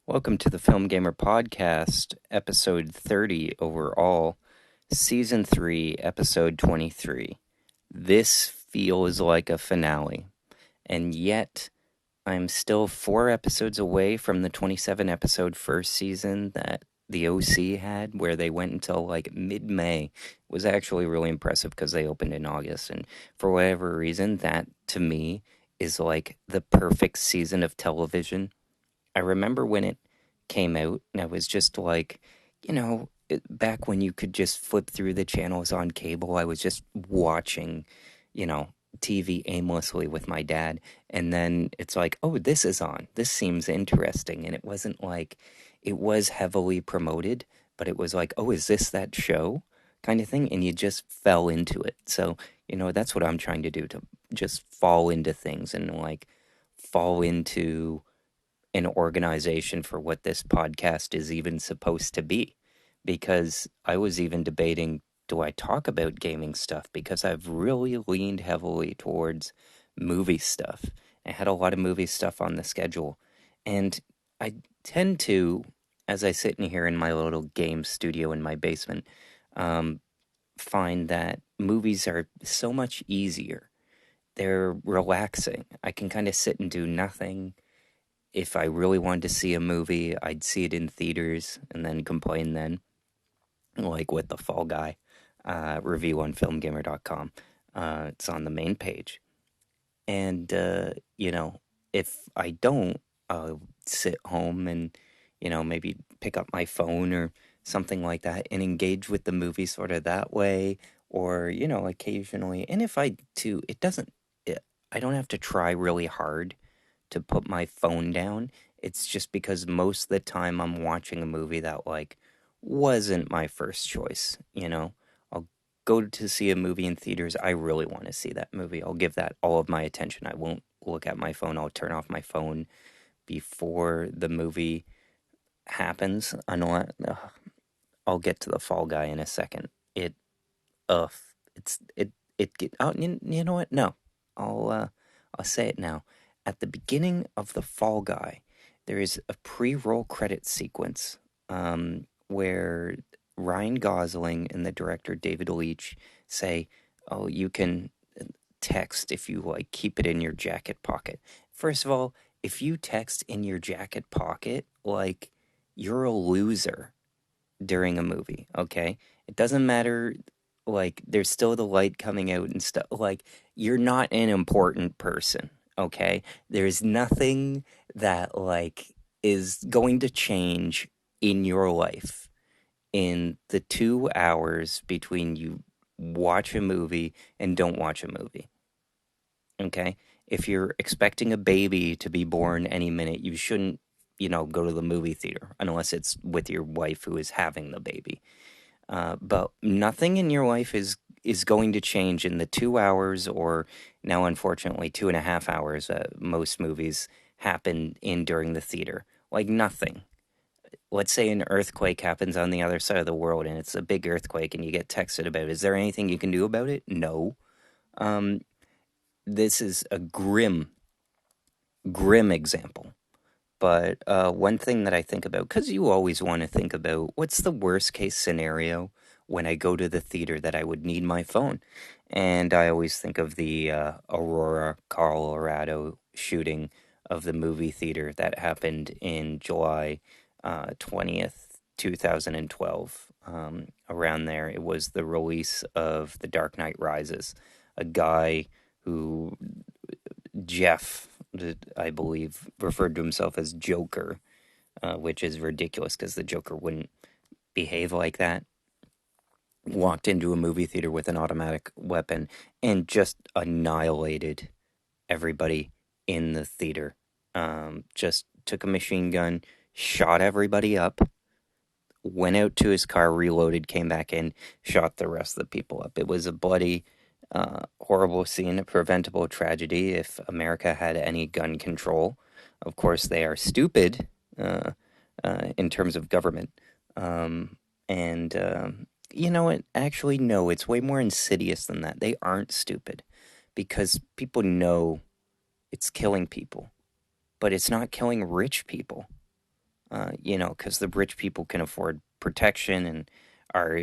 Welcome to the Film Gamer Podcast, episode 30 overall, season 3, episode 23. This feels like a finale, and yet I'm still 4 episodes away from the 27 episode first season that the OC had, where they went until like mid-May. It was actually really impressive because they opened in August, and for whatever reason, that to me is like the perfect season of television. I remember when it came out, and I was just like, back when you could just flip through the channels on cable, I was just watching, you know, TV aimlessly with my dad. And then it's like, oh, this is on. This seems interesting. And it wasn't like it was heavily promoted, but it was like, oh, is this that show kind of thing? And you just fell into it. So, that's what I'm trying to do, to just fall into things and like fall into an organization for what this podcast is even supposed to be. Because I was even debating, do I talk about gaming stuff? Because I've really leaned heavily towards movie stuff. I had a lot of movie stuff on the schedule. And I tend to, as I sit in here in my little game studio in my basement, um, find that movies are so much easier. They're relaxing. I can kind of sit and do nothing. If I really wanted to see a movie, I'd see it in theaters and then complain then, like with the Fall Guy review on filmgamer.com. It's on the main page. And, if I don't, I'll sit home and, maybe pick up my phone or something like that and engage with the movie sort of that way. Or, occasionally. And if I do, I don't have to try really hard to put my phone down. It's just because most of the time I'm watching a movie that like wasn't my first choice. I'll go to see a movie in theaters. I really want to see that movie. I'll give that all of my attention. I won't look at my phone. I'll turn off my phone before the movie happens. I'll get to the Fall Guy in a second. It ugh it's it get oh you know what? No. I'll uh I'll say it now. At the beginning of the Fall Guy, there is a pre-roll credit sequence where Ryan Gosling and the director David Leitch say, "Oh, you can text if you like keep it in your jacket pocket." First of all, if you text in your jacket pocket, like you're a loser during a movie, okay? It doesn't matter, like, there's still the light coming out and stuff. Like, you're not an important person, okay? There's nothing that, like, is going to change in your life in the 2 hours between you watch a movie and don't watch a movie, okay? If you're expecting a baby to be born any minute, you shouldn't, go to the movie theater unless it's with your wife who is having the baby. But nothing in your life is going to change in the 2 hours, or now unfortunately 2.5 hours. Most movies happen in during the theater. Like nothing. Let's say an earthquake happens on the other side of the world, and it's a big earthquake, and you get texted about it. Is there anything you can do about it? No. Um, this is a grim example. But one thing that I think about, because you always want to think about what's the worst case scenario when I go to the theater that I would need my phone. And I always think of the Aurora, Colorado shooting of the movie theater that happened in July 20th, 2012. Around there, it was the release of The Dark Knight Rises. A guy who Jeff, I believe, referred to himself as Joker, which is ridiculous because the Joker wouldn't behave like that. Walked into a movie theater with an automatic weapon and just annihilated everybody in the theater. Just took a machine gun, shot everybody up, went out to his car, reloaded, came back in, shot the rest of the people up. It was a bloody, horrible scene, a preventable tragedy if America had any gun control. Of course, they are stupid in terms of government. And you know what? Actually, no, it's way more insidious than that. They aren't stupid because people know it's killing people, but it's not killing rich people. because the rich people can afford protection and are,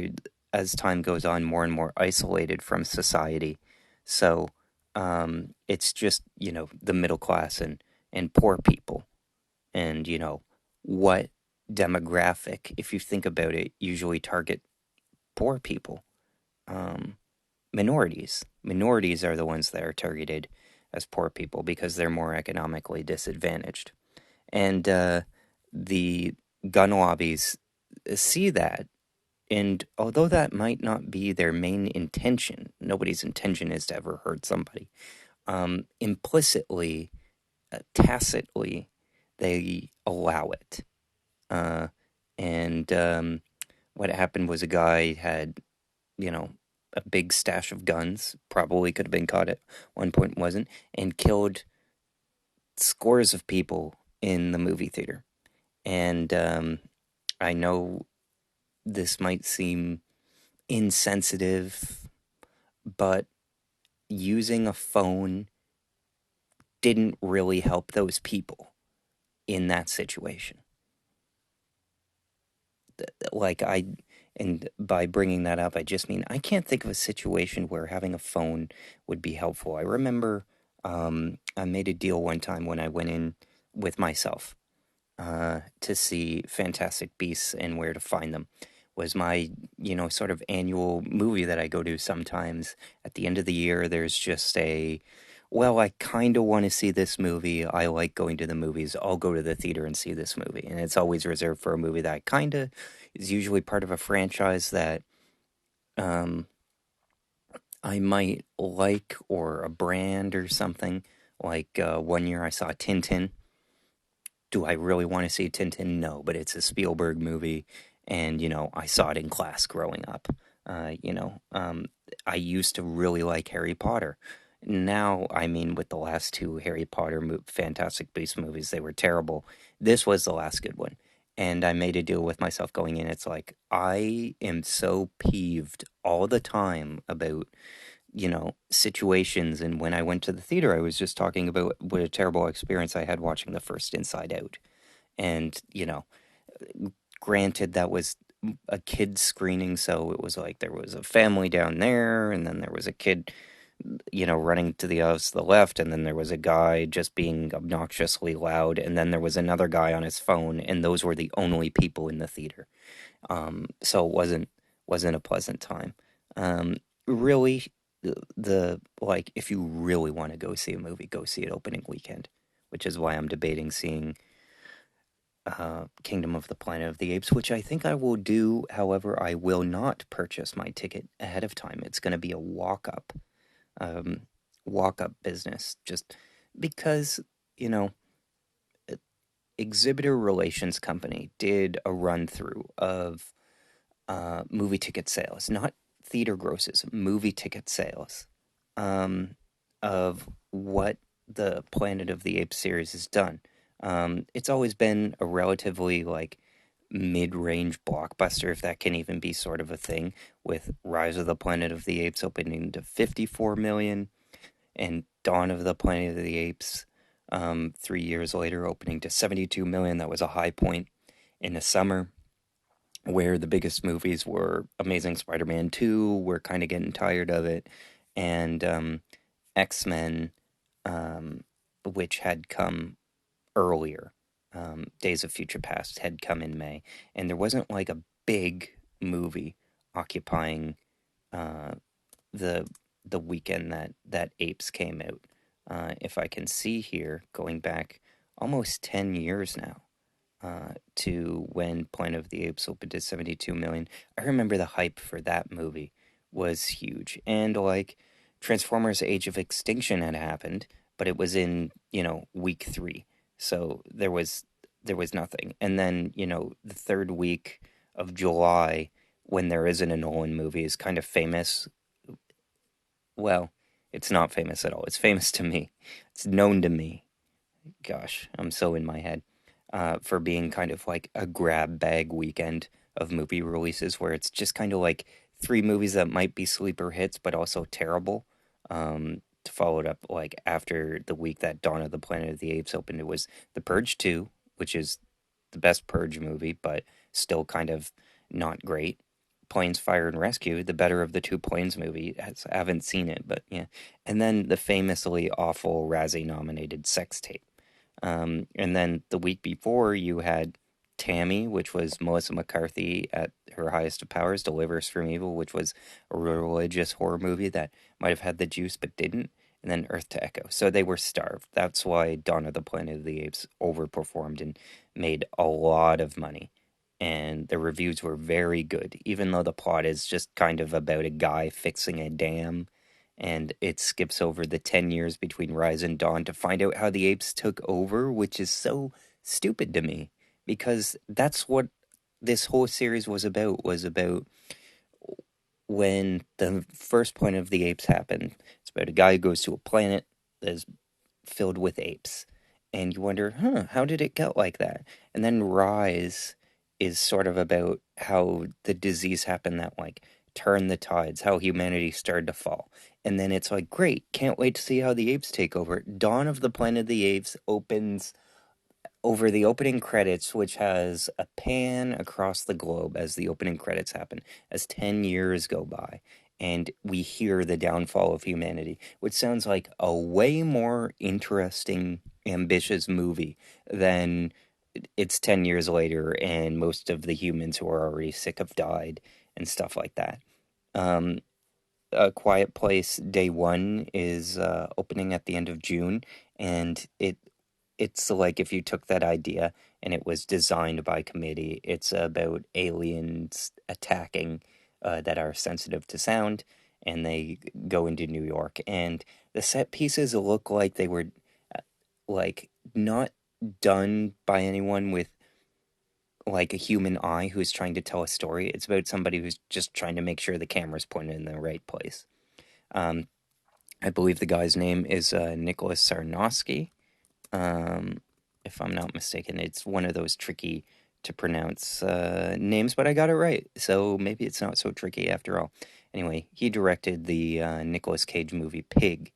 as time goes on, more and more isolated from society. So it's just, the middle class and poor people. And, what demographic, if you think about it, usually target poor people? Um, Minorities. Minorities are the ones that are targeted as poor people because they're more economically disadvantaged. And the gun lobbies see that. And although that might not be their main intention, nobody's intention is to ever hurt somebody. Implicitly, tacitly, they allow it. Uh, and what happened was a guy had, you know, a big stash of guns, probably could have been caught at one point, wasn't, and killed scores of people in the movie theater. And I know this might seem insensitive, but using a phone didn't really help those people in that situation. Like, and by bringing that up, I just mean I can't think of a situation where having a phone would be helpful. I remember I made a deal one time when I went in with myself to see Fantastic Beasts and Where to Find Them. Was my, sort of annual movie that I go to sometimes at the end of the year. There's just well, I kind of want to see this movie. I like going to the movies. I'll go to the theater and see this movie. And it's always reserved for a movie that kind of is usually part of a franchise that um, I might like, or a brand or something. Like one year I saw Tintin. Do I really want to see Tintin? No, but it's a Spielberg movie, and I saw it in class growing up. I used to really like Harry Potter. Now, I mean, with the last two Harry Potter Fantastic Beasts movies, they were terrible. This was the last good one. And I made a deal with myself going in. It's like, I am so peeved all the time about situations. And when I went to the theater, I was just talking about what a terrible experience I had watching the first Inside Out. And, granted, that was a kid's screening, so it was like there was a family down there, and then there was a kid, running to the left, and then there was a guy just being obnoxiously loud, and then there was another guy on his phone, and those were the only people in the theater. So it wasn't a pleasant time. Really, the like, if you really want to go see a movie, go see it opening weekend, which is why I'm debating seeing Kingdom of the Planet of the Apes, which I think I will do. However, I will not purchase my ticket ahead of time. It's going to be a um, walk up business, just because you know Exhibitor Relations Company did a run through of movie ticket sales, not theater grosses, movie ticket sales, um, of what the Planet of the Apes series has done. It's always been a relatively like mid-range blockbuster, if that can even be sort of a thing, with Rise of the Planet of the Apes opening to 54 million and Dawn of the Planet of the Apes 3 years later opening to 72 million. That was a high point in the summer where the biggest movies were Amazing Spider-Man 2, we're kind of getting tired of it, and X-Men, um, which had come earlier. Days of Future Past had come in May, and there wasn't like a big movie occupying uh, the the weekend that Apes came out. If I can see here, going back almost 10 years now, to when Planet of the Apes opened to 72 million. I remember the hype for that movie was huge. And like Transformers Age of Extinction had happened, but it was in, week 3. So there was nothing. And then, the third week of July, when there isn't a Nolan movie, is kind of famous. Well, it's not famous at all. It's famous to me. It's known to me. Gosh, I'm so in my head, for being kind of like a grab bag weekend of movie releases where it's just kind of like three movies that might be sleeper hits but also terrible. To follow it up, like after the week that Dawn of the Planet of the Apes opened, it was The Purge 2, which is the best Purge movie, but still kind of not great. Planes, Fire, and Rescue, the better of the two Planes movie. I haven't seen it, but yeah. And then the famously awful Razzie-nominated Sex Tape. And then the week before, you had Tammy, which was Melissa McCarthy at her highest of powers, Delivers from Evil, which was a religious horror movie that might have had the juice but didn't. And then Earth to Echo. So they were starved. That's why Dawn of the Planet of the Apes overperformed and made a lot of money. And the reviews were very good, even though the plot is just kind of about a guy fixing a dam, and it skips over the 10 years between Rise and Dawn to find out how the apes took over, which is so stupid to me, because that's what this whole series was about when the first Planet of the Apes happened. It's about a guy who goes to a planet that is filled with apes. And you wonder, how did it get like that? And then Rise is sort of about how the disease happened that, like, turned the tides, how humanity started to fall. And then it's like, great, can't wait to see how the apes take over. Dawn of the Planet of the Apes opens over the opening credits, which has a pan across the globe as the opening credits happen, as 10 years go by, and we hear the downfall of humanity, which sounds like a way more interesting, ambitious movie than it's 10 years later and most of the humans who are already sick have died and stuff like that. Um, a Quiet Place Day One is opening at the end of June, and it's like if you took that idea and it was designed by committee. It's about aliens attacking that are sensitive to sound, and they go into New York. And the set pieces look like they were like not done by anyone with like a human eye who's trying to tell a story. It's about somebody who's just trying to make sure the camera's pointed in the right place. Um, I believe the guy's name is Nicholas Sarnowski, um, if I'm not mistaken. It's one of those tricky to pronounce names, but I got it right, so maybe it's not so tricky after all. Anyway, he directed the Nicolas Cage movie Pig,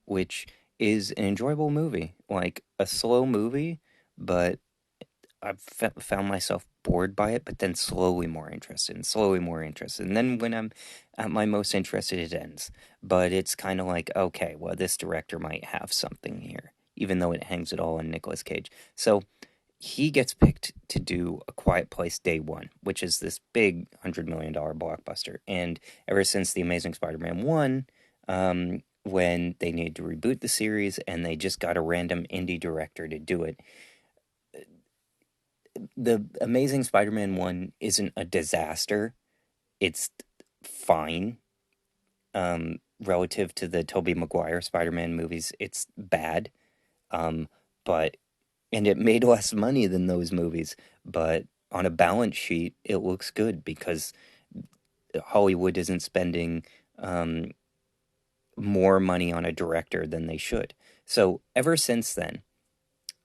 which is an enjoyable movie, like a slow movie, but I've found myself bored by it, but then slowly more interested, and slowly more interested. And then when I'm at my most interested, it ends. But it's kind of like, okay, well, this director might have something here, even though it hangs it all on Nicolas Cage. So he gets picked to do A Quiet Place Day One, which is this big $100 million blockbuster. And ever since The Amazing Spider Man 1, when they needed to reboot the series and they just got a random indie director to do it, the Amazing Spider-Man 1 isn't a disaster. It's fine. Relative to the Tobey Maguire Spider-Man movies, it's bad. Um, but and it made less money than those movies, but on a balance sheet, it looks good because Hollywood isn't spending um, more money on a director than they should. So ever since then,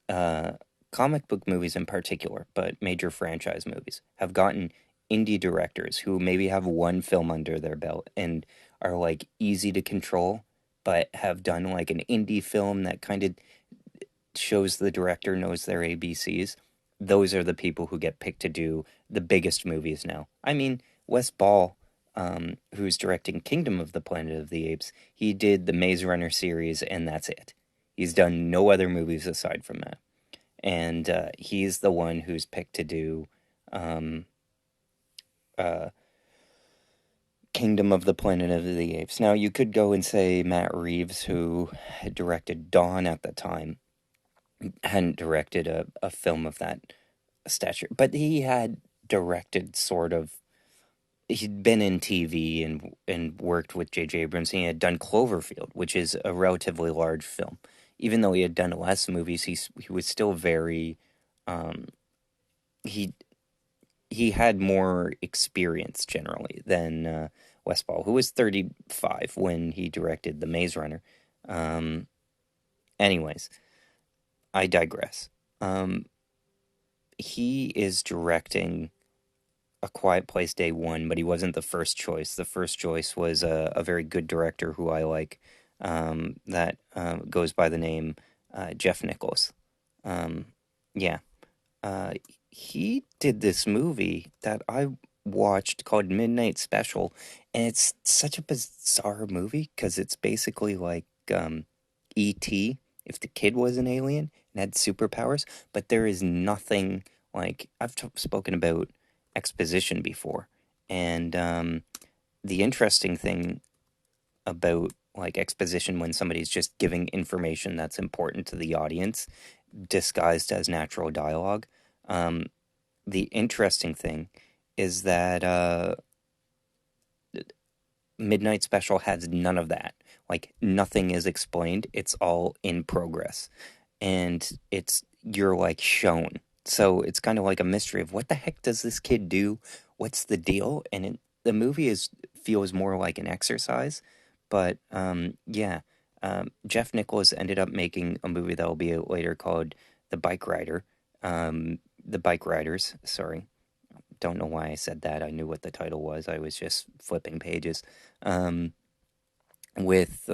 uh, comic book movies in particular, but major franchise movies, have gotten indie directors who maybe have one film under their belt and are like easy to control, but have done like an indie film that kind of shows the director knows their ABCs. Those are the people who get picked to do the biggest movies now. I mean, Wes Ball, who's directing Kingdom of the Planet of the Apes, he did the Maze Runner series, and that's it. He's done no other movies aside from that, and he's the one who's picked to do um, uh, Kingdom of the Planet of the Apes. Now, you could go and say Matt Reeves, who had directed Dawn at the time, hadn't directed a film of that stature, but he had directed sort of. He'd been in TV and worked with J.J. Abrams. And he had done Cloverfield, which is a relatively large film. Even though he had done less movies, he was still very. Um, he he had more experience generally than Westfall, who was 35 when he directed The Maze Runner. Um, anyways, I digress. Um, he is directing A Quiet Place Day One, but he wasn't the first choice. The first choice was a very good director who I like, that goes by the name Jeff Nichols. Um, yeah, uh, he did this movie that I watched called Midnight Special, and it's such a bizarre movie because it's basically like E.T. if the kid was an alien and had superpowers, but there is nothing like I've spoken about exposition before, and the interesting thing about like exposition when somebody's just giving information that's important to the audience disguised as natural dialogue. Um, the interesting thing is that Midnight Special has none of that. Like nothing is explained. It's all in progress. And it's you're like shown. So it's kind of like a mystery of what the heck does this kid do? What's the deal? And the movie is feels more like an exercise. But yeah, Jeff Nichols ended up making a movie that will be out later called The Bike Rider. The Bike Riders, sorry. Don't know why I said that. I knew what the title was. I was just flipping pages. Um, with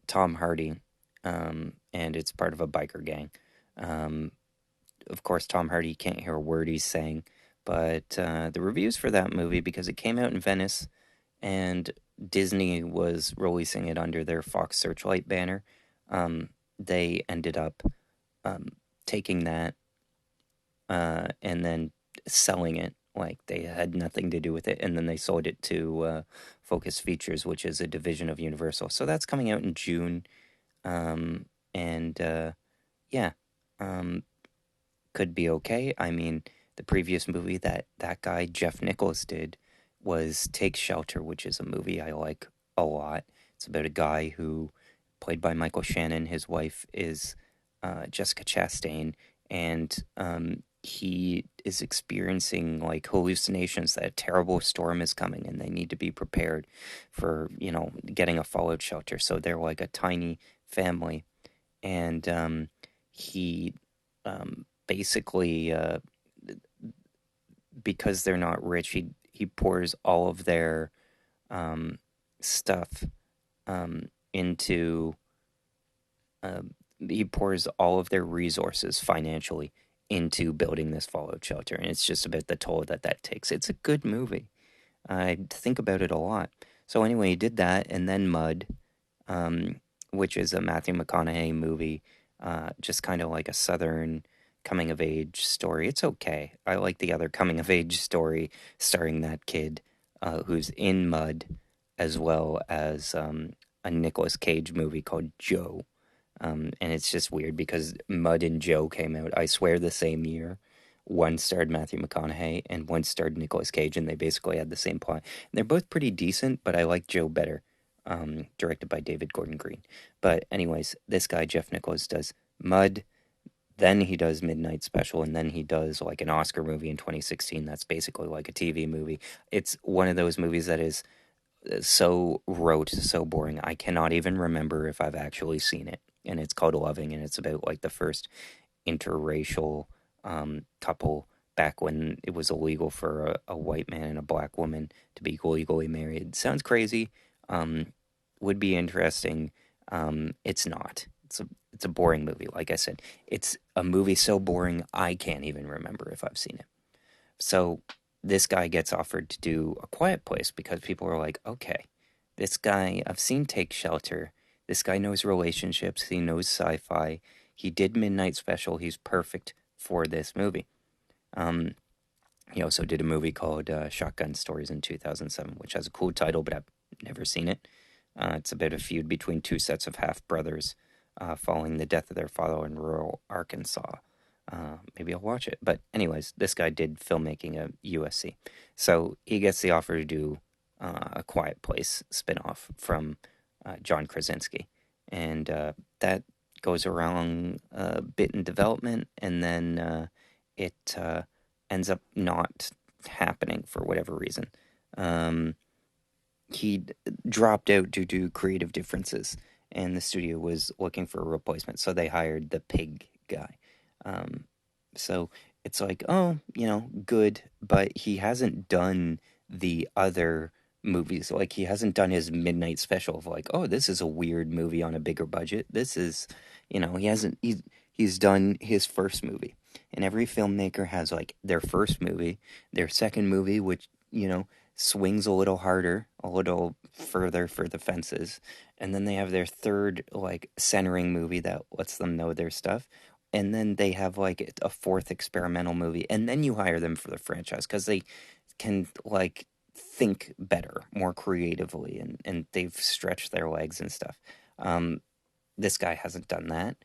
Tom Hardy, and it's part of a biker gang. Um, of course, Tom Hardy can't hear a word he's saying, but the reviews for that movie, because it came out in Venice and Disney was releasing it under their Fox Searchlight banner, um, they ended up um, taking that and then selling it like they had nothing to do with it, and then they sold it to Focus Features, which is a division of Universal. So that's coming out in June, um, and yeah, um, could be okay. I mean, the previous movie that that guy Jeff Nichols did was Take Shelter, which is a movie I like a lot. It's about a guy who, played by Michael Shannon, his wife is Jessica Chastain, and he is experiencing like hallucinations that a terrible storm is coming, and they need to be prepared for getting a fallout shelter. So they're like a tiny family, and he basically because they're not rich, he pours all of their um, stuff into uh, he pours all of their resources financially into building this fallout shelter, and it's just about the toll that that takes. It's a good movie. I think about it a lot. So anyway, he did that, and then Mud, um, which is a Matthew McConaughey movie, just kind of like a Southern coming of age story. It's okay. I like the other coming of age story starring that kid who's in Mud, as well as a Nicolas Cage movie called Joe. And it's just weird because Mud and Joe came out, I swear, the same year. One starred Matthew McConaughey and one starred Nicolas Cage, and they basically had the same plot. And they're both pretty decent, but I like Joe better. Directed by David Gordon Green. But anyways, this guy Jeff Nichols does Mud, then he does Midnight Special, and then he does like an Oscar movie in 2016 that's basically like a TV movie. It's one of those movies that is so rote, so boring. I cannot even remember if I've actually seen it. And it's called Loving, and it's about like the first interracial couple back when it was illegal for a white man and a black woman to be legally married. Sounds crazy. Um, would be interesting. It's not. It's a boring movie. Like I said, it's a movie so boring I can't even remember if I've seen it. So this guy gets offered to do A Quiet Place because people are like, okay, this guy, I've seen Take Shelter. This guy knows relationships. He knows sci-fi. He did Midnight Special. He's perfect for this movie. Um, he also did a movie called Shotgun Stories in 2007, which has a cool title, but I've never seen it. It's about a feud between two sets of half brothers following the death of their father in rural Arkansas. Maybe I'll watch it. But, anyways, this guy did filmmaking at USC. So he gets the offer to do A Quiet Place spinoff from John Krasinski. And that goes around a bit in development, and then it ends up not happening for whatever reason. Um, he dropped out due to creative differences, and the studio was looking for a replacement, so they hired the pig guy. Um, so it's like, oh, good, but he hasn't done the other movies. Like, he hasn't done his midnight special of like, oh, this is a weird movie on a bigger budget. This is, he hasn't. He's done his first movie. And every filmmaker has like their first movie, their second movie, which, swings a little harder, a little further for the fences. And then they have their third, like, centering movie that lets them know their stuff. And then they have like a fourth experimental movie. And then you hire them for the franchise because they can, like, think better, more creatively, and they've stretched their legs and stuff. Um, this guy hasn't done that.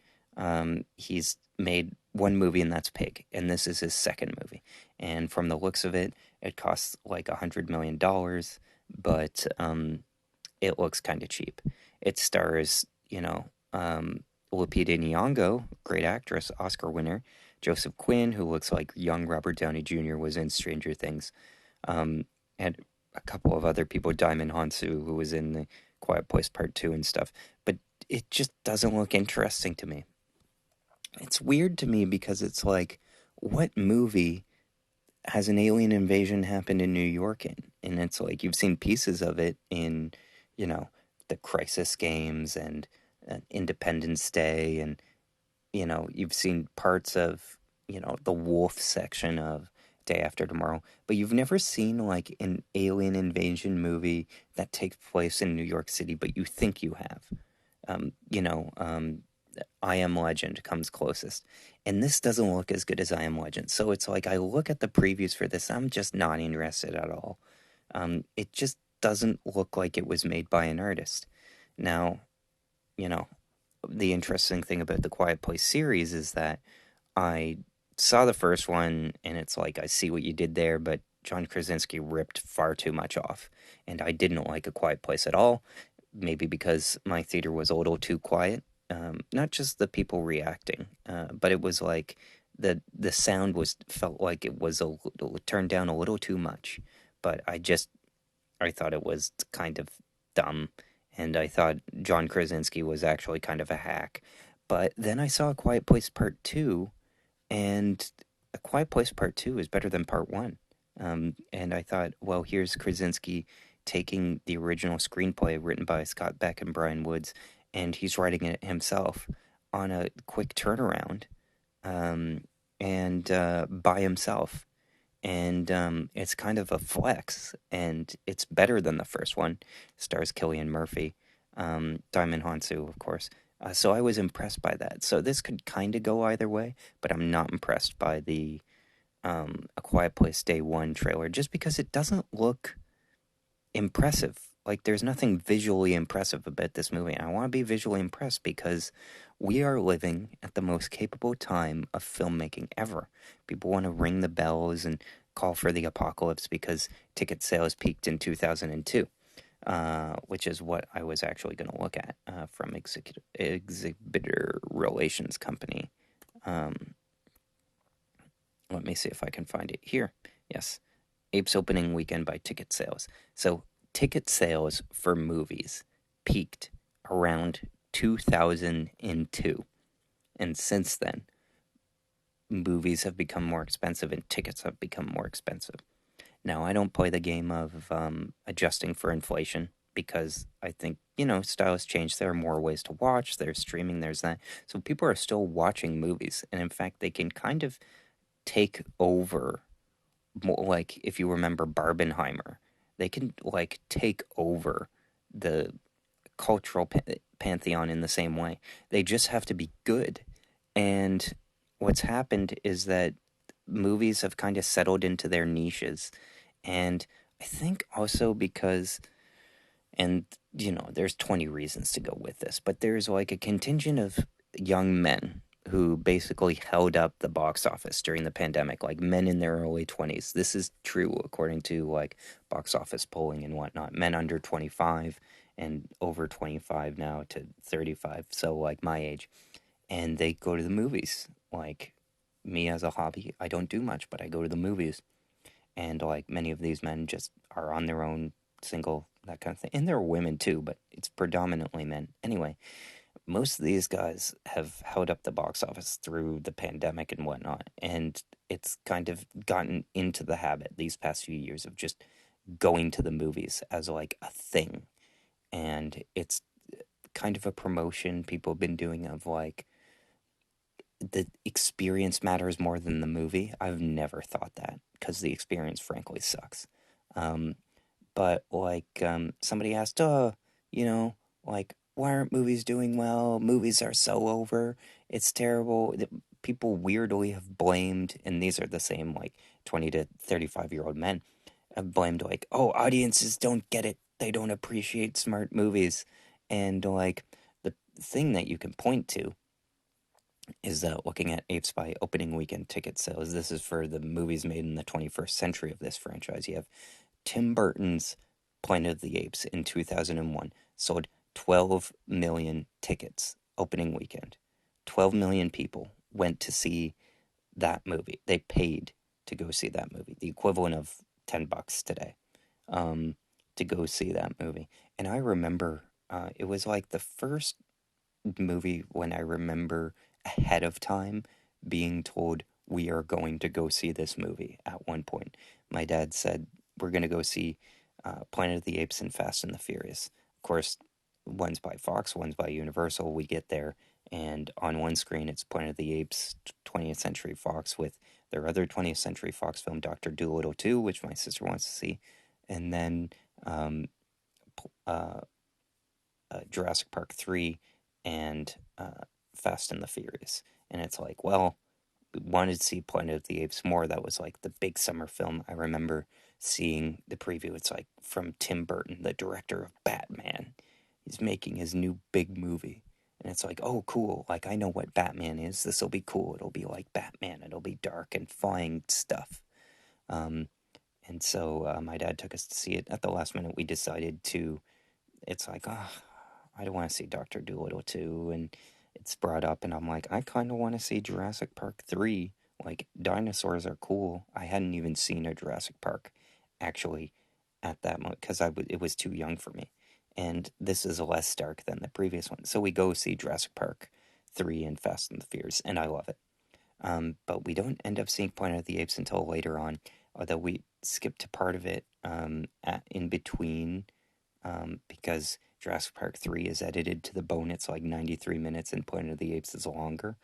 He's made one movie, and that's Pig, and this is his second movie. And from the looks of it, it costs like $100 million, but it looks kind of cheap. It stars, Lupita Nyong'o, great actress, Oscar winner. Joseph Quinn, who looks like young Robert Downey Jr., was in Stranger Things. And a couple of other people, Diamond Hansu, who was in the Quiet Place Part 2 and stuff. But it just doesn't look interesting to me. It's weird to me because it's like, what movie has an alien invasion happened in New York in? And it's like, you've seen pieces of it in, you know, the Crisis Games and Independence Day, and you've seen parts of, the wolf section of Day After Tomorrow, but you've never seen like an alien invasion movie that takes place in New York City, but you think you have. Um, you know, um, I Am Legend comes closest. And this doesn't look as good as I Am Legend. So it's like I look at the previews for this, I'm just not interested at all. It just doesn't look like it was made by an artist. Now, you know, the interesting thing about the Quiet Place series is that I saw the first one, and it's like, I see what you did there, but John Krasinski ripped far too much off. And I didn't like A Quiet Place at all, maybe because my theater was a little too quiet. Not just the people reacting, but it was like the sound was felt like it was turned down a little too much. But I thought it was kind of dumb, and I thought John Krasinski was actually kind of a hack. But then I saw A Quiet Place Part 2, and A Quiet Place Part 2 is better than Part 1. And I thought, well, here's Krasinski taking the original screenplay written by Scott Beck and Brian Woods, and he's writing it himself on a quick turnaround, um, and by himself. And it's kind of a flex, and it's better than the first one. Stars Killian Murphy, Diamond Hansu, of course. So I was impressed by that. So this could kind of go either way, but I'm not impressed by the A Quiet Place Day 1 trailer, just because it doesn't look impressive. Like, there's nothing visually impressive about this movie. And I want to be visually impressed because we are living at the most capable time of filmmaking ever. People want to ring the bells and call for the apocalypse because ticket sales peaked in 2002, which is what I was actually going to look at from Exhibitor Relations Company. Let me see if I can find it here. Yes, Apes opening weekend by ticket sales. So ticket sales for movies peaked around 2002. And since then, movies have become more expensive and tickets have become more expensive. Now, I don't play the game of adjusting for inflation because I think, styles change. There are more ways to watch, there's streaming, there's that. So people are still watching movies. And in fact, they can kind of take over, more, like, if you remember Barbenheimer, they can like take over the cultural pantheon in the same way. They just have to be good. And what's happened is that movies have kind of settled into their niches. And I think also because, and there's 20 reasons to go with this, but there's like a contingent of young men who basically held up the box office during the pandemic, like men in their early 20s. This is true according to like box office polling and whatnot. Men under 25 and over 25 now to 35, so like my age. And they go to the movies. Like me as a hobby, I don't do much, but I go to the movies. And like many of these men just are on their own, single, that kind of thing. And there are women too, but it's predominantly men. Anyway, most of these guys have held up the box office through the pandemic and whatnot, and it's kind of gotten into the habit these past few years of just going to the movies as like a thing. And it's kind of a promotion people have been doing of like, the experience matters more than the movie. I've never thought that because the experience, frankly, sucks. Um, but somebody asked, you know, why aren't movies doing well? Movies are so over. It's terrible. People weirdly have blamed, and these are the same 20 to 35-year-old men have blamed oh, audiences don't get it. They don't appreciate smart movies, and the thing that you can point to is looking at Apes by opening weekend ticket sales. This is for the movies made in the 21st century of this franchise. You have Tim Burton's Planet of the Apes in 2001 sold 12 million tickets opening weekend. 12 million people went to see that movie. They paid to go see that movie, the equivalent of $10 today, to go see that movie. And I remember it was like the first movie when I remember ahead of time being told we are going to go see this movie at one point. My dad said we're going to go see Planet of the Apes and Fast and the Furious. Of course, one's by Fox, one's by Universal. We get there, and on one screen it's Planet of the Apes 20th Century Fox with their other 20th Century Fox film, Dr. Dolittle 2, which my sister wants to see, and then um, uh, Jurassic Park 3 and Fast and the Furious. And it's like, well, we wanted to see Planet of the Apes more. That was like the big summer film. I remember seeing the preview. It's like from Tim Burton, the director of Batman. He's making his new big movie. And it's like, oh, cool. Like, I know what Batman is. This will be cool. It'll be like Batman. It'll be dark and flying stuff. Um, and so my dad took us to see it. At the last minute, we decided to. It's like, oh, I don't want to see Dr. Dolittle 2. And it's brought up, and I'm like, I kind of want to see Jurassic Park 3. Like, dinosaurs are cool. I hadn't even seen a Jurassic Park actually at that moment because it was too young for me. And this is less dark than the previous one. So we go see Jurassic Park 3 and Fast and the Furious, and I love it. But we don't end up seeing Planet of the Apes until later on, although we skipped a part of it in between because Jurassic Park 3 is edited to the bone. It's like 93 minutes, and Planet of the Apes is longer.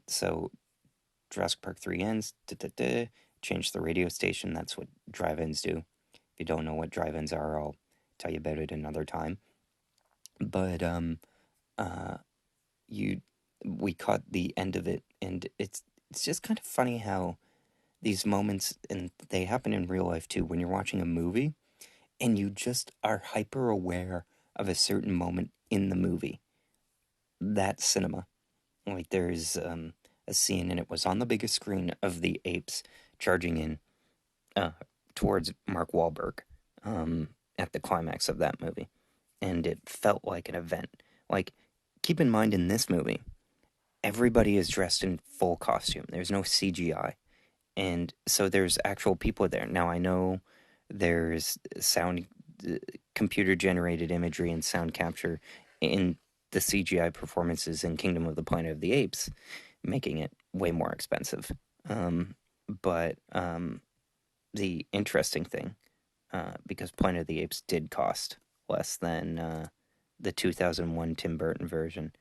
So Jurassic Park 3 ends, change the radio station. That's what drive ins do. If you don't know what drive ins are, I'll tell you about it another time. But uh, you, we caught the end of it, and it's just kind of funny how these moments, and they happen in real life too, when you're watching a movie and you just are hyper aware of a certain moment in the movie. That's cinema. Like there's a scene, and it was on the biggest screen of the apes charging in uh, towards Mark Wahlberg at the climax of that movie, and it felt like an event. Like, keep in mind in this movie, everybody is dressed in full costume. There's no CGI. And so there's actual people there. Now I know there's sound, computer generated imagery and sound capture in the CGI performances in Kingdom of the Planet of the Apes, making it way more expensive. But the interesting thing, because Planet of the Apes did cost less than the 2001 Tim Burton version,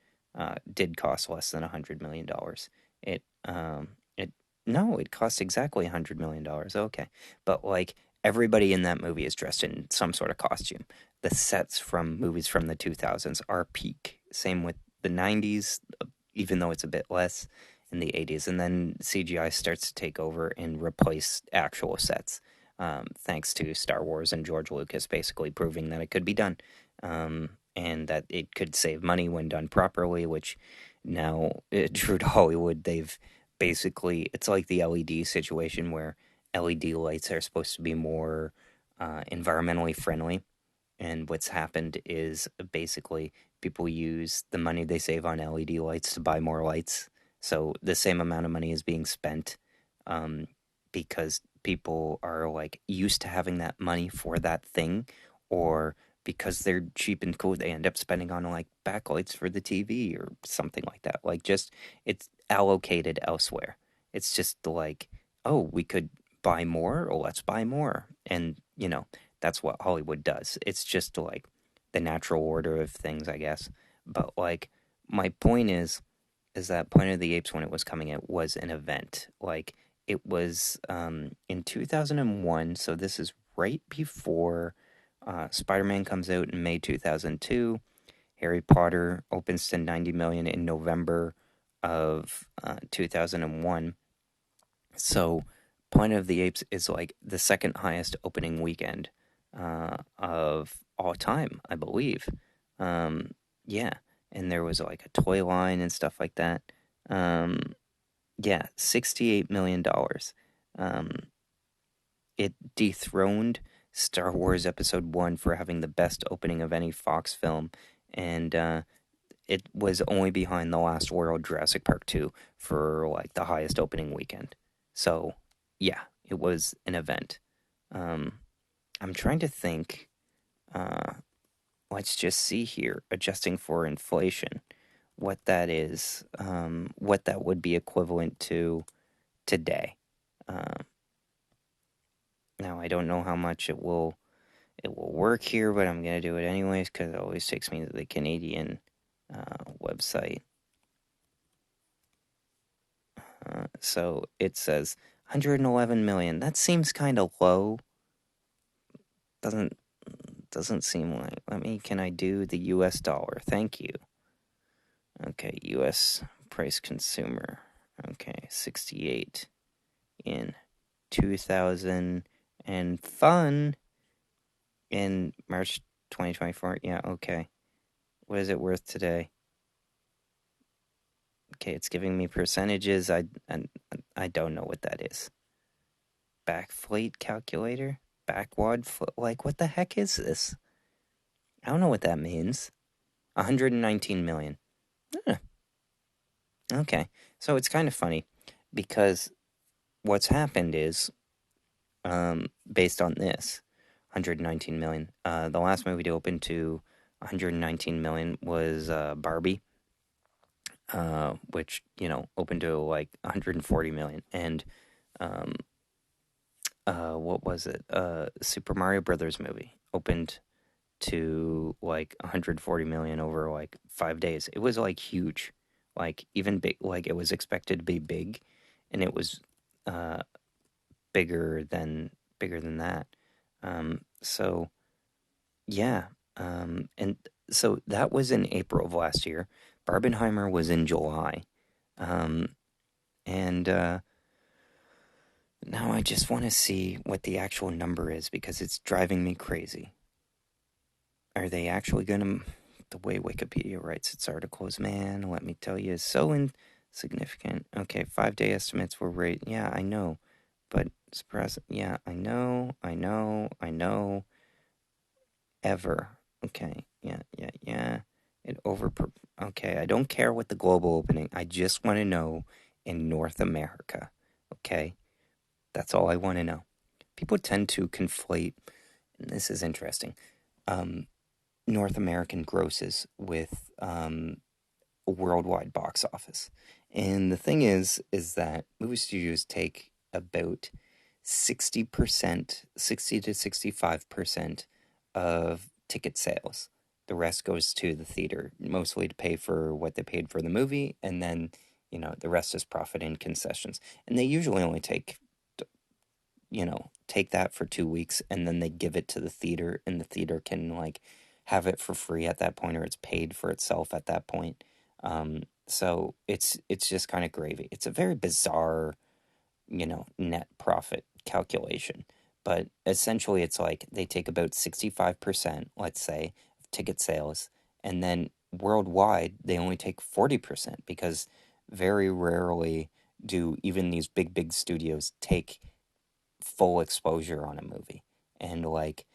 did cost less than $100 million. It no, it cost exactly $100 million. Okay, but everybody in that movie is dressed in some sort of costume. The sets from movies from the 2000s are peak. Same with the 90s, even though it's a bit less in the 80s, and then CGI starts to take over and replace actual sets. Thanks to Star Wars and George Lucas basically proving that it could be done, and that it could save money when done properly, which now, true to Hollywood, they've basically, it's like the LED situation where LED lights are supposed to be more environmentally friendly. And what's happened is basically people use the money they save on LED lights to buy more lights. So the same amount of money is being spent um, because people are used to having that money for that thing, or because they're cheap and cool, they end up spending on backlights for the TV or something like that. Just it's allocated elsewhere. It's just oh, we could buy more, or let's buy more. And, that's what Hollywood does. It's just the natural order of things, I guess. But my point is, is that Planet of the Apes, when it was coming out, was an event. Like, it was in 2001, so this is right before Spider-Man comes out in May 2002. Harry Potter opens to 90 million in November of 2001. So, Planet of the Apes is like the second highest opening weekend of all time, I believe. Um, yeah, and there was like a toy line and stuff like that. Um, yeah, $68 million. Um, it dethroned Star Wars Episode 1 for having the best opening of any Fox film, and it was only behind The Last World Jurassic Park 2 for like the highest opening weekend. So, yeah, it was an event. Um, I'm trying to think. Uh, let's just see here, adjusting for inflation, what that is, what that would be equivalent to today. Um, Now I don't know how much it will work here, but I'm gonna do it anyways because it always takes me to the Canadian website. So it says 111 million. That seems kind of low. Doesn't doesn't seem like. Can I do the U.S. dollar? Thank you. Okay, U.S. price consumer. Okay, 68 in 2000 and fun in March 2024. Yeah, okay. What is it worth today? Okay, it's giving me percentages. I don't know what that is. Backflate calculator? Backwad? Like, what the heck is this? I don't know what that means. 119 million. Huh. Okay, so it's kind of funny because what's happened is, based on this, 119 million. The last movie to open to 119 million was Barbie, which opened to like 140 million, and um, what was it? Super Mario Brothers movie opened to like 140 million over like 5 days. It was like huge, like even big. Like it was expected to be big, and it was uh, bigger than that. So yeah, and so that was in April of last year. Barbenheimer was in July, um, and now I just want to see what the actual number is because it's driving me crazy. Are they actually going to. The way Wikipedia writes its articles, man, let me tell you, is so insignificant. Okay, 5 day estimates were rate. Yeah, I know. But surprise. Yeah, I know. Ever. Okay, yeah. It over. Okay, I don't care what the global opening. I just want to know in North America. Okay, that's all I want to know. People tend to conflate, and this is interesting, um, North American grosses with a worldwide box office. And the thing is that movie studios take about 60%, 60 to 65% of ticket sales. The rest goes to the theater, mostly to pay for what they paid for the movie, and then, the rest is profit and concessions. And they usually only take that for 2 weeks and then they give it to the theater and the theater can like have it for free at that point or it's paid for itself at that point. So it's just kind of gravy. It's a very bizarre, net profit calculation. But essentially it's like they take about 65%, let's say, of ticket sales, and then worldwide they only take 40% because very rarely do even these big studios take full exposure on a movie and like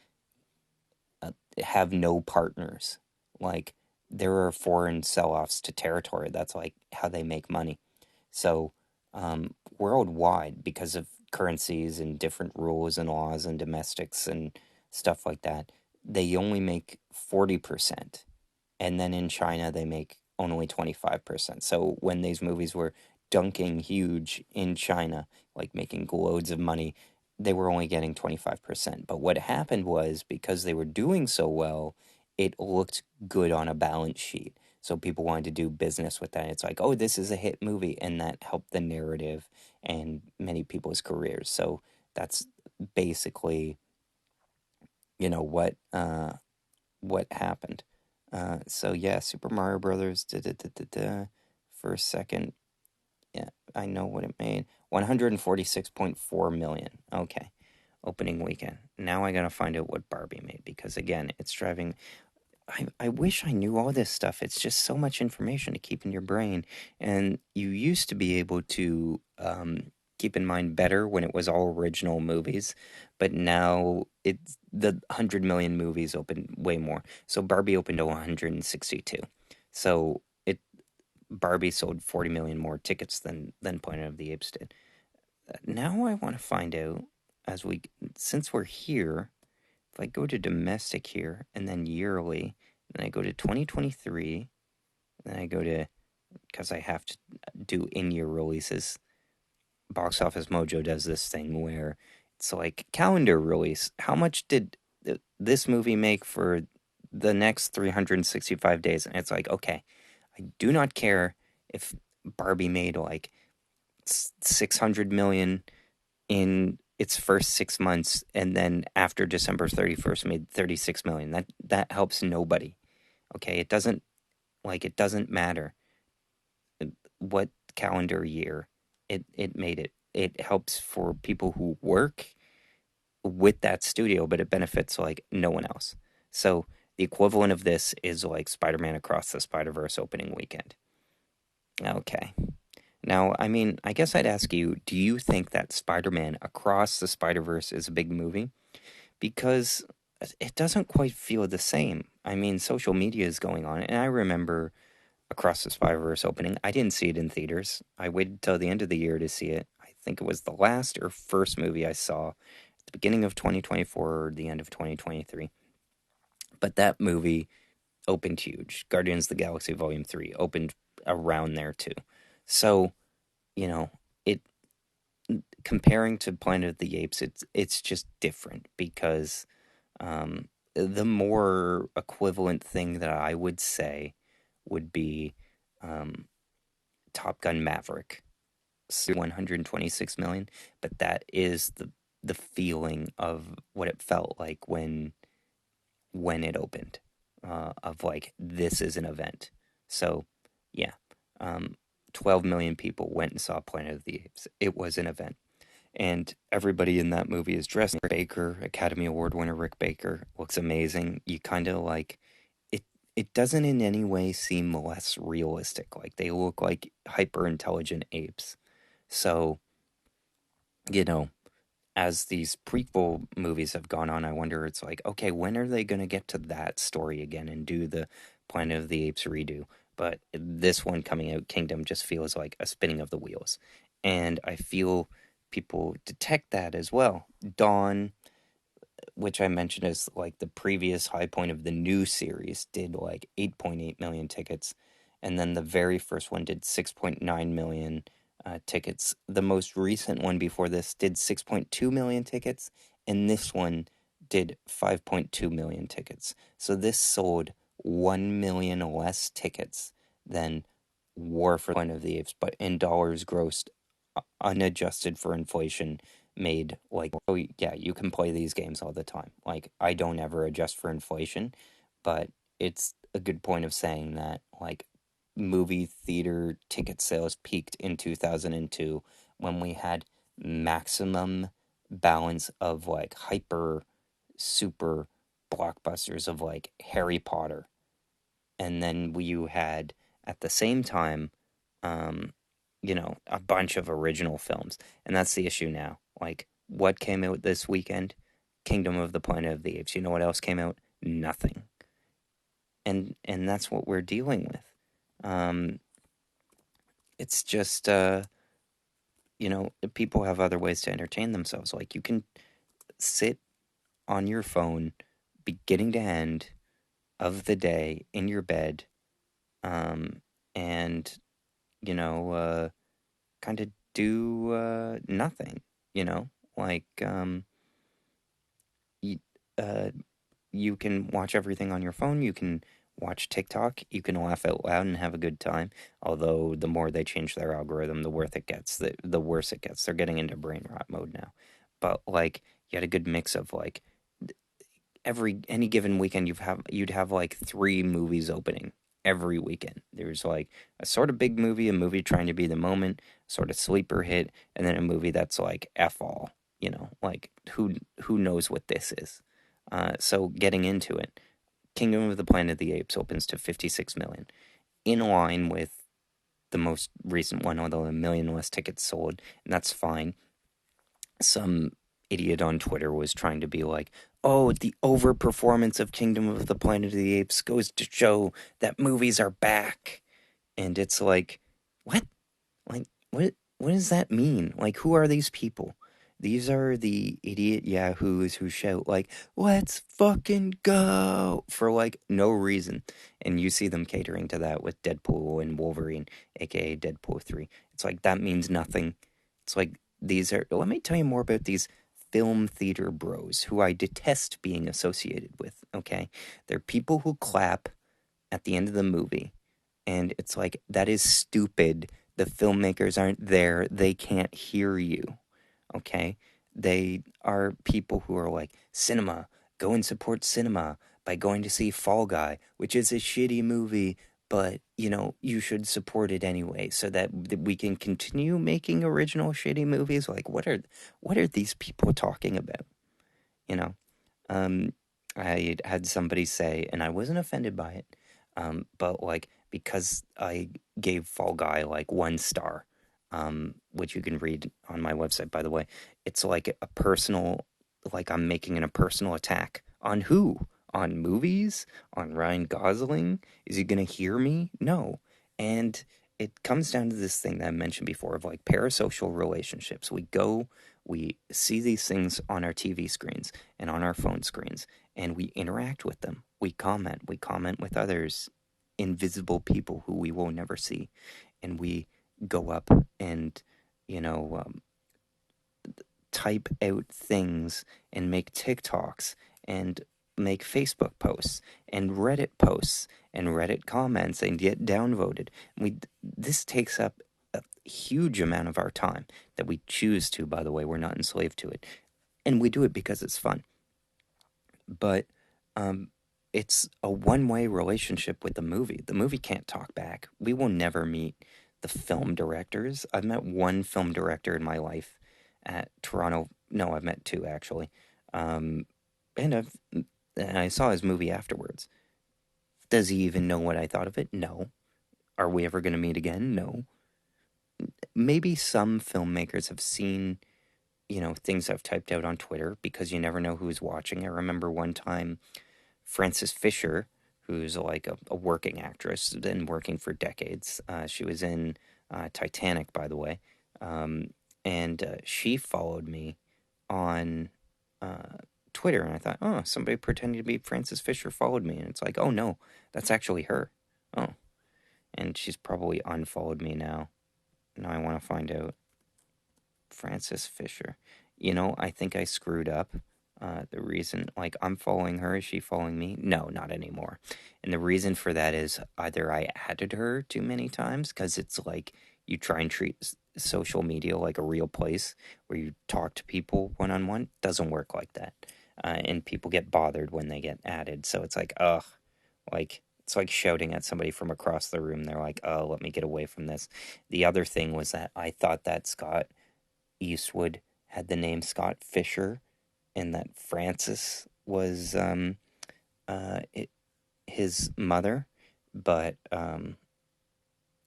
have no partners. Like there are foreign sell-offs to territory. That's like how they make money. So worldwide, because of currencies and different rules and laws and domestics and stuff like that, they only make 40%. And then in China, they make only 25%. So when these movies were dunking huge in China, like making loads of money, they were only getting 25%. But what happened was because they were doing so well, it looked good on a balance sheet. So people wanted to do business with that. It's like, oh, this is a hit movie, and that helped the narrative and many people's careers. So that's basically, what happened. So yeah, Super Mario Brothers. For a second, yeah, I know what it made. 146.4 million. Okay, opening weekend. Now I gotta find out what Barbie made because again, it's driving. I wish I knew all this stuff. It's just so much information to keep in your brain. And you used to be able to keep in mind better when it was all original movies. But now it's the 100 million movies open way more. So Barbie opened to 162. So Barbie sold 40 million more tickets than Planet of the Apes did. Now I want to find out since we're here, if I go to domestic here and then yearly, then I go to 2023, then I go to, because I have to do in year releases, Box Office Mojo does this thing where it's like calendar release. How much did this movie make for the next 365 days? And it's like, okay, I do not care if Barbie made like 600 million in its first 6 months and then after December 31st made 36 million. That helps nobody. Okay, it doesn't matter what calendar year it made it. It helps for people who work with that studio, but it benefits like no one else. So the equivalent of this is like Spider-Man Across the Spider-Verse opening weekend. Okay. Now, I mean, I guess I'd ask you, do you think that Spider-Man Across the Spider-Verse is a big movie? Because it doesn't quite feel the same. I mean, social media is going on, and I remember Across the Spider-Verse opening. I didn't see it in theaters. I waited till the end of the year to see it. I think it was the last or first movie I saw at the beginning of 2024 or the end of 2023. But that movie opened huge. Guardians of the Galaxy Volume 3 opened around there too. So, you know, it comparing to Planet of the Apes, it's just different because the more equivalent thing that I would say would be um, Top Gun Maverick, 126 million, but that is the feeling of what it felt like when it opened, of like this is an event. So yeah, 12 million people went and saw Planet of the Apes. It was an event. And everybody in that movie is dressed. Rick Baker, Academy Award winner Rick Baker, looks amazing. You kind of like it. It doesn't in any way seem less realistic. Like they look like hyper intelligent apes. So you know, as these prequel movies have gone on, I wonder. It's like, okay, when are they going to get to that story again and do the Planet of the Apes redo? But this one coming out, Kingdom, just feels like a spinning of the wheels, and I feel people detect that as well. Dawn, which I mentioned as like the previous high point of the new series, did like 8.8 million tickets. And then the very first one did 6.9 million tickets. The most recent one before this did 6.2 million tickets. And this one did 5.2 million tickets. So this sold 1 million less tickets than War for Planet of the Apes, but in dollars grossed, unadjusted for inflation, made like, oh yeah, you can play these games all the time. Like I don't ever adjust for inflation, but it's a good point of saying that like movie theater ticket sales peaked in 2002 when we had maximum balance of like hyper super blockbusters of like Harry Potter, and then you had at the same time, um, a bunch of original films, and that's the issue now. Like, what came out this weekend? Kingdom of the Planet of the Apes. You know what else came out? Nothing. And that's what we're dealing with. Um, it's just people have other ways to entertain themselves. Like you can sit on your phone, beginning to end of the day in your bed, and you know, kind of do nothing, you know? Like, you, uh, you can watch everything on your phone. You can watch TikTok, you can laugh out loud and have a good time. Although the more they change their algorithm, the worse it gets. The worse it gets. They're getting into brain rot mode now. But like, you had a good mix of like any given weekend you'd have like three movies opening every weekend. There's like a sort of big movie, a movie trying to be the moment, sort of sleeper hit, and then a movie that's like F all. Like who knows what this is. So getting into it, Kingdom of the Planet of the Apes opens to 56 million, in line with the most recent one, although a million less tickets sold, and that's fine. Some idiot on Twitter was trying to be like, oh, the overperformance of Kingdom of the Planet of the Apes goes to show that movies are back. And it's like, what? Like, what does that mean? Like, who are these people? These are the idiot yahoos who shout, like, let's fucking go, for, like, no reason. And you see them catering to that with Deadpool and Wolverine, aka Deadpool 3. It's like, that means nothing. It's like, let me tell you more about these film theater bros who I detest being associated with, okay? They're people who clap at the end of the movie, and it's like, that is stupid. The filmmakers aren't there. They can't hear you. Okay? They are people who are like, cinema, go and support cinema by going to see Fall Guy, which is a shitty movie, but, you should support it anyway so that we can continue making original shitty movies. Like, what are these people talking about? You know? Um, I had somebody say, and I wasn't offended by it, but like, because I gave Fall Guy like 1 star, which you can read on my website, by the way, it's like a personal, like I'm making a personal attack on who? On movies? On Ryan Gosling? Is he gonna hear me? No. And it comes down to this thing that I mentioned before of like parasocial relationships. We see these things on our TV screens and on our phone screens, and we interact with them. We comment with others, invisible people who we will never see, and we go up and, you know, um, type out things and make TikToks and make Facebook posts and Reddit posts and Reddit comments and get downvoted. This takes up a huge amount of our time that we choose to, by the way, we're not enslaved to it. And we do it because it's fun. But um, it's a one-way relationship with the movie. The movie can't talk back. We will never meet the film directors. I've met one film director in my life at Toronto. No, I've met two actually. Um, and I saw his movie afterwards. Does he even know what I thought of it? No. Are we ever going to meet again? No. Maybe some filmmakers have seen, things I've typed out on Twitter because you never know who's watching. I remember one time Frances Fisher, who's like a working actress, been working for decades. She was in Titanic, by the way, and she followed me on Twitter, and I thought, oh, somebody pretending to be Frances Fisher followed me, and it's like, oh no, that's actually her. Oh, and she's probably unfollowed me now. Now I want to find out. Frances Fisher. I think I screwed up. The reason, like, I'm following her, is she following me? No, not anymore. And the reason for that is either I added her too many times, because it's like you try and treat social media like a real place where you talk to people one on one. Doesn't work like that. And people get bothered when they get added. So it's like, ugh, like, it's like shouting at somebody from across the room. They're like, oh, let me get away from this. The other thing was that I thought that Scott Eastwood had the name Scott Fisher, and that Frances was uh, it, his mother, but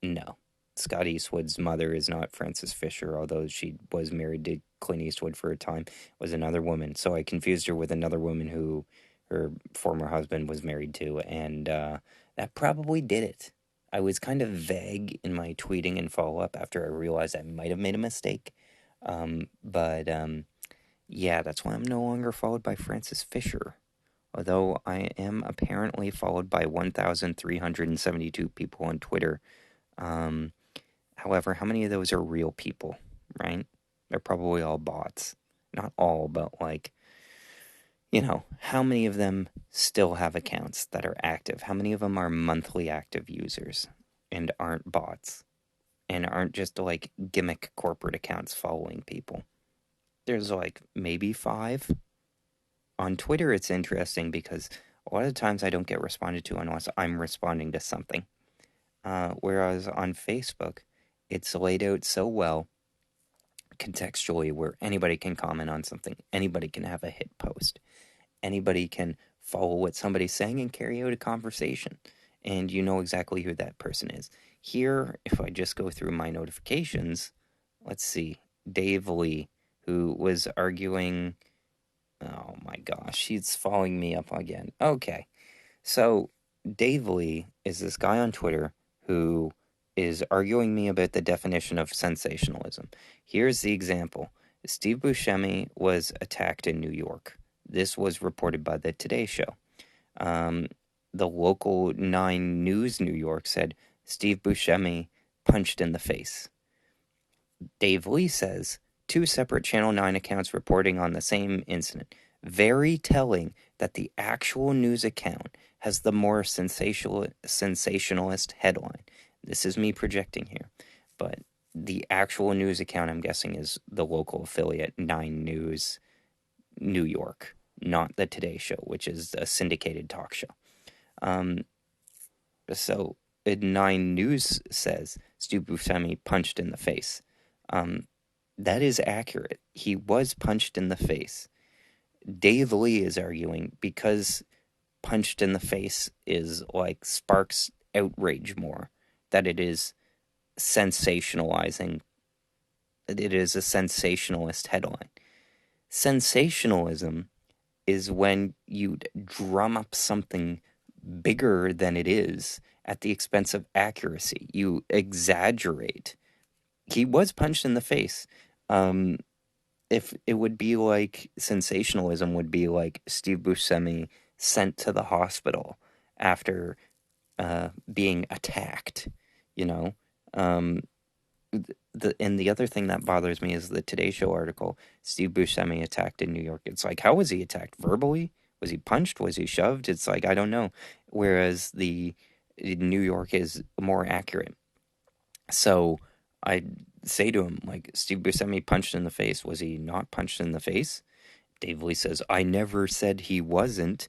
no. Scott Eastwood's mother is not Frances Fisher, although she was married to Clint Eastwood for a time, was another woman. So I confused her with another woman who her former husband was married to, and that probably did it. I was kind of vague in my tweeting and follow up after I realized I might have made a mistake. But yeah, that's why I'm no longer followed by Frances Fisher. Although I am apparently followed by 1,372 people on Twitter. Um, However, how many of those are real people, right? They're probably all bots. Not all, but like, how many of them still have accounts that are active? How many of them are monthly active users and aren't bots and aren't just like gimmick corporate accounts following people? There's like maybe 5. On Twitter, it's interesting because a lot of times I don't get responded to unless I'm responding to something. Whereas on Facebook, it's laid out so well contextually where anybody can comment on something, anybody can have a hit post, anybody can follow what somebody's saying and carry out a conversation, and you know exactly who that person is. Here, if I just go through my notifications, let's see, Dave Lee, who was arguing. Oh my gosh, he's following me up again. Okay, so Dave Lee is this guy on Twitter who is arguing me about the definition of sensationalism. Here's the example. Steve Buscemi was attacked in New York. This was reported by the Today Show. Um, the local 9 News New York said Steve Buscemi punched in the face. Dave Lee says 2 separate Channel 9 accounts reporting on the same incident. Very telling that the actual news account has the more sensationalist headline. This is me projecting here, but the actual news account, I'm guessing, is the local affiliate 9 News New York, not the Today Show, which is a syndicated talk show. So 9 News says Steve Buscemi punched in the face. That is accurate. He was punched in the face. Dave Lee is arguing because punched in the face is like sparks outrage more, that it is sensationalizing. It is a sensationalist headline. Sensationalism is when you drum up something bigger than it is at the expense of accuracy. You exaggerate. He was punched in the face. If it would be like sensationalism would be like Steve Buscemi sent to the hospital after being attacked, you know. Um, and the other thing that bothers me is the Today Show article. Steve Buscemi attacked in New York. It's like, how was he attacked? Verbally? Was he punched? Was he shoved? It's like, I don't know. Whereas the New York is more accurate. So I say to him, like, Steve Buscemi punched in the face. Was he not punched in the face? Dave Lee says, I never said he wasn't.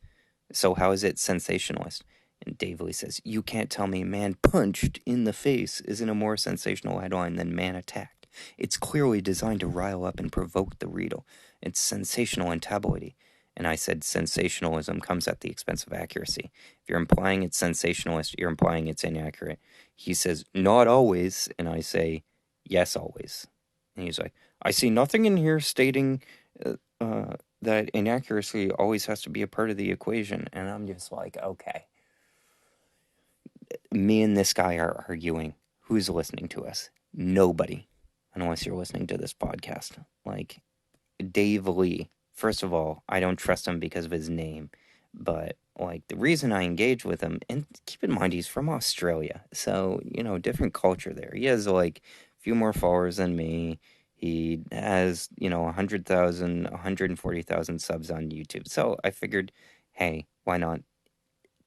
So how is it sensationalist? And Dave Lee says, you can't tell me man punched in the face isn't a more sensational headline than man attacked. It's clearly designed to rile up and provoke the reader. It's sensational and tabloidy. And I said, sensationalism comes at the expense of accuracy. If you're implying it's sensationalist, you're implying it's inaccurate. He says, not always. And I say, yes, always. And he's like, I see nothing in here stating that inaccuracy always has to be a part of the equation. And I'm just like, okay. Me and this guy are arguing. Who's listening to us? Nobody. Unless you're listening to this podcast. Like, Dave Lee. First of all, I don't trust him because of his name. But, like, the reason I engage with him, and keep in mind he's from Australia. So, different culture there. He has, like, a few more followers than me. He has, 100,000, 140,000 subs on YouTube. So I figured, hey, why not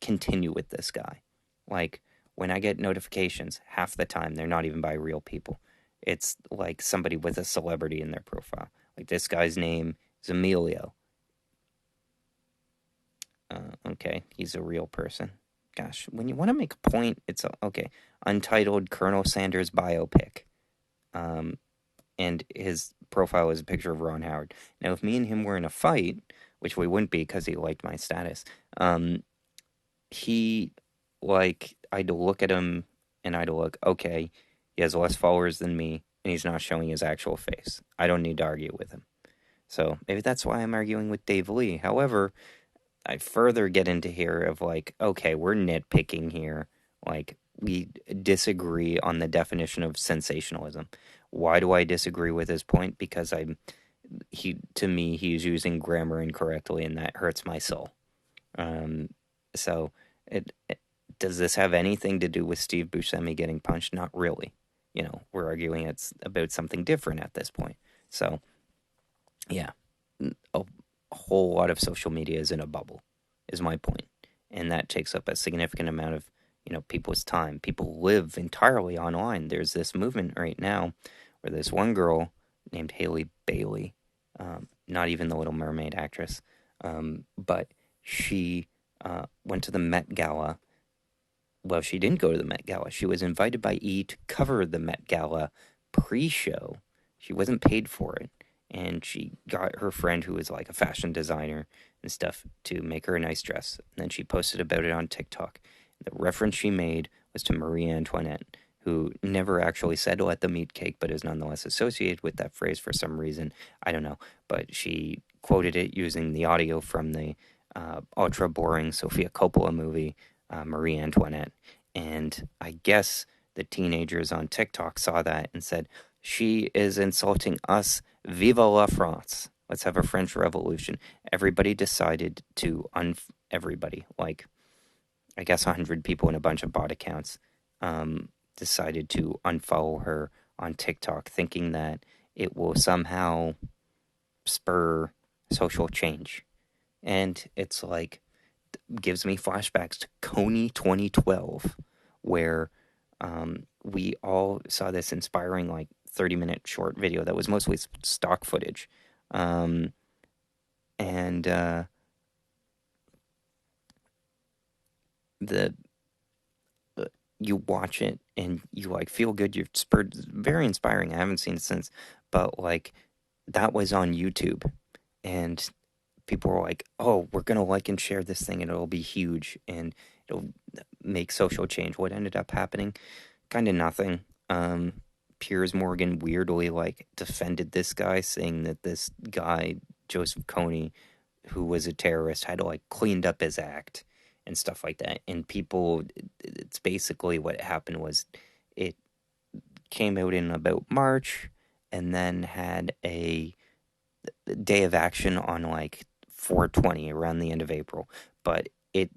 continue with this guy? Like, when I get notifications, half the time they're not even by real people. It's like somebody with a celebrity in their profile. Like, this guy's name is Emilio. Okay, he's a real person. Gosh, when you want to make a point, it's okay. Untitled Colonel Sanders biopic. And his profile is a picture of Ron Howard. Now, if me and him were in a fight, which we wouldn't be because he liked my status, I'd look at him and I'd look, okay, he has less followers than me, and he's not showing his actual face. I don't need to argue with him. So maybe that's why I'm arguing with Dave Lee. However, I further get into here of like, okay, we're nitpicking here. Like, we disagree on the definition of sensationalism. Why do I disagree with his point? Because to me, he's using grammar incorrectly, and that hurts my soul. So, does this have anything to do with Steve Buscemi getting punched? Not really. We're arguing it's about something different at this point. So, yeah, a whole lot of social media is in a bubble, is my point. And that takes up a significant amount of, people's time. People live entirely online. There's this movement right now where this one girl named Haley Bailey, not even the Little Mermaid actress, but she went to the Met Gala. Well, she didn't go to the Met Gala. She was invited by E to cover the Met Gala pre-show. She wasn't paid for it. And she got her friend, who was like a fashion designer and stuff, to make her a nice dress. And then she posted about it on TikTok. The reference she made was to Marie Antoinette, who never actually said "let them eat cake," but is nonetheless associated with that phrase for some reason. I don't know. But she quoted it using the audio from the ultra boring Sofia Coppola movie, Marie Antoinette. And I guess the teenagers on TikTok saw that and said, she is insulting us. Vive la France. Let's have a French Revolution. Everybody decided to, everybody, like, I guess 100 people and a bunch of bot accounts, decided to unfollow her on TikTok, thinking that it will somehow spur social change. And it's like, gives me flashbacks to Coney 2012, where we all saw this inspiring, like, 30-minute short video that was mostly stock footage. And the you watch it and you, like, feel good. You're spurred. Very inspiring. I haven't seen it since, but, like, that was on YouTube, and people were like, oh, we're going to like and share this thing and it'll be huge and it'll make social change. What ended up happening? Kind of nothing. Piers Morgan weirdly, like, defended this guy, saying that this guy, Joseph Kony, who was a terrorist, had, like, cleaned up his act and stuff like that. And people, it's basically what happened was it came out in about March and then had a day of action on, like, 420 around the end of April, but it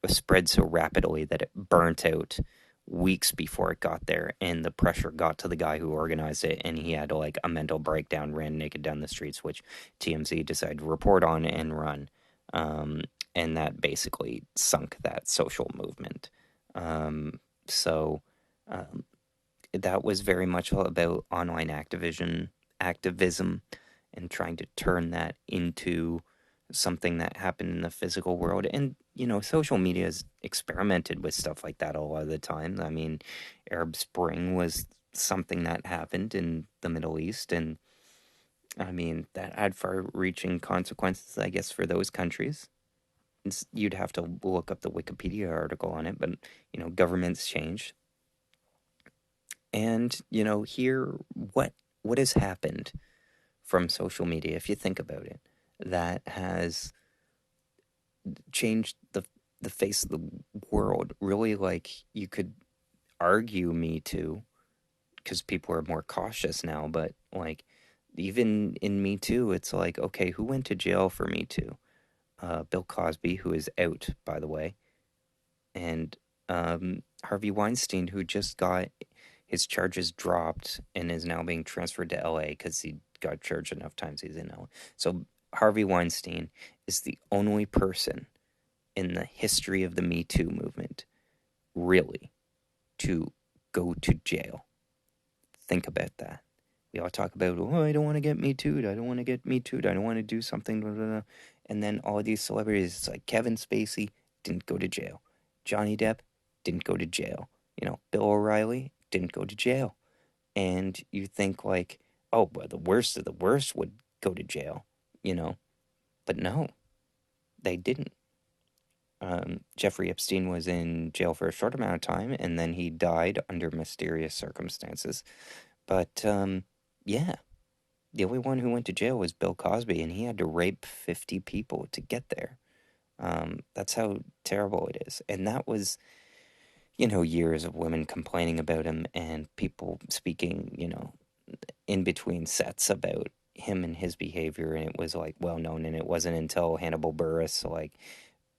spread so rapidly that it burnt out weeks before it got there, and the pressure got to the guy who organized it, and he had, like, a mental breakdown, ran naked down the streets, which TMZ decided to report on and run. And that basically sunk that social movement. So that was very much about online activism, and trying to turn that into something that happened in the physical world. And, social media has experimented with stuff like that a lot of the time. I mean, Arab Spring was something that happened in the Middle East, and I mean, that had far-reaching consequences, I guess, for those countries. You'd have to look up the Wikipedia article on it, but, governments changed. And, here, what has happened from social media, if you think about it, that has changed the face of the world. Really, like, you could argue Me Too, because people are more cautious now, but, like, even in Me Too, it's like, okay, who went to jail for Me Too? Bill Cosby, who is out, by the way, and Harvey Weinstein, who just got his charges dropped and is now being transferred to LA because he got charged enough times he's in LA. So Harvey Weinstein is the only person in the history of the Me Too movement, really, to go to jail. Think about that. We all talk about, oh, I don't want to get Me Too'd, I don't want to get Me Too'd, I don't want to do something, blah, blah, blah. And then all these celebrities, it's like Kevin Spacey didn't go to jail. Johnny Depp didn't go to jail. Bill O'Reilly didn't go to jail. And you think, like, oh, well, the worst of the worst would go to jail, But no, they didn't. Jeffrey Epstein was in jail for a short amount of time, and then he died under mysterious circumstances. But, yeah, the only one who went to jail was Bill Cosby, and he had to rape 50 people to get there. That's how terrible it is. And that was, years of women complaining about him and people speaking, in between sets about him and his behavior, and it was, like, well known. And it wasn't until Hannibal Buress, like,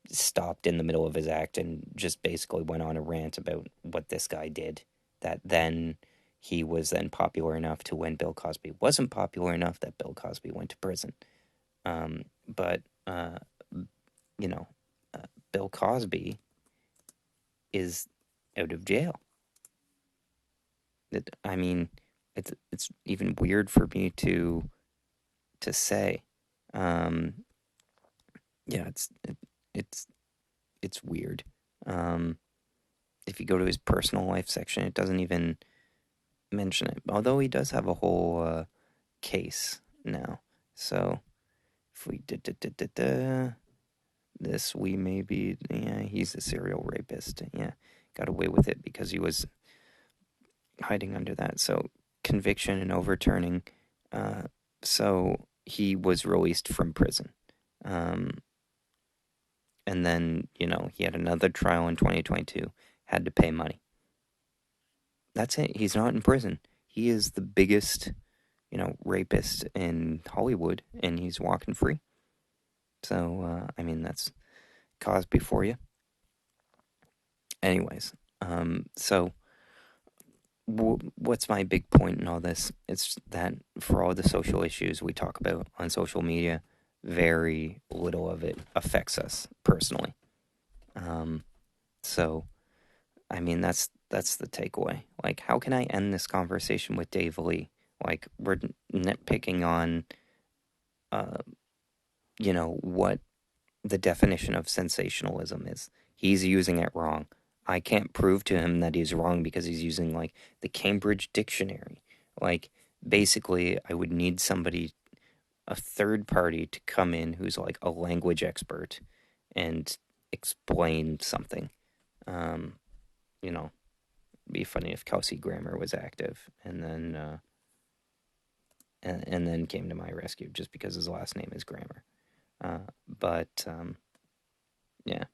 stopped in the middle of his act and just basically went on a rant about what this guy did, that then he was then popular enough to, when Bill Cosby wasn't popular enough, that Bill Cosby went to prison. but you know, Bill Cosby is out of jail. I mean, it's even weird for me to say. Um, yeah, it's it's weird. Um, if you go to his personal life section, it doesn't even mention it. Although he does have a whole case now. So if we this, we may be, yeah, he's a serial rapist. Yeah, got away with it because he was hiding under that. So conviction and overturning. Uh, so he was released from prison. Um, and then, he had another trial in 2022, had to pay money. That's it. He's not in prison. He is the biggest, rapist in Hollywood, and he's walking free. So, I mean, that's Cosby for you. Anyways, so what's my big point in all this? It's that for all the social issues we talk about on social media, very little of it affects us personally. So, I mean, that's the takeaway. Like, how can I end this conversation with Dave Lee? Like, we're nitpicking on, what the definition of sensationalism is. He's using it wrong. I can't prove to him that he's wrong because he's using, like, the Cambridge Dictionary. Like, basically, I would need somebody, a third party, to come in who's like a language expert and explain something. Um, you know, be funny if Kelsey Grammer was active and then came to my rescue just because his last name is Grammer. But yeah.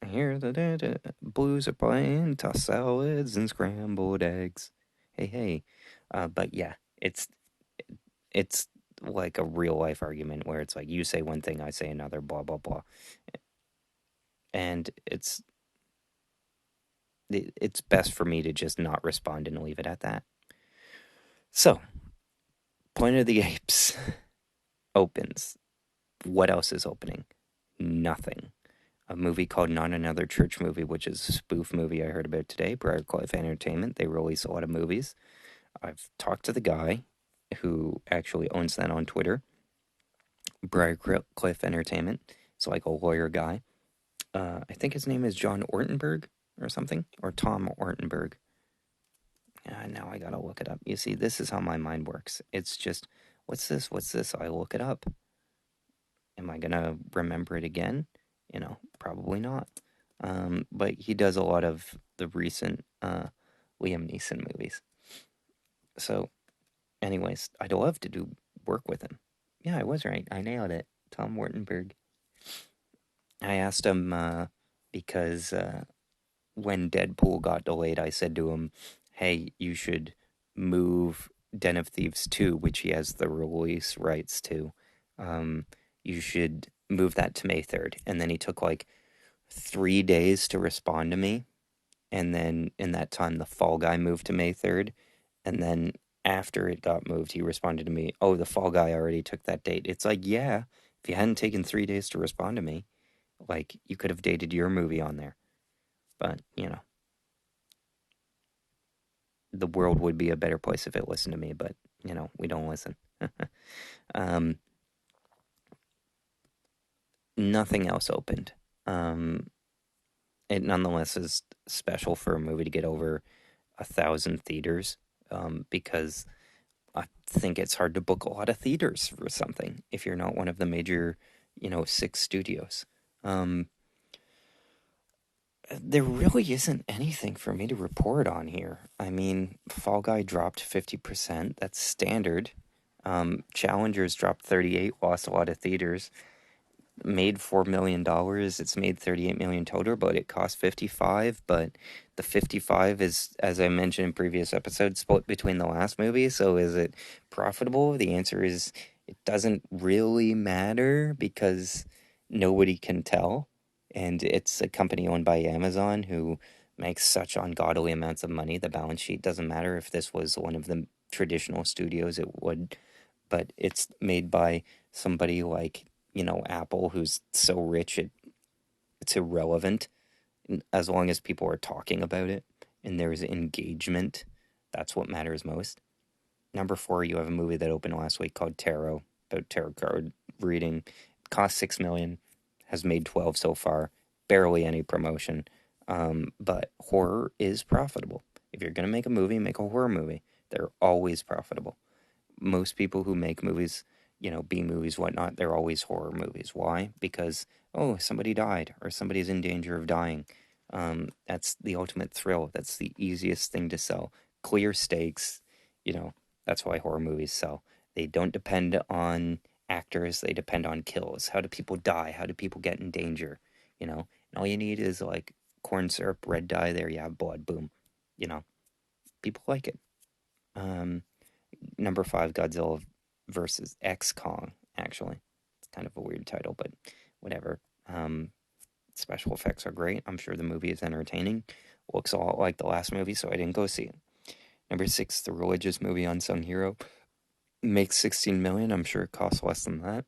Here the blues are playing, tossed salads and scrambled eggs. Hey, hey. But yeah, it's like a real life argument where it's like you say one thing, I say another, blah blah blah, and it's best for me to just not respond and leave it at that. So, Planet of the Apes opens. What else is opening? Nothing. A movie called Not Another Church Movie, which is a spoof movie I heard about today. Briarcliff Entertainment. They release a lot of movies. I've talked to the guy who actually owns that on Twitter. Briarcliff Entertainment. It's like a lawyer guy. I think his name is John Ortenberg or something, or Tom Ortenberg. Now I gotta look it up. You see, this is how my mind works. It's just, what's this? What's this? I look it up. Am I gonna remember it again? Probably not. But he does a lot of the recent Liam Neeson movies. So, anyways, I'd love to do work with him. Yeah, I was right. I nailed it. Tom Wartenberg. I asked him because when Deadpool got delayed, I said to him, hey, you should move Den of Thieves 2, which he has the release rights to. You should move that to May 3rd. And then he took like 3 days to respond to me. And then in that time, the Fall Guy moved to May 3rd. And then after it got moved, he responded to me, oh, the Fall Guy already took that date. It's like, yeah, if you hadn't taken 3 days to respond to me, like, you could have dated your movie on there. But, the world would be a better place if it listened to me, but, we don't listen. Nothing else opened. It nonetheless is special for a movie to get over 1,000 theaters, because I think it's hard to book a lot of theaters for something if you're not one of the major, 6 studios. There really isn't anything for me to report on here. I mean, Fall Guy dropped 50%. That's standard. Challengers dropped 38, lost a lot of theaters. Made $4 million. It's made 38 million total, but it cost 55. But the 55 is, as I mentioned in previous episodes, split between the last movie. So is it profitable? The answer is it doesn't really matter because nobody can tell. And it's a company owned by Amazon who makes such ungodly amounts of money. The balance sheet doesn't matter. If this was one of the traditional studios, it would. But it's made by somebody like Apple, who's so rich it's irrelevant as long as people are talking about it and there's engagement. That's what matters most. Number four, you have a movie that opened last week called Tarot, about tarot card reading. It cost $6 million, has made 12 so far, barely any promotion. But horror is profitable. If you're gonna make a movie, make a horror movie. They're always profitable. Most people who make movies, B movies, whatnot, they're always horror movies. Why? Because, oh, somebody died or somebody's in danger of dying. That's the ultimate thrill. That's the easiest thing to sell. Clear stakes, you know, that's why horror movies sell. They don't depend on actors, they depend on kills. How do people die? How do people get in danger? And all you need is like corn syrup, red dye, there you have blood, boom. You know, people like it. Um, Number five, Godzilla versus X Kong. Actually, it's kind of a weird title, but whatever. Special effects are great. I'm sure the movie is entertaining. Looks a lot like the last movie, so I didn't go see it. Number six, the religious movie Unsung Hero makes 16 million. I'm sure it costs less than that.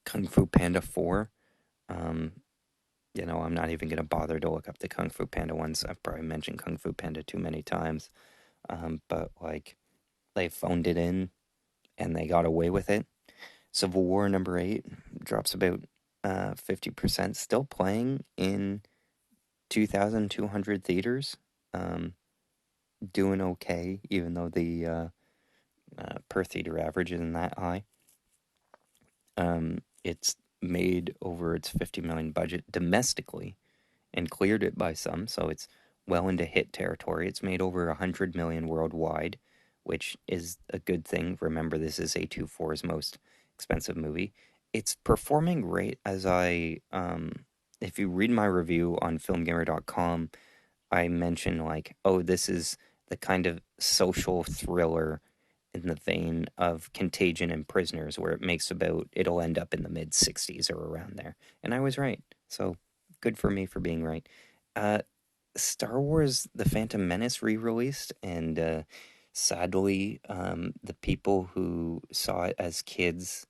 Kung Fu Panda 4. Um, I'm not even gonna bother to look up the Kung Fu Panda ones. I've probably mentioned Kung Fu Panda too many times. But like they phoned it in and they got away with it. Civil War number 8 drops about 50%, still playing in 2,200 theaters. Doing okay, even though the per theater average isn't that high. It's made over its 50 million budget domestically and cleared it by some, so it's well into hit territory. It's made over 100 million worldwide, which is a good thing. Remember, this is A24's most expensive movie. It's performing great if you read my review on filmgamer.com, I mention like, oh, this is the kind of social thriller in the vein of Contagion and Prisoners, where it'll end up in the mid 60s or around there. And I was right. So good for me for being right. Uh, Star Wars The Phantom Menace re released, and sadly, the people who saw it as kids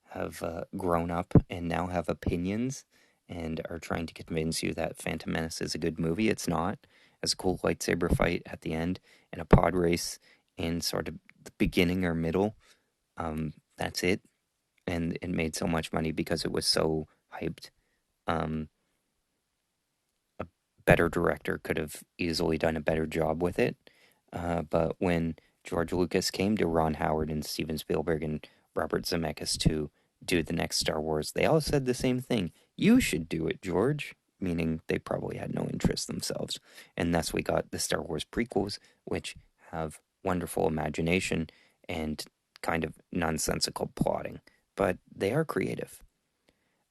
have grown up and now have opinions and are trying to convince you that Phantom Menace is a good movie. It's not. Has a cool lightsaber fight at the end and a pod race in sort of the beginning or middle. That's it. And it made so much money because it was so hyped. Um, a better director could have easily done a better job with it. But when George Lucas came to Ron Howard and Steven Spielberg and Robert Zemeckis to do the next Star Wars, they all said the same thing. You should do it, George. Meaning they probably had no interest themselves. And thus we got the Star Wars prequels, which have wonderful imagination and kind of nonsensical plotting. But they are creative.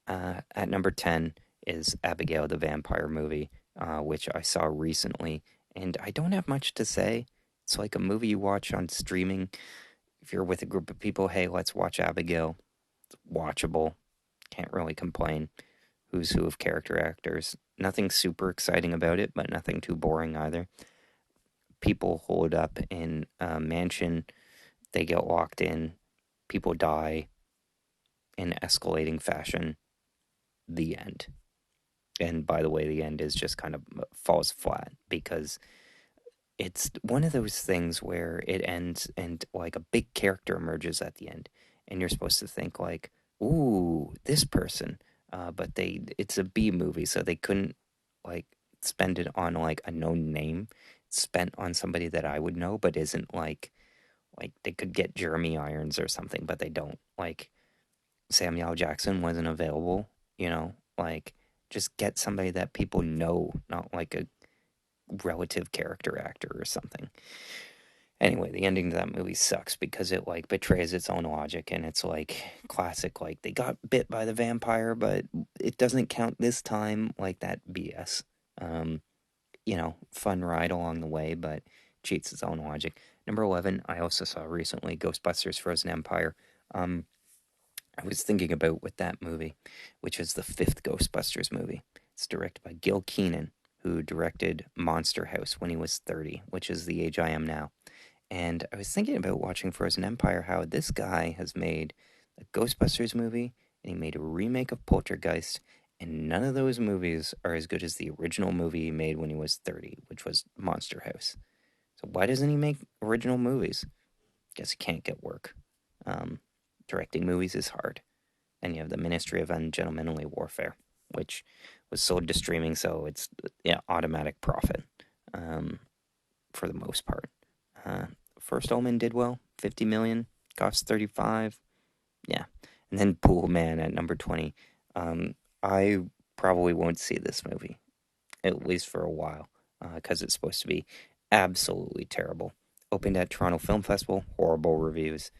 At number 10 is Abigail the Vampire movie, which I saw recently. And I don't have much to say. It's like a movie you watch on streaming. If you're with a group of people, hey, let's watch Abigail. It's watchable. Can't really complain. Who's who of character actors. Nothing super exciting about it, but nothing too boring either. People hold up in a mansion. They get locked in. People die in escalating fashion. The end. And by the way, the end is just kind of falls flat because it's one of those things where it ends and like a big character emerges at the end, and you're supposed to think like, "Ooh, this person," but it's a B movie, so they couldn't like spend it on like a known name. It's spent on somebody that I would know, but isn't like they could get Jeremy Irons or something, but they don't. Like Samuel Jackson wasn't available, like just get somebody that people know, not like a relative character actor or something. Anyway, the ending to that movie sucks because it like betrays its own logic, and it's like classic like they got bit by the vampire but it doesn't count this time, like that BS. Um Fun ride along the way, but cheats its own logic. Number 11, I also saw recently, Ghostbusters Frozen Empire. I was thinking about with that movie, which is the fifth Ghostbusters movie. It's directed by Gil Kenan, who directed Monster House when he was 30, which is the age I am now. And I was thinking about watching Frozen Empire, how this guy has made a Ghostbusters movie and he made a remake of Poltergeist, and none of those movies are as good as the original movie he made when he was 30, which was Monster House. So why doesn't he make original movies? Guess he can't get work. Um, Directing movies is hard. And you have the Ministry of Ungentlemanly Warfare, which was sold to streaming, so it's automatic profit for the most part. First Omen did well, 50 million, cost 35. Yeah. And then Pool Man at number 20. I probably won't see this movie, at least for a while, because it's supposed to be absolutely terrible. Opened at Toronto Film Festival, horrible reviews.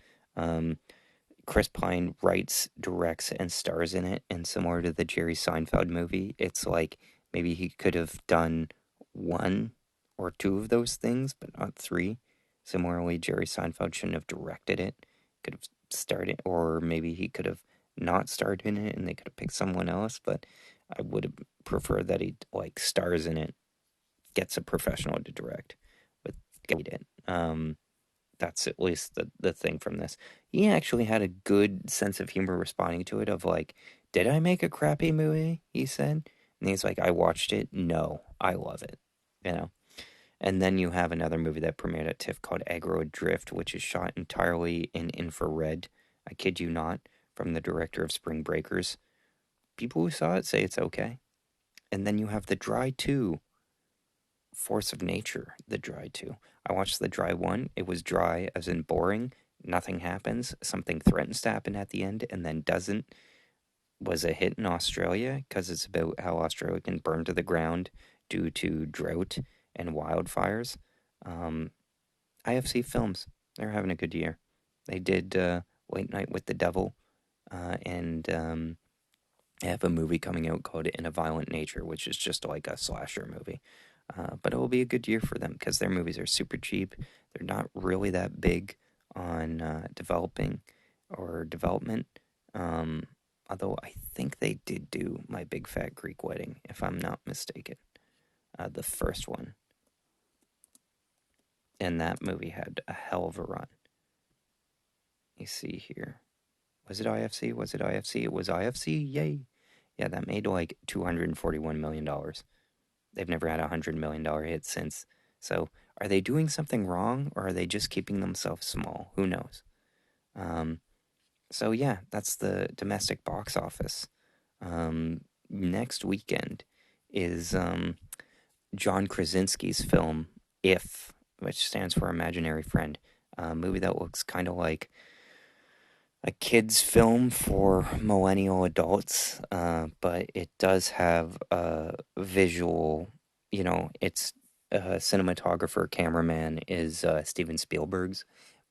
Chris Pine writes, directs, and stars in it, and similar to the Jerry Seinfeld movie, it's like maybe he could have done one or two of those things, but not three. Similarly, Jerry Seinfeld shouldn't have directed it, could have starred it, or maybe he could have not starred in it and they could have picked someone else, but I would have preferred that he stars in it, gets a professional to direct, but get it. That's at least the thing from this. He actually had a good sense of humor responding to it of like, did I make a crappy movie? He said. And he's like, I watched it. No, I love it. You know? And then you have another movie that premiered at TIFF called Aggro Adrift, which is shot entirely in infrared. I kid you not, from the director of Spring Breakers. People who saw it say it's okay. And then you have The Dry 2, Force of Nature, The Dry 2. I watched The Dry 1. It was dry, as in boring. Nothing happens. Something threatens to happen at the end and then doesn't. Was a hit in Australia because it's about how Australia can burn to the ground due to drought and wildfires. IFC Films, they're having a good year. They did Late Night with the Devil, and they have a movie coming out called In a Violent Nature, which is just like a slasher movie. But it will be a good year for them because their movies are super cheap. They're not really that big on developing or development. Although I think they did do My Big Fat Greek Wedding, if I'm not mistaken. The first one. And that movie had a hell of a run. You see here. Was it IFC? Was it IFC? It was IFC. Yay. Yeah, that made like $241 million. They've never had a $100 million hit since. So, are they doing something wrong, or are they just keeping themselves small? Who knows? So yeah, that's the domestic box office. Next weekend is John Krasinski's film If, which stands for Imaginary Friend. A movie that looks kind of like a kid's film for millennial adults, but it does have a visual, it's cinematographer, cameraman is Steven Spielberg's,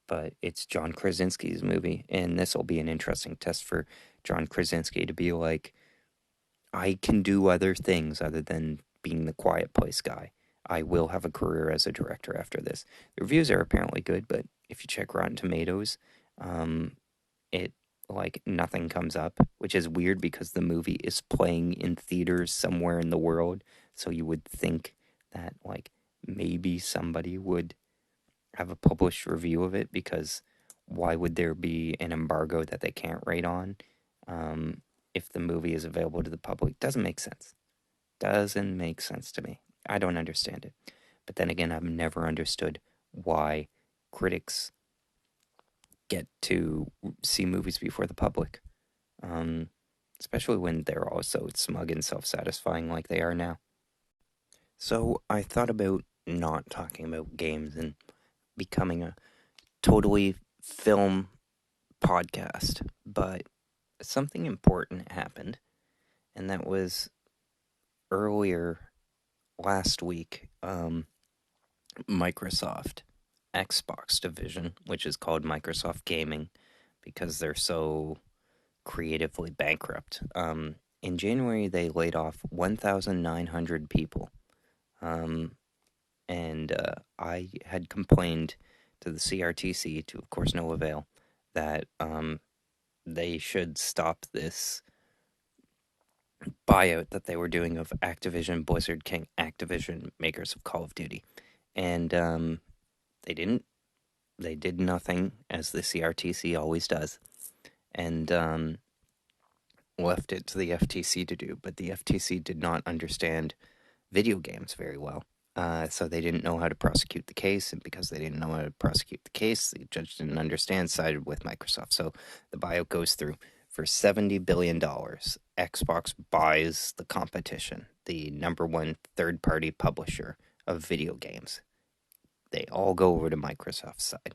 but it's John Krasinski's movie, and this will be an interesting test for John Krasinski to be like, I can do other things other than being the quiet place guy. I will have a career as a director after this. The reviews are apparently good, but if you check Rotten Tomatoes, it nothing comes up, which is weird because the movie is playing in theaters somewhere in the world. So you would think that maybe somebody would have a published review of it, because why would there be an embargo that they can't rate on if the movie is available to the public? Doesn't make sense. Doesn't make sense to me. I don't understand it. But then again, I've never understood why critics get to see movies before the public, especially when they're all so smug and self-satisfying like they are now. So I thought about not talking about games and becoming a totally film podcast, but something important happened, and that was earlier last week. Microsoft Xbox division, which is called Microsoft Gaming because they're so creatively bankrupt. In January, they laid off 1,900 people. And I had complained to the CRTC, to of course no avail, that they should stop this buyout that they were doing of Activision, Blizzard King, Activision, makers of Call of Duty. And they didn't. They did nothing, as the CRTC always does. And left it to the FTC to do, but the FTC did not understand video games very well. So they didn't know how to prosecute the case, and because they didn't know how to prosecute the case, the judge didn't understand, sided with Microsoft. So the buyout goes through for $70 billion. Xbox buys the competition, the number one third-party publisher of video games. They all go over to Microsoft's side.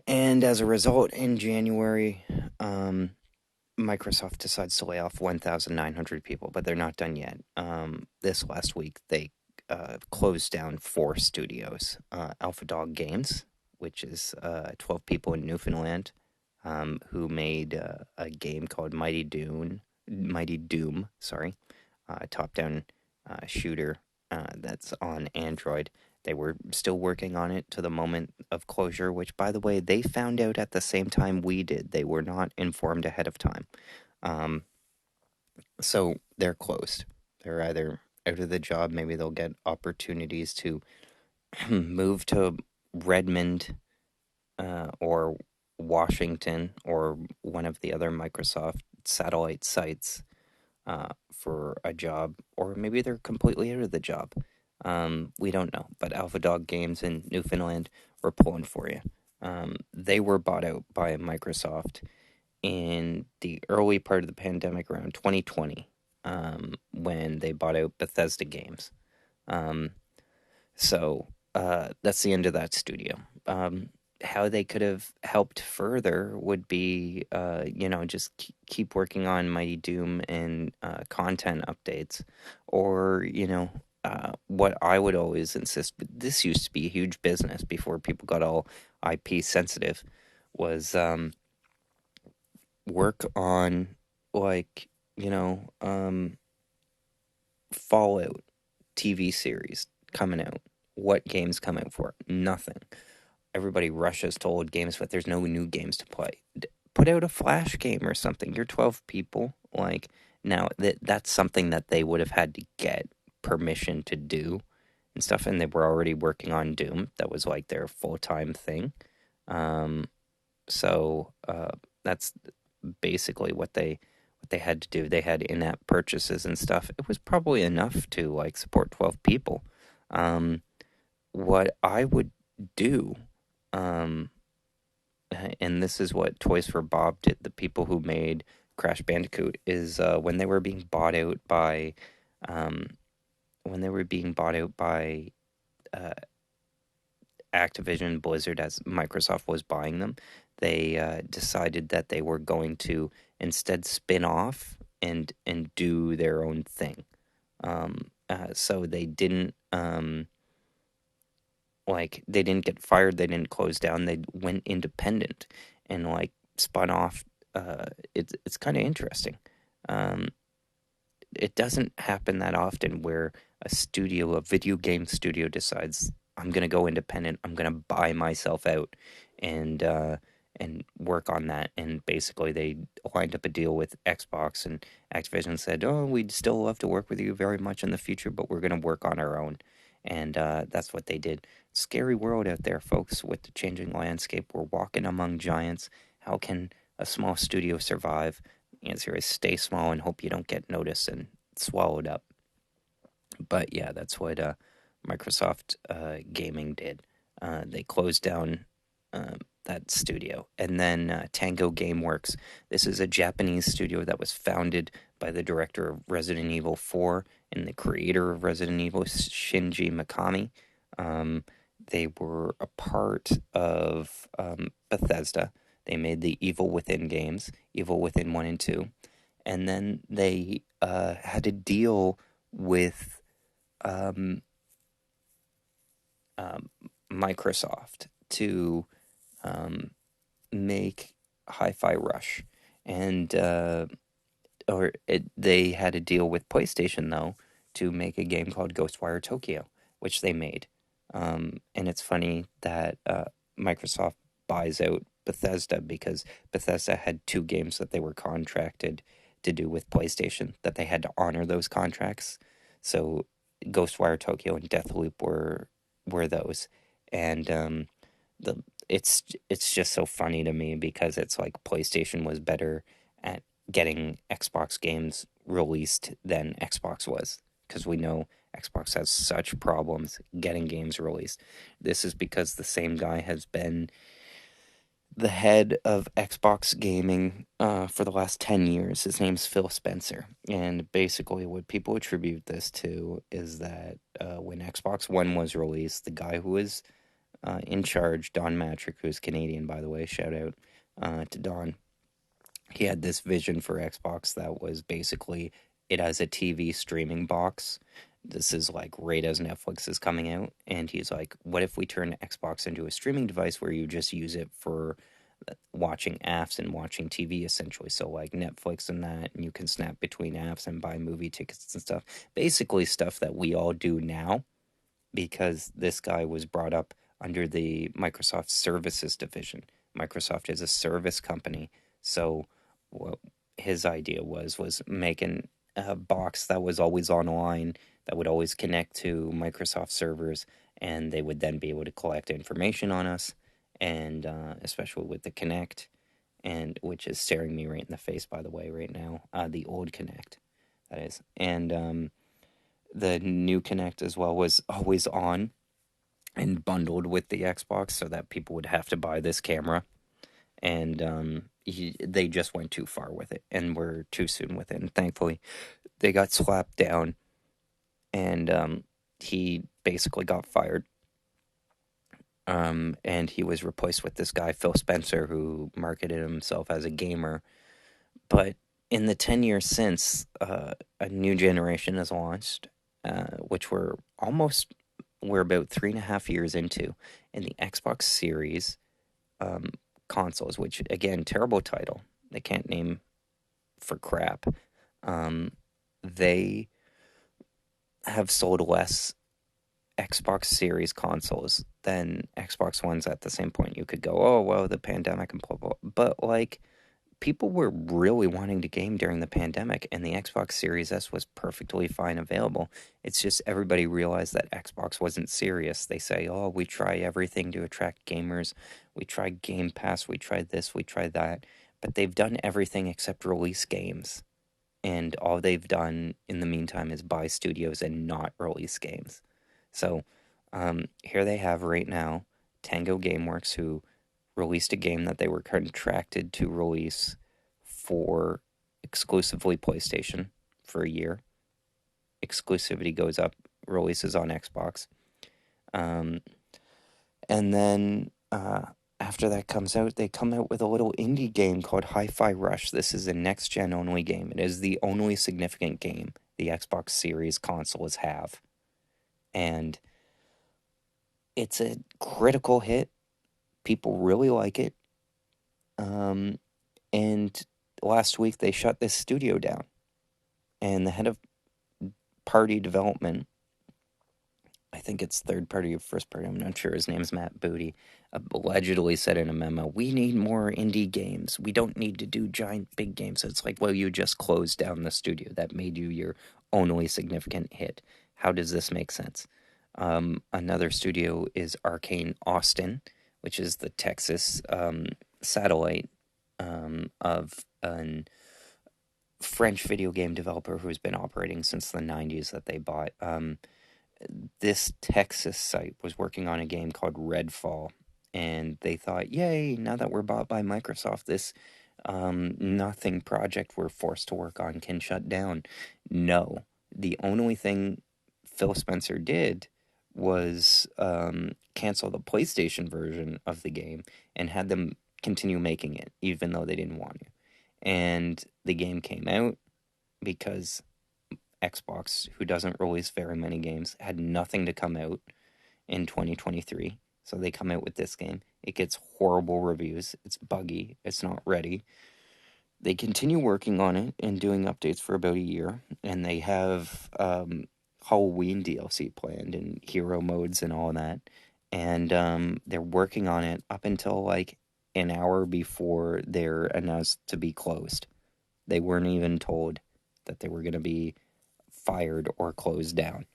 And as a result, in January, Microsoft decides to lay off 1,900 people, but they're not done yet. This last week, they closed down 4 studios. Alpha Dog Games, which is 12 people in Newfoundland, who made a game called Mighty Doom, top-down shooter that's on Android. They were still working on it to the moment of closure, which, by the way, they found out at the same time we did. They were not informed ahead of time. So they're closed. They're either out of the job, maybe they'll get opportunities to move to Redmond or Washington or one of the other Microsoft satellite sites for a job, or maybe they're completely out of the job. We don't know, but Alpha Dog Games in Newfoundland were pulling for you. They were bought out by Microsoft in the early part of the pandemic, around 2020, when they bought out Bethesda Games. So that's the end of that studio. How they could have helped further would be, just keep working on Mighty Doom and content updates. Or, what I would always insist, but this used to be a huge business before people got all IP sensitive, was work on, like, Fallout TV series coming out. What games come out for? Nothing. Everybody rushes to old games, but there's no new games to play. Put out a Flash game or something. You're 12 people. Like, now, that's something that they would have had to get permission to do and stuff, and they were already working on Doom. That was, like, their full-time thing. So that's basically what they had to do. They had in-app purchases and stuff. It was probably enough to, like, support 12 people. What I would do, and this is what Toys for Bob did, the people who made Crash Bandicoot, is when they were being bought out by Activision Blizzard, as Microsoft was buying them, they decided that they were going to instead spin off and do their own thing. So they didn't they didn't get fired, they didn't close down, they went independent and spun off. It's kind of interesting. It doesn't happen that often where a video game studio decides, I'm going to go independent, I'm going to buy myself out and work on that. And basically they lined up a deal with Xbox, and Activision said, oh, we'd still love to work with you very much in the future, but we're going to work on our own. And that's what they did. Scary world out there, folks, with the changing landscape. We're walking among giants. How can a small studio survive? The answer is stay small and hope you don't get noticed and swallowed up. But yeah, that's what Microsoft Gaming did. They closed down that studio. And then Tango Gameworks. This is a Japanese studio that was founded by the director of Resident Evil 4 and the creator of Resident Evil, Shinji Mikami. They were a part of Bethesda. They made the Evil Within games, Evil Within 1 and 2. And then they had to deal with Microsoft to make Hi-Fi Rush. And they had to deal with PlayStation, though, to make a game called Ghostwire Tokyo, which they made. And it's funny that Microsoft buys out Bethesda because Bethesda had 2 games that they were contracted to do with PlayStation, that they had to honor those contracts. So Ghostwire Tokyo and Deathloop were those. And it's just so funny to me because it's like PlayStation was better at getting Xbox games released than Xbox was, because we know Xbox has such problems getting games released. This is because the same guy has been the head of Xbox gaming for the last 10 years. His name's Phil Spencer. And basically, what people attribute this to is that when Xbox One was released, the guy who was in charge, Don Matrick, who's Canadian, by the way, shout out to Don, he had this vision for Xbox that was basically it as a TV streaming box. This is like right as Netflix is coming out. And he's like, what if we turn Xbox into a streaming device where you just use it for watching apps and watching TV essentially? So, like Netflix and that, and you can snap between apps and buy movie tickets and stuff. Basically, stuff that we all do now because this guy was brought up under the Microsoft Services division. Microsoft is a service company, so what his idea was making a box that was always online, that would always connect to Microsoft servers, and they would then be able to collect information on us, and especially with the Kinect, and which is staring me right in the face, by the way, right now, the old Kinect, that is, and the new Kinect as well was always on and bundled with the Xbox so that people would have to buy this camera. And they just went too far with it and were too soon with it. And thankfully, they got slapped down and he basically got fired. And he was replaced with this guy, Phil Spencer, who marketed himself as a gamer. But in the 10 years since, a new generation has launched, which we're about 3.5 years into, in the Xbox Series consoles, which, again, terrible title. They can't name for crap. They have sold less Xbox Series consoles than Xbox Ones at the same point. You could go, oh, well, the pandemic and blah, blah. But, like, people were really wanting to game during the pandemic, and the Xbox Series S was perfectly fine available. It's just everybody realized that Xbox wasn't serious. They say, oh, we try everything to attract gamers. We tried Game Pass, we tried this, we tried that. But they've done everything except release games. And all they've done in the meantime is buy studios and not release games. So here they have right now Tango Gameworks, who released a game that they were contracted to release for exclusively PlayStation for a year. Exclusivity goes up, releases on Xbox. And then after that comes out, they come out with a little indie game called Hi-Fi Rush. This is a next-gen only game. It is the only significant game the Xbox Series consoles have. And it's a critical hit. People really like it. And last week they shut this studio down. And the head of party development, I think it's third party or first party, I'm not sure, his name's Matt Booty, allegedly said in a memo, we need more indie games. We don't need to do giant big games. It's like, well, you just closed down the studio that made you your only significant hit. How does this make sense? Another studio is Arcane Austin, which is the Texas satellite of an French video game developer who's been operating since the 90s that they bought. This Texas site was working on a game called Redfall, and they thought, yay, now that we're bought by Microsoft, this nothing project we're forced to work on can shut down. No. The only thing Phil Spencer did was cancel the PlayStation version of the game and had them continue making it, even though they didn't want to. And the game came out because Xbox, who doesn't release very many games, had nothing to come out in 2023. So they come out with this game. It gets horrible reviews. It's buggy. It's not ready. They continue working on it and doing updates for about a year. And they have Halloween DLC planned and hero modes and all that. And they're working on it up until like an hour before they're announced to be closed. They weren't even told that they were going to be fired or closed down.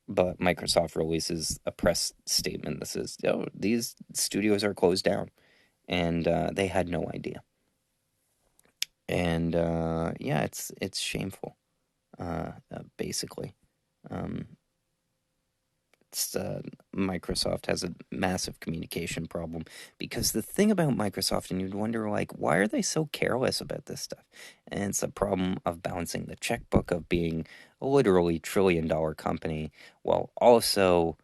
But Microsoft releases a press statement that says, oh, these studios are closed down. And they had no idea. And yeah, it's shameful. Basically, um, it's Microsoft has a massive communication problem because the thing about Microsoft, and you'd wonder like, why are they so careless about this stuff? And it's a problem of balancing the checkbook of being a literally $1 trillion company while also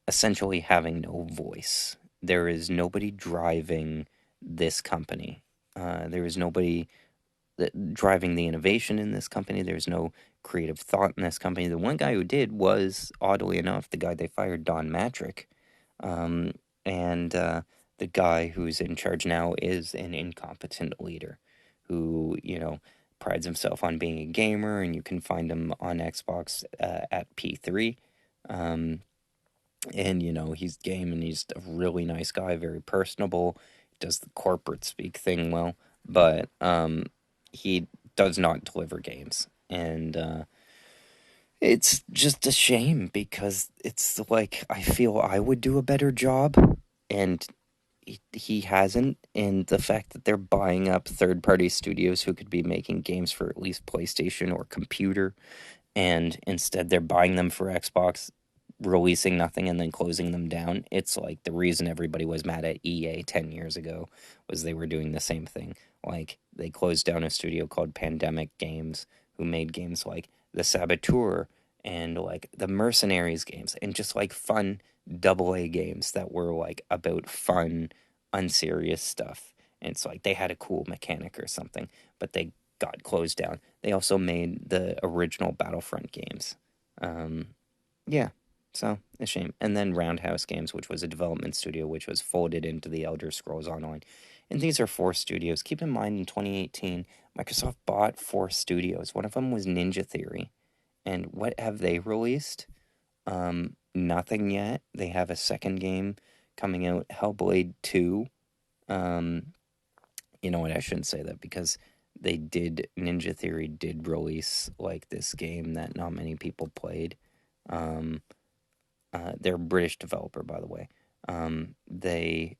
essentially having no voice. There is nobody driving this company. There is nobody driving the innovation in this company. There's no creative thought in this company. The one guy who did was, oddly enough, the guy they fired, Don Matrick. Um, and the guy who's in charge now is an incompetent leader who, prides himself on being a gamer, and you can find him on Xbox at P3. Um, and he's game, and he's a really nice guy, very personable, does the corporate speak thing well, but he does not deliver games. And it's just a shame because it's like I feel I would do a better job, and he hasn't. And the fact that they're buying up third party studios who could be making games for at least PlayStation or computer, and instead they're buying them for Xbox, releasing nothing and then closing them down. It's like the reason everybody was mad at EA 10 years ago was they were doing the same thing. Like they closed down a studio called Pandemic Games who made games like The Saboteur and like the Mercenaries games and just like fun AA games that were like about fun, unserious stuff. And it's like they had a cool mechanic or something, but they got closed down. They also made the original Battlefront games. Um, yeah, so a shame. And then Roundhouse Games, which was a development studio, which was folded into the Elder Scrolls Online. And these are 4 studios. Keep in mind, in 2018, Microsoft bought 4 studios. One of them was Ninja Theory. And what have they released? Nothing yet. They have a second game coming out, Hellblade 2. Um, you know what? I shouldn't say that because Ninja Theory did release like this game that not many people played. Um, they're a British developer, by the way. They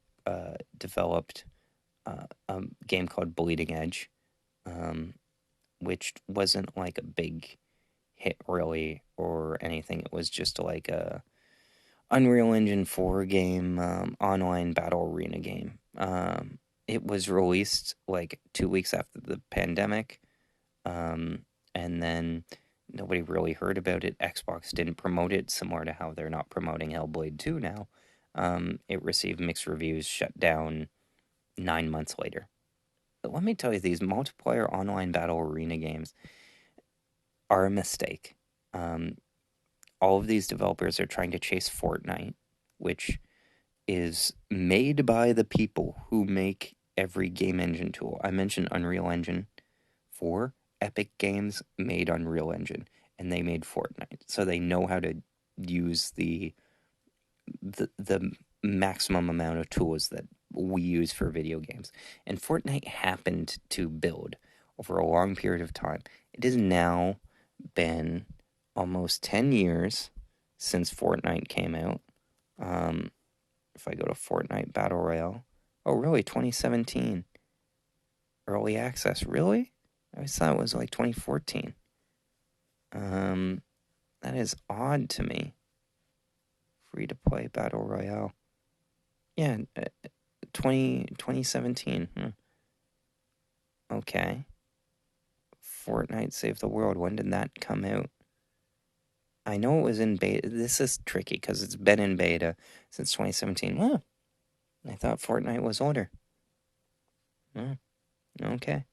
developed a game called Bleeding Edge, um, which wasn't like a big hit really or anything. It was just like a Unreal Engine 4 game, online battle arena game. It was released like 2 weeks after the pandemic, um, and then nobody really heard about it. Xbox didn't promote it, similar to how they're not promoting Hellblade 2 now. It received mixed reviews, shut down 9 months later. But let me tell you, these multiplayer online battle arena games are a mistake. Um, all of these developers are trying to chase Fortnite, which is made by the people who make every game engine tool. I mentioned Unreal Engine 4. Epic Games made Unreal Engine, and they made Fortnite. So they know how to use the maximum amount of tools that we use for video games. And Fortnite happened to build over a long period of time. It has now been almost 10 years since Fortnite came out. If I go to Fortnite Battle Royale, oh, really? 2017. Early access, really? I always thought it was like 2014. That is odd to me. Free to play Battle Royale. Yeah, 2017. Okay. Fortnite Save the World. When did that come out? I know it was in beta. This is tricky because it's been in beta since 2017. Well, I thought Fortnite was older. Okay.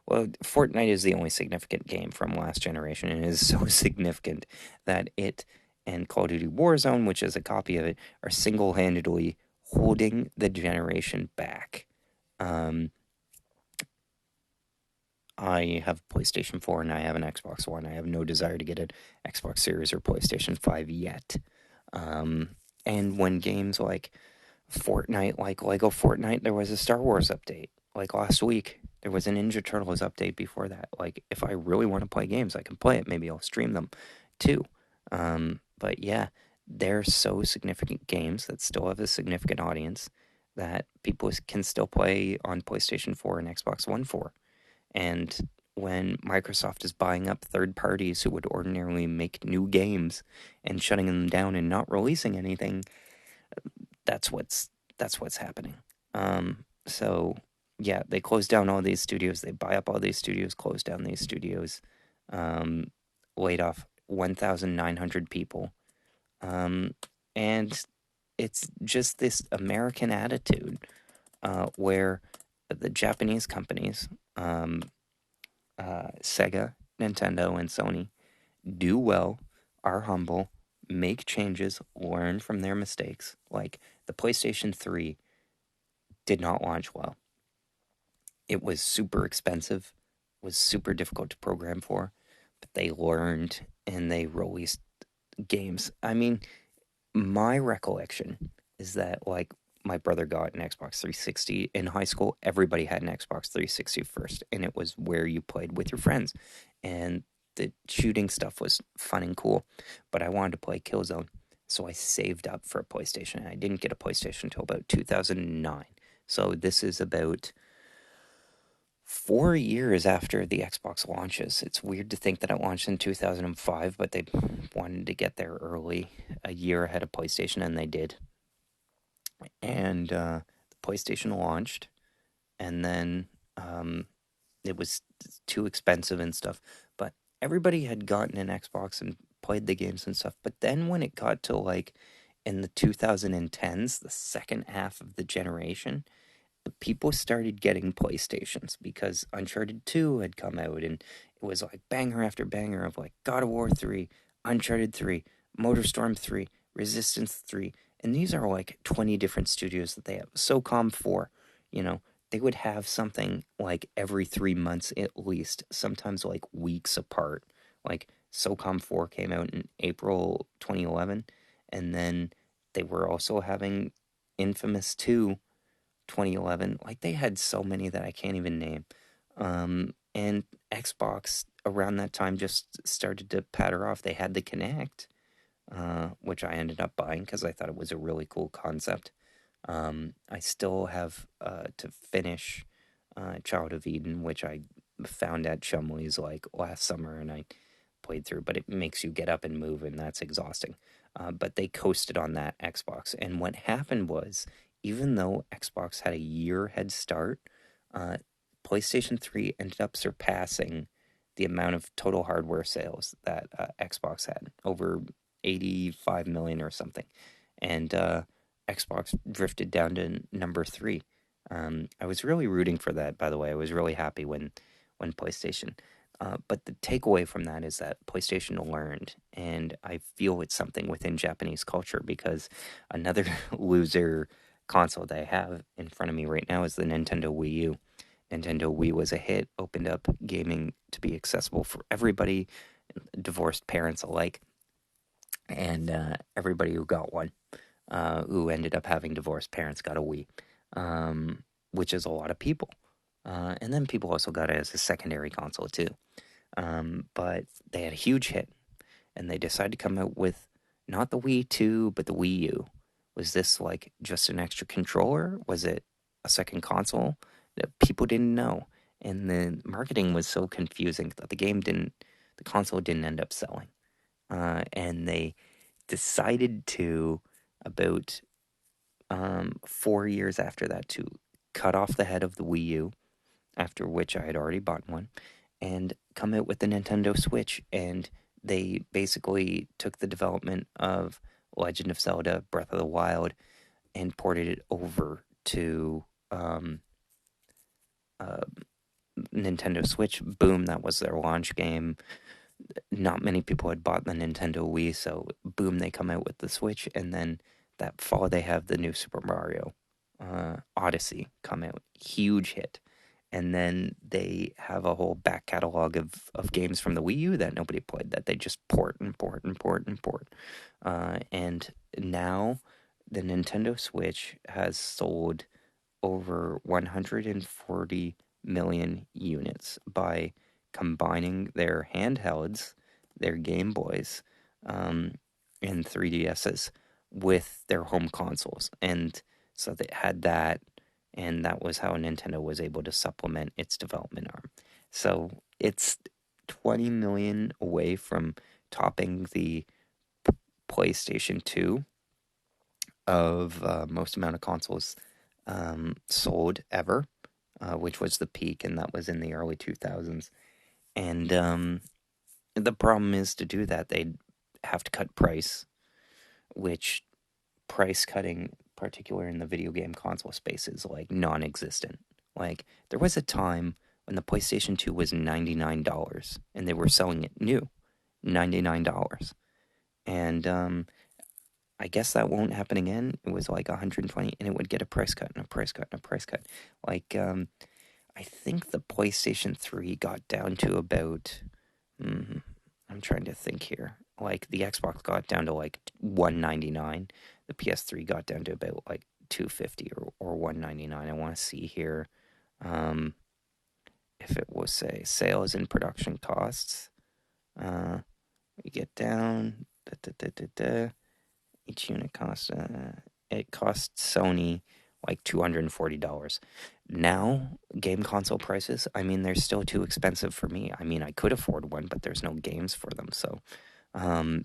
Well, Fortnite is the only significant game from last generation, and it is so significant that it and Call of Duty Warzone, which is a copy of it, are single-handedly holding the generation back. I have PlayStation 4 and I have an Xbox One. I have no desire to get an Xbox Series or PlayStation 5 yet. And when games like Fortnite, like Lego Fortnite, there was a Star Wars update. Like last week, there was a Ninja Turtles update before that. Like, if I really want to play games, I can play it. Maybe I'll stream them too. But yeah, they're so significant games that still have a significant audience that people can still play on PlayStation 4 and Xbox One for. And when Microsoft is buying up third parties who would ordinarily make new games and shutting them down and not releasing anything, that's what's happening. So yeah, they close down all these studios, they buy up all these studios, close down these studios, um, laid off 1,900 people, and it's just this American attitude where the Japanese companies, Sega, Nintendo, and Sony, do well, are humble, make changes, learn from their mistakes. Like the PlayStation 3 did not launch well. It was super expensive, was super difficult to program for, but they learned and they released games. I mean, my recollection is that, like, my brother got an Xbox 360 in high school. Everybody had an Xbox 360 first, and it was where you played with your friends. And the shooting stuff was fun and cool, but I wanted to play Killzone. So I saved up for a PlayStation. I didn't get a PlayStation until about 2009. So this is about 4 years after the Xbox launches. It's weird to think that it launched in 2005, but they wanted to get there early, a year ahead of PlayStation, and they did. And the PlayStation launched, and then it was too expensive and stuff. But everybody had gotten an Xbox and played the games and stuff. But then when it got to like in the 2010s, the second half of the generation, people started getting PlayStations because Uncharted 2 had come out, and it was like banger after banger of like God of War 3, Uncharted 3, Motorstorm 3, Resistance 3. And these are like 20 different studios that they have. SOCOM 4, you know, they would have something like every 3 months at least, sometimes like weeks apart. Like SOCOM 4 came out in April 2011, and then they were also having Infamous 2 2011. Like they had so many that I can't even name. And Xbox around that time just started to patter off. They had the Kinect, which I ended up buying because I thought it was a really cool concept. I still have to finish Child of Eden, which I found at Chumley's like last summer, and I played through. But it makes you get up and move, and that's exhausting. But they coasted on that Xbox, and what happened was, even though Xbox had a year head start, uh, PlayStation 3 ended up surpassing the amount of total hardware sales that Xbox had, over 85 million or something. And Xbox drifted down to number three. I was really rooting for that, by the way. I was really happy when PlayStation. But the takeaway from that is that PlayStation learned, and I feel it's something within Japanese culture because another loser console that I have in front of me right now is the Nintendo Wii U. Nintendo Wii was a hit, opened up gaming to be accessible for everybody, divorced parents alike, and everybody who got one, who ended up having divorced parents, got a Wii, which is a lot of people. And then people also got it as a secondary console too. But they had a huge hit, and they decided to come out with not the Wii 2, but the Wii U. Was this like just an extra controller? Was it a second console? That people didn't know. And the marketing was so confusing that the console didn't end up selling. And they decided to, about 4 years after that, to cut off the head of the Wii U, after which I had already bought one, and come out with the Nintendo Switch. And they basically took the development of Legend of Zelda Breath of the Wild and ported it over to uh, Nintendo Switch. Boom, that was their launch game. Not many people had bought the Nintendo Wii, so boom, they come out with the Switch. And then that fall, they have the new Super Mario Odyssey come out. Huge hit. And then they have a whole back catalog of games from the Wii U that nobody played, that they just port and port and port and port. And now the Nintendo Switch has sold over 140 million units by combining their handhelds, their Game Boys, and 3DSs with their home consoles. And so they had that, and that was how Nintendo was able to supplement its development arm. So it's 20 million away from topping the PlayStation 2 of most amount of consoles sold ever, which was the peak, and that was in the early 2000s. And the problem is, to do that, they'd have to cut price, which price cutting, particularly in the video game console space, is like non existent. Like, there was a time when the PlayStation 2 was $99 and they were selling it new, $99. And I guess that won't happen again. It was like 120, and it would get a price cut and a price cut and a price cut. Like, I think the PlayStation 3 got down to about, I'm trying to think here. Like, the Xbox got down to like 199. The PS3 got down to about like 250 or 199. I want to see here, um, if it was, say, sales and production costs. We get down. Da, da, da, da, da. Each unit costs, it costs Sony like $240. Now, game console prices, I mean, they're still too expensive for me. I mean, I could afford one, but there's no games for them. Um,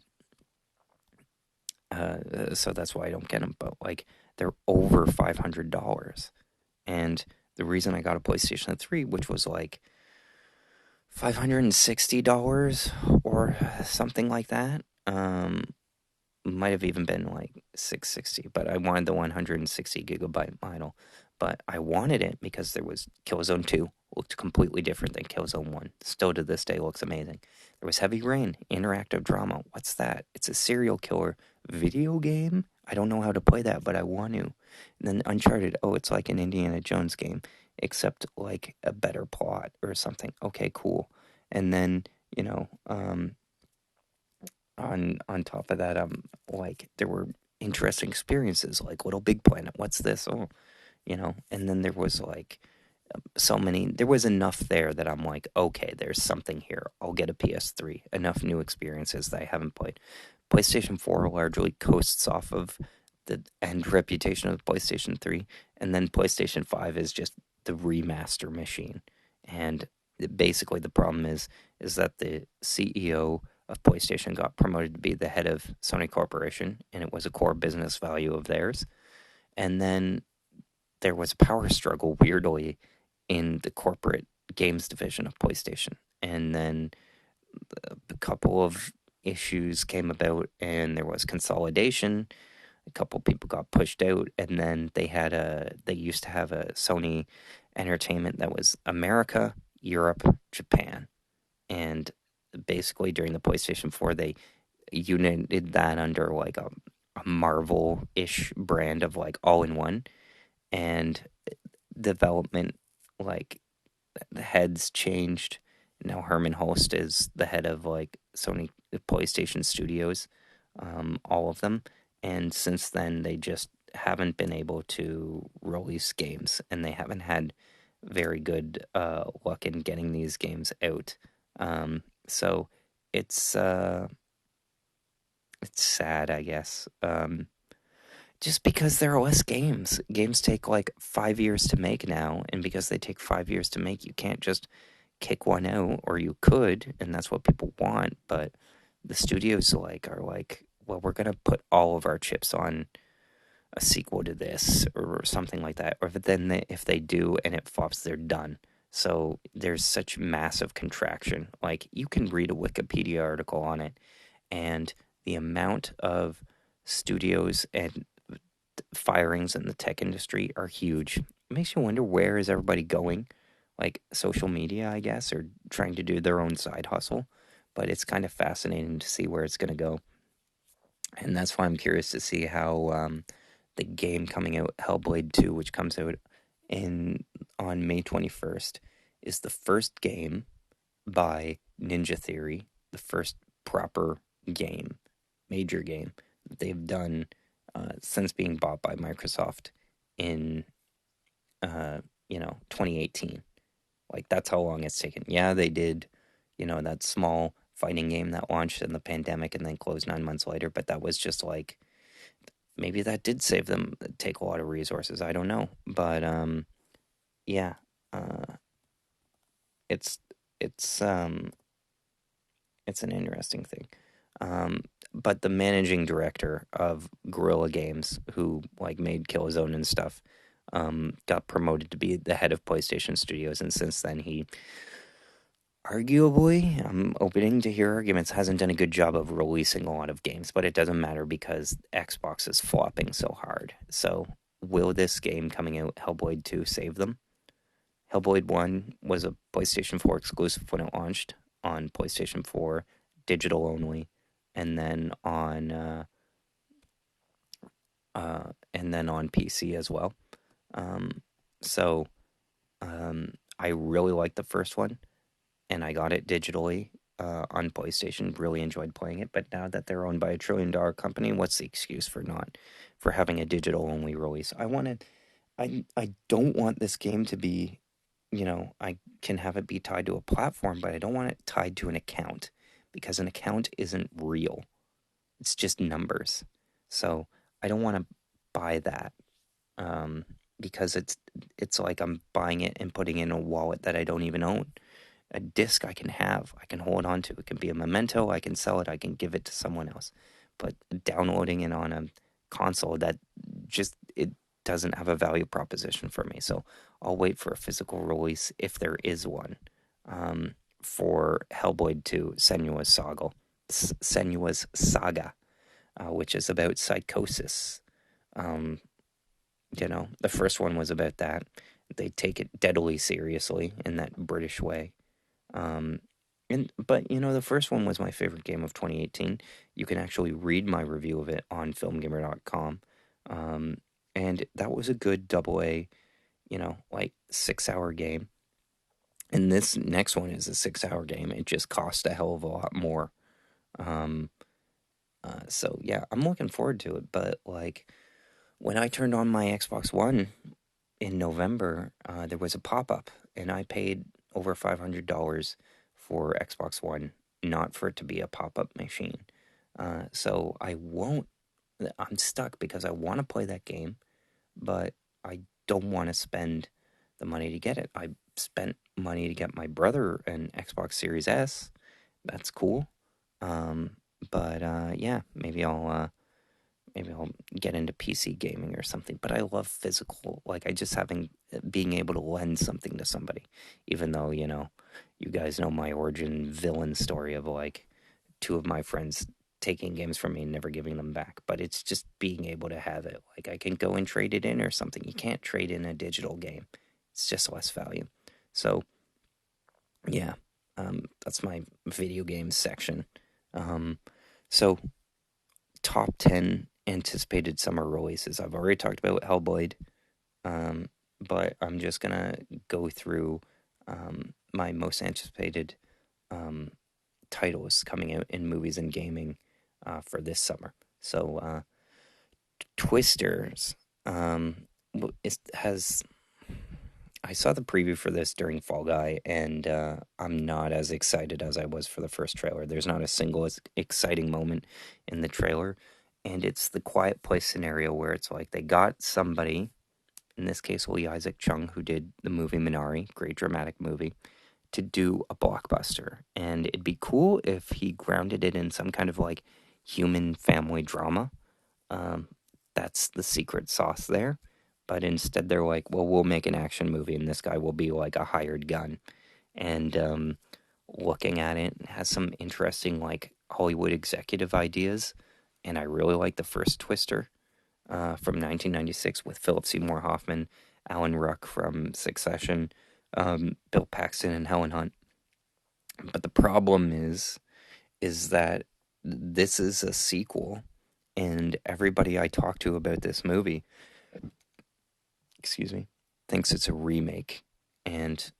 so that's why I don't get them. But like, they're over $500. And the reason I got a PlayStation 3, which was like $560 or something like that, might have even been like 660, but I wanted the 160 gigabyte model. But I wanted it because there was Killzone 2, looked completely different than Killzone 1. Still to this day looks amazing. There was Heavy Rain, interactive drama. What's that? It's a serial killer video game. I don't know how to play that, but I want to. And then Uncharted, oh, it's like an Indiana Jones game, except like a better plot or something. Okay, cool. And then, you know, on top of that, like, there were interesting experiences, like Little Big Planet. What's this? Oh, and then there was like so many. There was enough there that I'm like, okay, there's something here. I'll get a PS3. Enough new experiences that I haven't played. PlayStation 4 largely coasts off of the end reputation of PlayStation 3, and then PlayStation 5 is just the remaster machine. And basically, the problem is that the CEO of PlayStation got promoted to be the head of Sony Corporation, and it was a core business value of theirs. And then there was a power struggle, weirdly, in the corporate games division of PlayStation. And then a couple of issues came about, and there was consolidation. A couple people got pushed out, and then they used to have a Sony Entertainment that was America, Europe, Japan. And basically during the PlayStation 4, they united that under like a Marvel-ish brand of like all in one. And development, like, the heads changed. Now Herman Holst is the head of like Sony PlayStation Studios, all of them. And since then, they just haven't been able to release games, and they haven't had very good luck in getting these games out. So it's it's sad, I guess. Just because there are less games. Games take like 5 years to make now, and because they take 5 years to make, you can't just kick one out, or you could, and that's what people want. But the studios are like, well, we're gonna put all of our chips on a sequel to this or something like that. Or if they do and it flops, they're done. So there's such massive contraction. Like, you can read a Wikipedia article on it, and the amount of studios and firings in the tech industry are huge. It makes you wonder, where is everybody going? Like, social media, I guess, or trying to do their own side hustle. But it's kind of fascinating to see where it's going to go. And that's why I'm curious to see how the game coming out, Hellblade 2, which comes out on May 21st, is the first game by Ninja Theory, the first proper game, major game that they've done since being bought by Microsoft in 2018. Like, that's how long it's taken. Yeah, they did, that small fighting game that launched in the pandemic and then closed 9 months later, but that was just like, maybe that did save them, take a lot of resources. I don't know. But yeah, uh, it's it's um it's an interesting thing. Um, but the managing director of Guerrilla Games, who like made Killzone and stuff, got promoted to be the head of PlayStation Studios, and since then he arguably, I'm opening to hear arguments, hasn't done a good job of releasing a lot of games, but it doesn't matter because Xbox is flopping so hard. So, will this game coming out, Hellblade 2, save them? Hellblade 1 was a PlayStation 4 exclusive when it launched on PlayStation 4, digital only, and then on on PC as well. Um, so, I really liked the first one and I got it digitally on PlayStation. Really enjoyed playing it, but now that they're owned by $1 trillion company, what's the excuse for not for having a digital only release? I don't want this game to be, I can have it be tied to a platform, but I don't want it tied to an account because an account isn't real. It's just numbers. So I don't want to buy that um, because it's like I'm buying it and putting it in a wallet that I don't even own. A disc I can have, I can hold on to. It can be a memento. I can sell it. I can give it to someone else. But downloading it on a console that just it doesn't have a value proposition for me. So I'll wait for a physical release if there is one for Hellblade 2: Senua's Saga, which is about psychosis. Um, the first one was about that. They take it deadly seriously in that British way. Um, but the first one was my favorite game of 2018. You can actually read my review of it on filmgamer.com. Um, and that was a good double A, like 6 hour game. And this next one is a 6 hour game. It just cost a hell of a lot more. Um, so yeah, I'm looking forward to it. But like when I turned on my Xbox One in November, there was a pop up, and I paid over $500 for Xbox One, not for it to be a pop up machine. So I won't. I'm stuck because I want to play that game, but I don't want to spend the money to get it. I spent money to get my brother an Xbox Series S. That's cool. Um, but yeah, maybe I'll get into PC gaming or something. But I love physical, like I just being able to lend something to somebody, even though you guys know my origin villain story of like two of my friends taking games from me and never giving them back. But it's just being able to have it, like I can go and trade it in or something. You can't trade in a digital game; it's just less value. So yeah, that's my video games section. Um, so top 10 anticipated summer releases. I've already talked about Hellblade, um, but I'm just going to go through my most anticipated um, titles coming out in movies and gaming for this summer. So, Twisters has. I saw the preview for this during Fall Guy, and I'm not as excited as I was for the first trailer. There's not a single exciting moment in the trailer, and it's the Quiet Place scenario where it's like they got somebody, in this case Lee Isaac Chung, who did the movie Minari, great dramatic movie, to do a blockbuster. And it'd be cool if he grounded it in some kind of like human family drama. Um, that's the secret sauce there. But instead, they're like, well, we'll make an action movie, and this guy will be like a hired gun. And looking at it, it has some interesting like Hollywood executive ideas. And I really like the first Twister from 1996 with Philip Seymour Hoffman, Alan Ruck from Succession, Bill Paxton, and Helen Hunt. But the problem is that this is a sequel, and everybody I talk to about this movie, excuse me, thinks it's a remake. And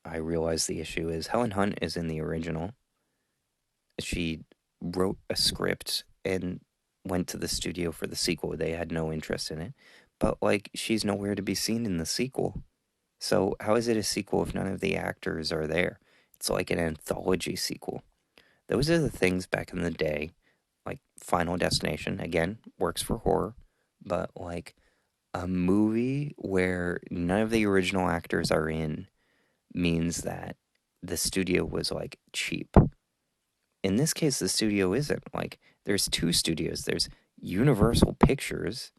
I realize the issue is Helen Hunt is in the original. She wrote a script and went to the studio for the sequel. They had no interest in it. But like she's nowhere to be seen in the sequel. So how is it a sequel if none of the actors are there? It's like an anthology sequel. Those are the things back in the day, like Final Destination, again, works for horror, but like a movie where none of the original actors are in means that the studio was like cheap. In this case, the studio isn't. Like, there's two studios. There's Universal Pictures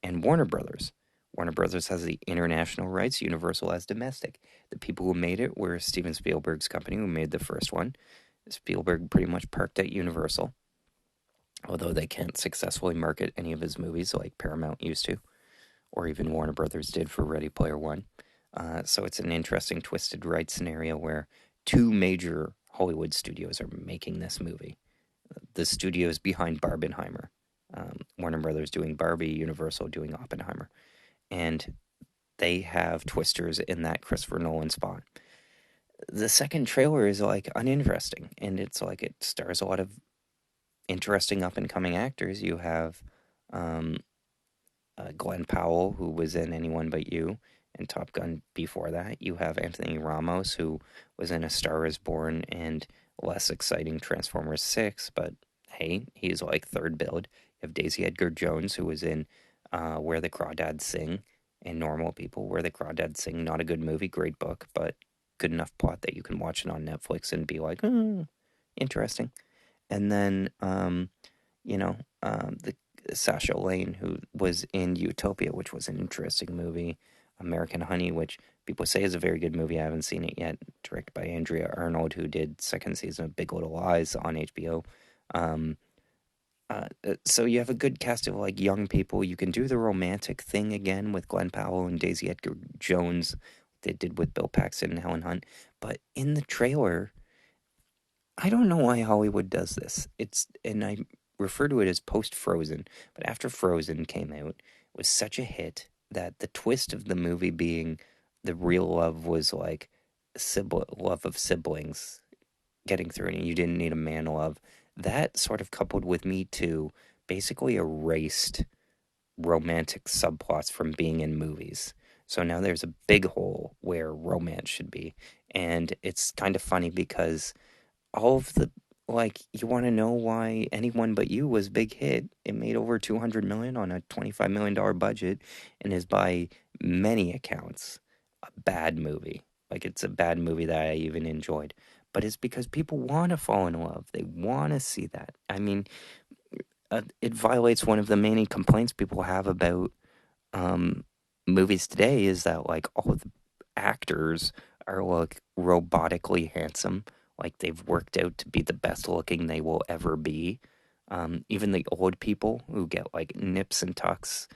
and Warner Brothers. Warner Brothers has the international rights, Universal has domestic. The people who made it were Steven Spielberg's company, who made the first one. Spielberg pretty much parked at Universal, although they can't successfully market any of his movies like Paramount used to, or even Warner Brothers did for Ready Player One. So it's an interesting twisted right scenario where two major Hollywood studios are making this movie. The studios behind Barbenheimer, Warner Brothers doing Barbie, Universal doing Oppenheimer, and they have twisters in that Christopher Nolan spot. The second trailer is like uninteresting, and it's like it stars a lot of interesting up and coming actors. You have um, Glenn Powell, who was in Anyone But You and Top Gun before that. You have Anthony Ramos, who was in A Star Is Born and less exciting Transformers 6, but hey, he's like third build. You have Daisy Edgar Jones, who was in Where the Crawdads Sing and Normal People. Where the Crawdads Sing, not a good movie, great book, but good enough plot that you can watch it on Netflix and be like, interesting. And then, the Sasha Lane, who was in Utopia, which was an interesting movie. American Honey, which people say is a very good movie. I haven't seen it yet. Directed by Andrea Arnold, who did second season of Big Little Lies on HBO. Um, so you have a good cast of like young people. You can do the romantic thing again with Glenn Powell and Daisy Edgar Jones. They did with Bill Paxton and Helen Hunt. But in the trailer, I don't know why Hollywood does this. And I refer to it as post Frozen, but after Frozen came out, it was such a hit that the twist of the movie being the real love was like love of siblings getting through it, and you didn't need a man love. That sort of coupled with Me Too basically erased romantic subplots from being in movies. So now there's a big hole where romance should be. And it's kind of funny because all of the like you want to know why Anyone But You was a big hit. It made over 200 million on a $25 million budget and is by many accounts a bad movie. Like it's a bad movie that I even enjoyed. But it's because people want to fall in love. They want to see that. I mean, it violates one of the many complaints people have about um, movies today is that like all of the actors are like robotically handsome, like they've worked out to be the best looking they will ever be. Even the old people who get like nips and tucks,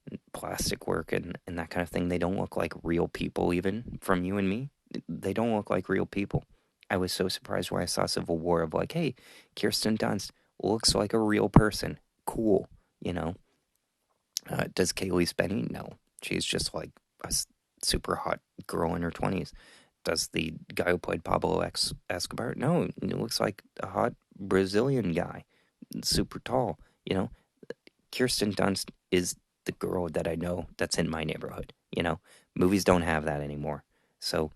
and plastic work and that kind of thing, they don't look like real people. Even from you and me, they don't look like real people. I was so surprised when I saw Civil War of like, hey, Kirsten Dunst looks like a real person. Cool, you know. Does Kaylee Spenny? No. She's just like a super hot girl in her 20s. Does the guy who played Pablo Escobar? No, he looks like a hot Brazilian guy, super tall. You know, Kirsten Dunst is the girl that I know that's in my neighborhood. You know, movies don't have that anymore. So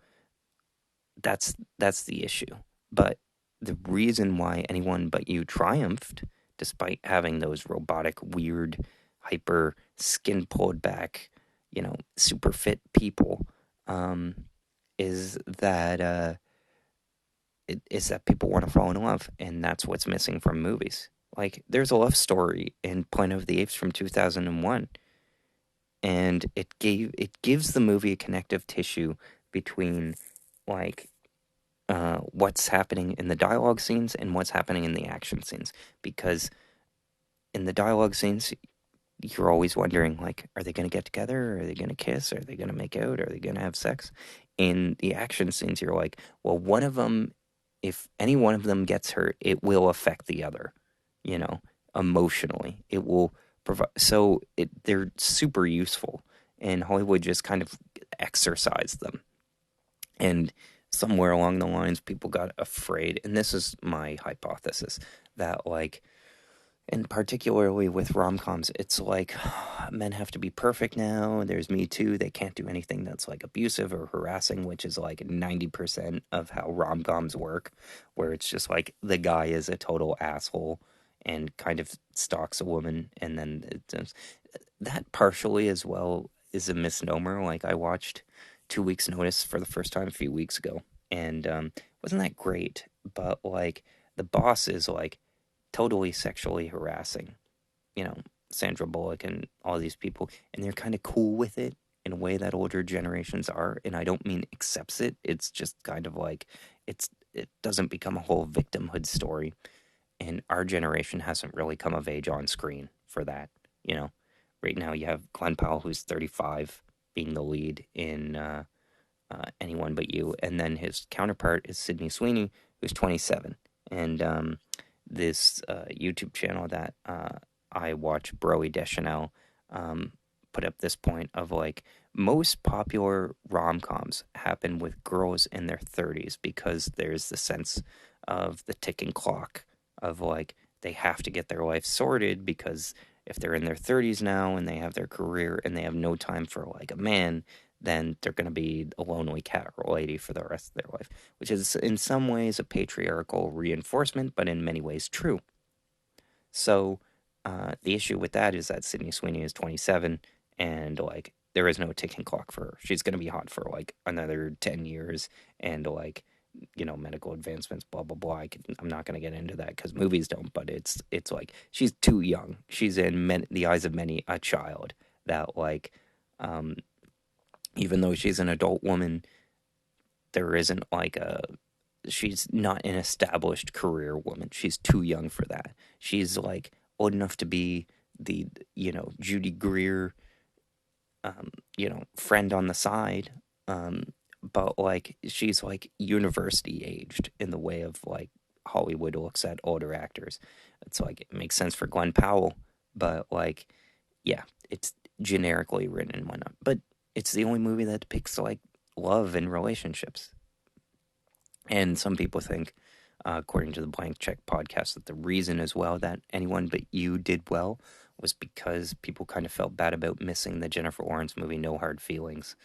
that's the issue. But the reason why Anyone But You triumphed, despite having those robotic, weird, hyper skin pulled back, super fit people, um, is that is that people want to fall in love, and that's what's missing from movies. Like, there's a love story in Planet of the Apes from 2001, and it gives the movie a connective tissue between like what's happening in the dialogue scenes and what's happening in the action scenes. Because in the dialogue scenes, you're always wondering, like, are they going to get together? Are they going to kiss? Are they going to make out? Are they going to have sex? In the action scenes, you're like, well, one of them, if any one of them gets hurt, it will affect the other, you know, emotionally. It will provide. So they're super useful, and Hollywood just kind of exercised them. And somewhere along the lines, people got afraid, and this is my hypothesis, that like, and particularly with rom-coms, it's like men have to be perfect now. There's Me Too. They can't do anything that's like abusive or harassing, which is like 90% of how rom-coms work, where it's just like the guy is a total asshole and kind of stalks a woman, and then that partially as well is a misnomer. Like I watched 2 Weeks Notice for the first time a few weeks ago, and wasn't that great. But like the boss is like totally sexually harassing, you know, Sandra Bullock and all these people, and they're kind of cool with it in a way that older generations are. And I don't mean accepts it. It's just kind of like it doesn't become a whole victimhood story. And our generation hasn't really come of age on screen for that. You know, right now you have Glenn Powell, who's 35, being the lead in Anyone But You, and then his counterpart is Sydney Sweeney, who's 27. And this YouTube channel that I watch, Broy Deschanel, um, put up this point of like most popular rom coms happen with girls in their 30s because there's the sense of the ticking clock of like they have to get their life sorted because if they're in their 30s now and they have their career and they have no time for like a man, then they're going to be a lonely cat or lady for the rest of their life, which is in some ways a patriarchal reinforcement, but in many ways true. So the issue with that is that Sydney Sweeney is 27, and like there is no ticking clock for her. She's going to be hot for like another 10 years, and like medical advancements, blah blah blah. I'm not going to get into that because movies don't, but it's like she's too young. She's in the eyes of many a child that like um, even though she's an adult woman, there isn't like she's not an established career woman. She's too young for that. She's like old enough to be the, Judy Greer, friend on the side. But like she's like university aged in the way of like Hollywood looks at older actors. It's like it makes sense for Glenn Powell, but like, yeah, it's generically written and whatnot. But it's the only movie that depicts like love and relationships. And some people think, according to the Blank Check podcast, that the reason as well that Anyone But You did well was because people kind of felt bad about missing the Jennifer Lawrence movie No Hard Feelings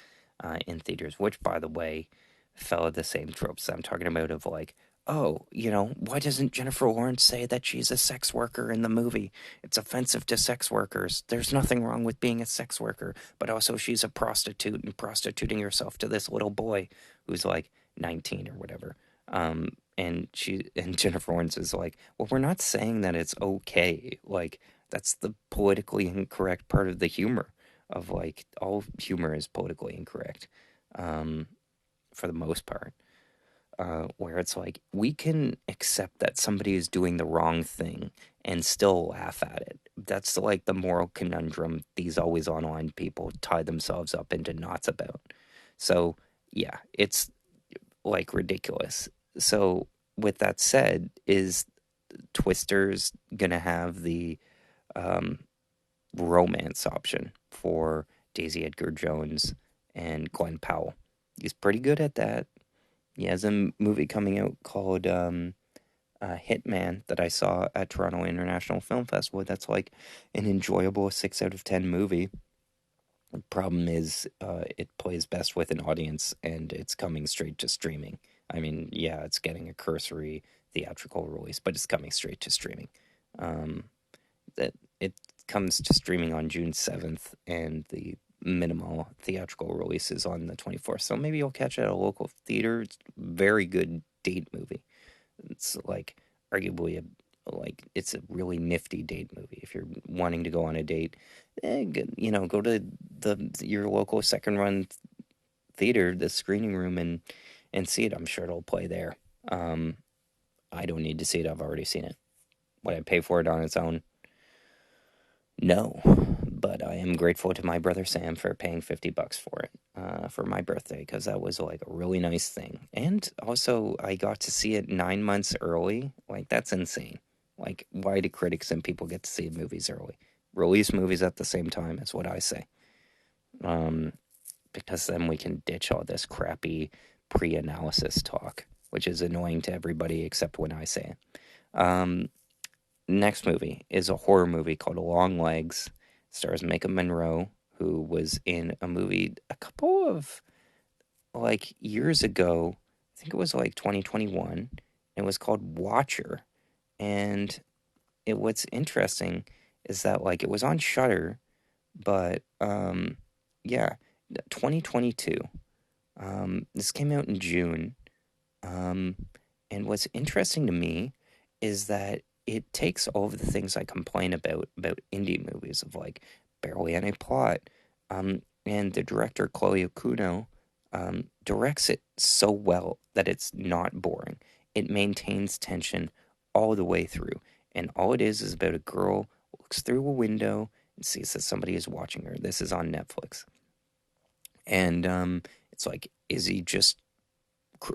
in theaters, which, by the way, fell at the same tropes I'm talking about of like, oh, why doesn't Jennifer Lawrence say that she's a sex worker in the movie? It's offensive to sex workers. There's nothing wrong with being a sex worker, but also she's a prostitute and prostituting herself to this little boy who's like 19 or whatever. And Jennifer Lawrence is like, well, we're not saying that it's okay. Like, that's the politically incorrect part of the humor of like all humor is politically incorrect, um, for the most part. Where it's like we can accept that somebody is doing the wrong thing and still laugh at it. That's like the moral conundrum these always online people tie themselves up into knots about. So yeah, it's like ridiculous. So with that said, is Twister's gonna have the um, romance option for Daisy Edgar Jones and Glenn Powell? He's pretty good at that. He has a movie coming out called Hitman that I saw at Toronto International Film Festival. That's like an enjoyable 6 out of 10 movie. The problem is, it plays best with an audience, and it's coming straight to streaming. I mean, yeah, it's getting a cursory theatrical release, but it's coming straight to streaming. Um, that it comes to streaming on June 7th, and the minimal theatrical release is on the 24th. So maybe you'll catch it at a local theater. It's a very good date movie. It's like arguably it's a really nifty date movie. If you're wanting to go on a date, go to your local second run theater, the screening room, and see it. I'm sure it'll play there. Um, I don't need to see it. I've already seen it. Would I pay for it on its own? No, but I am grateful to my brother Sam for paying $50 for it for my birthday because that was like a really nice thing. And also, I got to see it 9 months early. Like that's insane. Like, why do critics and people get to see movies early? Release movies at the same time is what I say. Um, because then we can ditch all this crappy pre-analysis talk, which is annoying to everybody except when I say it. Um, Next movie is a horror movie called Long Legs. It stars Micah Monroe, who was in a movie a couple of like years ago. I think it was like 2021. It was called Watcher. And what's interesting is that like it was on Shutter, but yeah, 2022. This came out in June. Um, and what's interesting to me is that it takes all of the things I complain about indie movies of like barely any plot. And the director Chloe Okuno directs it so well that it's not boring. It maintains tension all the way through, and all it is about a girl who looks through a window and sees that somebody is watching her. This is on Netflix, and it's like, is he just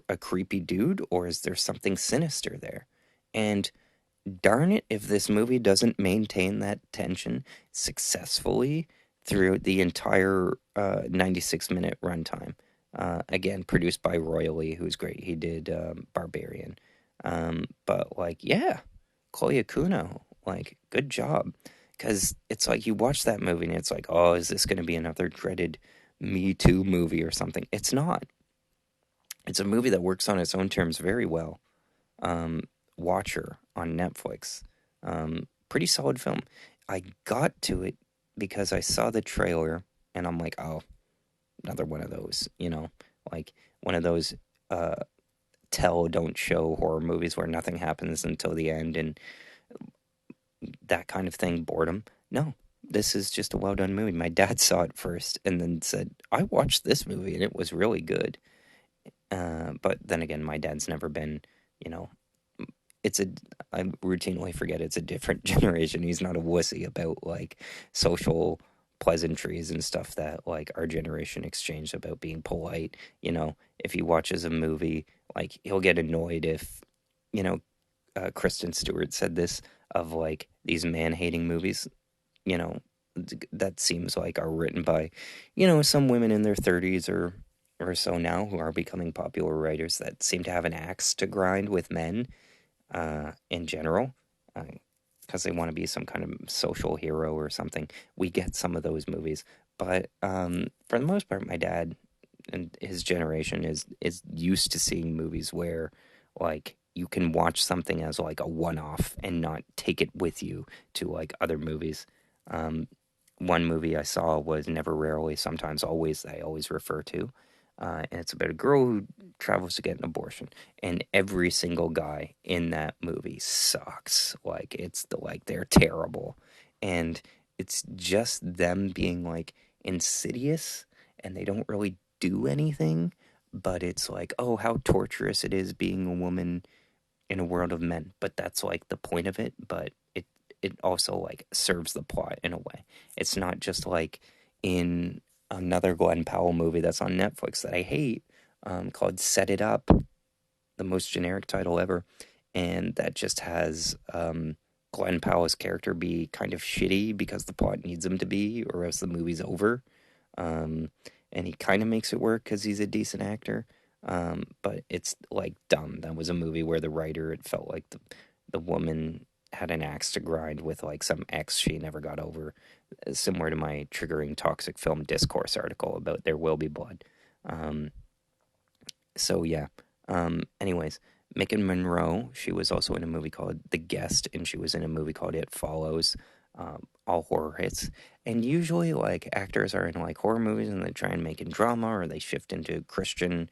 a creepy dude, or is there something sinister there? And darn it, if this movie doesn't maintain that tension successfully through the entire 96-minute runtime. Again, produced by Royally, who's great. He did Barbarian. But, like, yeah, Chloe Akuno, like, good job. Because it's like you watch that movie and it's like, oh, is this going to be another dreaded Me Too movie or something? It's not. It's a movie that works on its own terms very well. um, Watcher on Netflix. Pretty solid film. I got to it because I saw the trailer and I'm like, oh, another one of those, like one of those uh, tell, don't show horror movies where nothing happens until the end and that kind of thing, boredom. No, this is just a well done movie. My dad saw it first and then said, I watched this movie and it was really good. But then again, my dad's never been, you know, it's a I routinely forget it's a different generation. He's not a wussy about like social pleasantries and stuff that like our generation exchanged about being polite. If he watches a movie, like he'll get annoyed if, you know, Kristen Stewart said this of like these man-hating movies, you know, that seems like are written by, some women in their 30s or so now who are becoming popular writers that seem to have an axe to grind with men in general, because they want to be some kind of social hero or something. We get some of those movies, but for the most part, my dad and his generation is used to seeing movies where, like, you can watch something as like a one-off and not take it with you to like other movies. Um, One movie I saw was Never, Rarely, Sometimes, Always, that I always refer to. And it's about a girl who travels to get an abortion, and every single guy in that movie sucks. Like they're terrible, and it's just them being like insidious, and they don't really do anything. But it's like, oh, how torturous it is being a woman in a world of men. But that's like the point of it. But it also like serves the plot in a way. It's not just like in another Glenn Powell movie that's on Netflix that I hate, called Set It Up, the most generic title ever, and that just has Glenn Powell's character be kind of shitty because the plot needs him to be, or else the movie's over. Um, and he kind of makes it work because he's a decent actor. But it's like dumb. That was a movie where the writer, it felt like the woman had an axe to grind with like some ex she never got over, similar to my triggering toxic film discourse article about There Will Be Blood. Um, so yeah. Anyways, Mick Monroe, she was also in a movie called The Guest, and she was in a movie called It Follows. All horror hits. And usually, like, actors are in, like, horror movies and they try and make it drama or they shift into Christian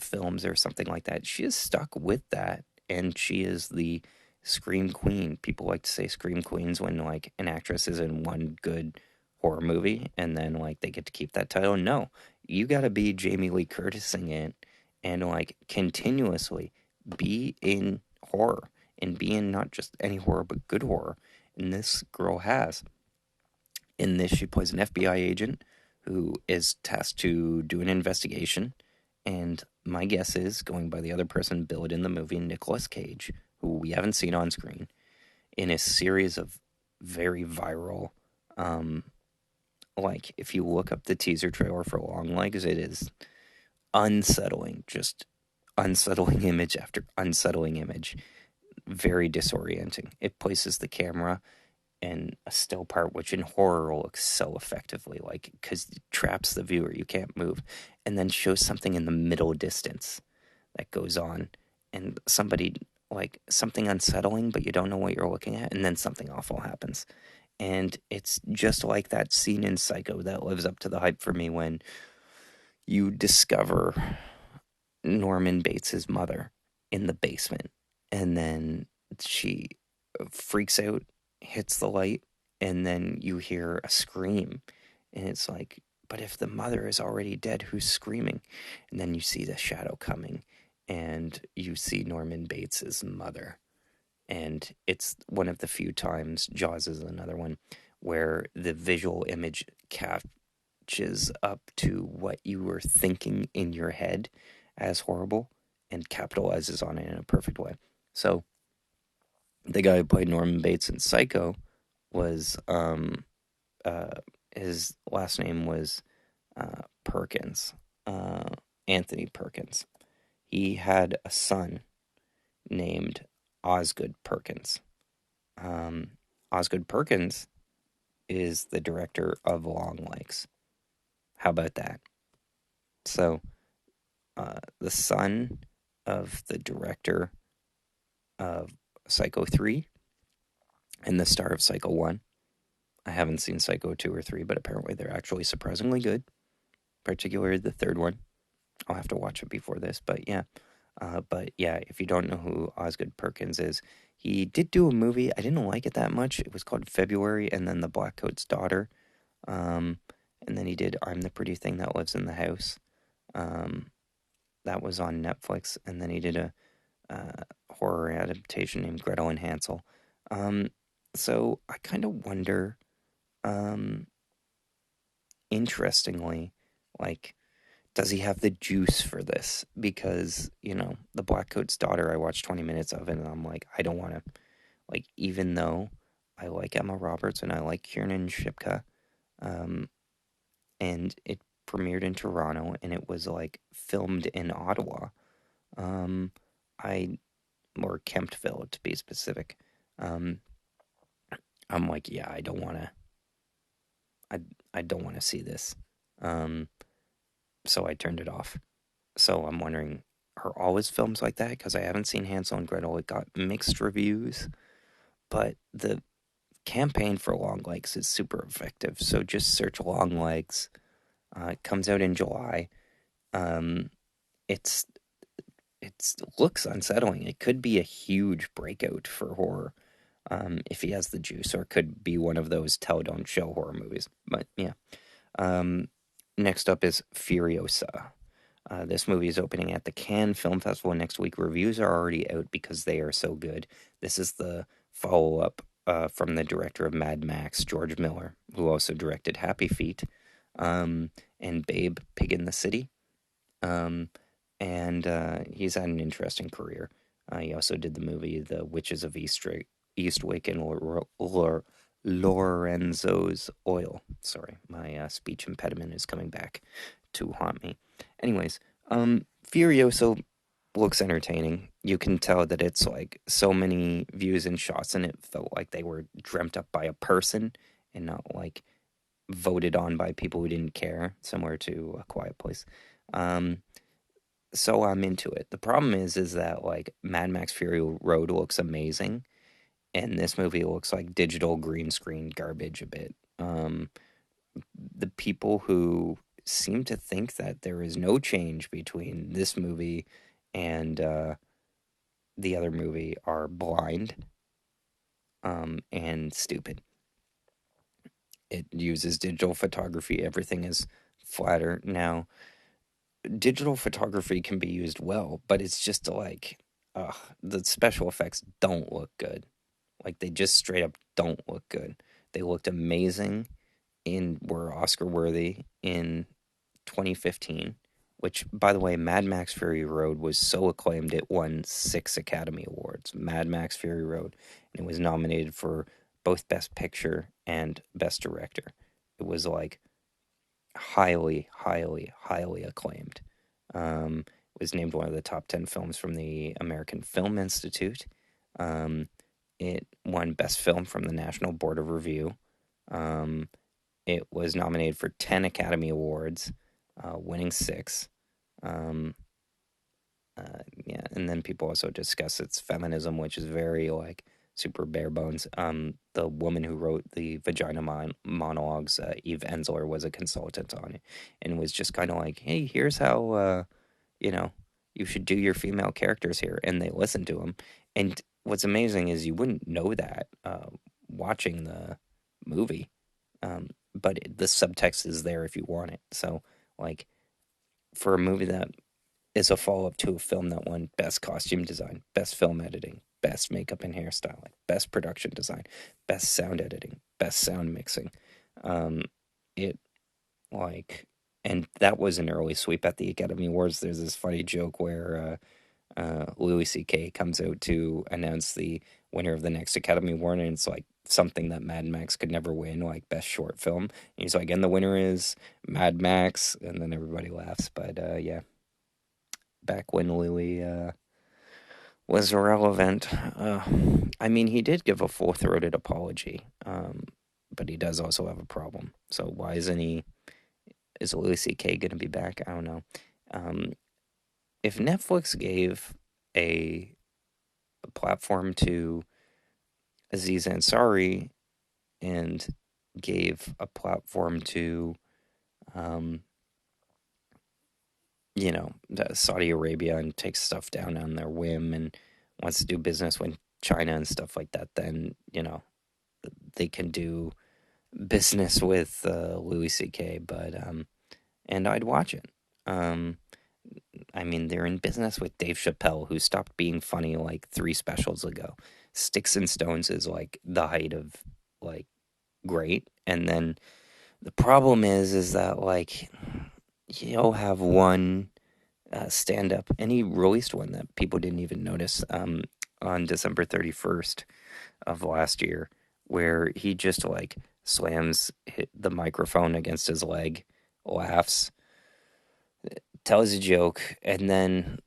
films or something like that. She is stuck with that, and she is the Scream Queen. People like to say Scream Queens when, like, an actress is in one good horror movie and then, like, they get to keep that title. No, you gotta be Jamie Lee Curtising it and, like, continuously be in horror and be in not just any horror but good horror. And this girl has. In this, she plays an FBI agent who is tasked to do an investigation. And my guess is, going by the other person billed in the movie, Nicolas Cage, who we haven't seen on screen, in a series of very viral, um, like, if you look up the teaser trailer for Longlegs, it is unsettling. Just unsettling image after unsettling image. Very disorienting. It places the camera in a still part, which in horror looks so effectively, like, because it traps the viewer, you can't move, and then shows something in the middle distance that goes on, and somebody, like, something unsettling, but you don't know what you're looking at, and then something awful happens. And it's just like that scene in Psycho that lives up to the hype for me when you discover Norman Bates's mother in the basement, and then she freaks out, hits the light, and then you hear a scream, and it's like, but if the mother is already dead, who's screaming? And then you see the shadow coming, and you see Norman Bates's mother, and it's one of the few times, Jaws is another one, where the visual image catches up to what you were thinking in your head as horrible and capitalizes on it in a perfect way. So the guy who played Norman Bates in Psycho was uh, his last name was Perkins, uh, Anthony Perkins. He had a son named Osgood Perkins. Um, Osgood Perkins is the director of Long Legs. How about that? So, the son of the director of Psycho 3 and the star of Psycho 1. I haven't seen Psycho 2 or 3, but apparently they're actually surprisingly good, particularly the third one. I'll have to watch it before this, but yeah. If you don't know who Osgood Perkins is, he did do a movie. I didn't like it that much. It was called February, and then The Blackcoat's Daughter. Um, and then he did I'm the Pretty Thing That Lives in the House. Um, that was on Netflix. And then he did a horror adaptation named Gretel and Hansel. Um, so I kind of wonder, um, interestingly, like, does he have the juice for this? Because, The Blackcoat's Daughter, I watched 20 minutes of it, and I'm like, I don't want to, like, even though I like Emma Roberts and I like Kiernan Shipka, um, and it premiered in Toronto, and it was, like, filmed in Ottawa, um, I, or Kemptville, to be specific, um, I'm like, yeah, I, I don't want to see this, um, so I turned it off. So I'm wondering, are all his films like that? Because I haven't seen Hansel and Gretel. It got mixed reviews, but the campaign for Long Legs is super effective. So just search Long Legs. It comes out in July. Um, it's looks unsettling. It could be a huge breakout for horror, if he has the juice, or it could be one of those tell don't show horror movies. But yeah. Um, Next up is Furiosa. This movie is opening at the Cannes Film Festival next week. Reviews are already out because they are so good. This is the follow up from the director of Mad Max, George Miller, who also directed Happy Feet, um, and Babe, Pig in the City. Um, he's had an interesting career. He also did the movie The Witches of Eastwick and Lorenzo's Oil. Sorry, my speech impediment is coming back to haunt me. Anyways, Furioso looks entertaining. You can tell that it's like so many views and shots, and it felt like they were dreamt up by a person and not like voted on by people who didn't care, similar to A Quiet Place. Um, so I'm into it. The problem is that like Mad Max Fury Road looks amazing, and this movie looks like digital green screen garbage a bit. The people who seem to think that there is no change between this movie and the other movie are blind, and stupid. It uses digital photography. Everything is flatter now. Digital photography can be used well, but it's just like, the special effects don't look good. Like, they just straight up don't look good. They looked amazing were Oscar worthy in 2015, which, by the way, Mad Max Fury Road was so acclaimed it won 6 Academy Awards. Mad Max Fury Road, and it was nominated for both Best Picture and Best Director. It was like highly, highly, highly acclaimed. It was named one of the top 10 films from the American Film Institute. Um, it won Best Film from the National Board of Review. Um, it was nominated for 10 Academy Awards, winning 6. Um, yeah, and then people also discuss its feminism, which is very like super bare bones. The woman who wrote the vagina monologues, Eve Ensler, was a consultant on it, and was just kind of like, "Hey, here's how you know You should do your female characters here. And they listen to him. And what's amazing is you wouldn't know that watching the movie, but the subtext is there if you want it. So, like, for a movie that is a follow up to a film that won Best Costume Design, Best Film Editing, Best Makeup and Hairstyling, Best Production Design, Best Sound Editing, Best Sound Mixing. Um, it like, and that was an early sweep at the Academy Awards. There's this funny joke where Louis C.K. comes out to announce the winner of the next Academy Award, and it's like something that Mad Max could never win, like Best Short Film. And he's like, and the winner is Mad Max, and then everybody laughs. But yeah, back when Louis was irrelevant. I mean, he did give a full throated apology, but he does also have a problem. So why isn't he? Is Louis C.K. going to be back? I don't know. Um, if Netflix gave a platform to Aziz Ansari and gave a platform to, um, Saudi Arabia and takes stuff down on their whim and wants to do business with China and stuff like that, then, they can do business with Louis C.K., but, and I'd watch it. Um, I mean, they're in business with Dave Chappelle, who stopped being funny like 3 specials ago. Sticks and Stones is like the height of like great, and then the problem is that like he'll have one stand up, and he released one that people didn't even notice on December 31st of last year, where he just like hit the microphone against his leg, laughs, tells a joke, and then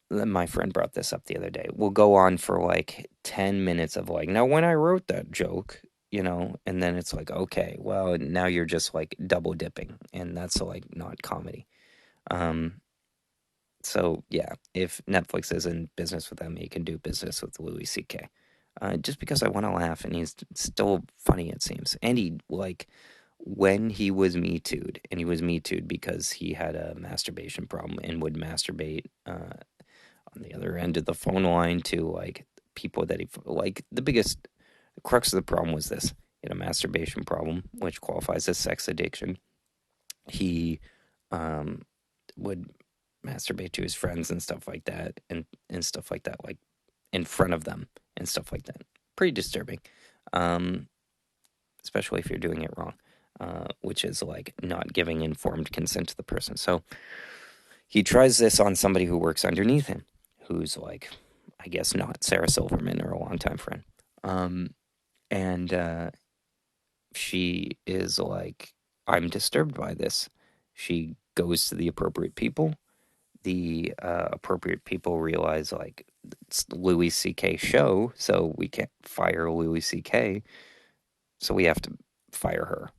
my friend brought this up the other day. We'll go on for like 10 minutes of like, now when I wrote that joke, and then it's like, okay, well, now you're just like double dipping, and that's like not comedy. Um, so yeah, if Netflix is in business with them, he can do business with Louis C.K. Just because I want to laugh, and he's still funny, it seems. And he like when he was Me Too'd, and he was Me Too'd because he had a masturbation problem and would masturbate on the other end of the phone line to like people that he like. The biggest crux of the problem was this: he had a masturbation problem, which qualifies as sex addiction. He um, would masturbate to his friends and stuff like that, and stuff like that, like in front of them and stuff like that. Pretty disturbing, um, especially if you're doing it wrong, which is like not giving informed consent to the person. So he tries this on somebody who works underneath him, who's like, I guess not Sarah Silverman or a longtime friend. And she is like, I'm disturbed by this. She goes to the appropriate people. The appropriate people realize, like, it's Louis C.K. show, so we can't fire Louis C.K., so we have to fire her.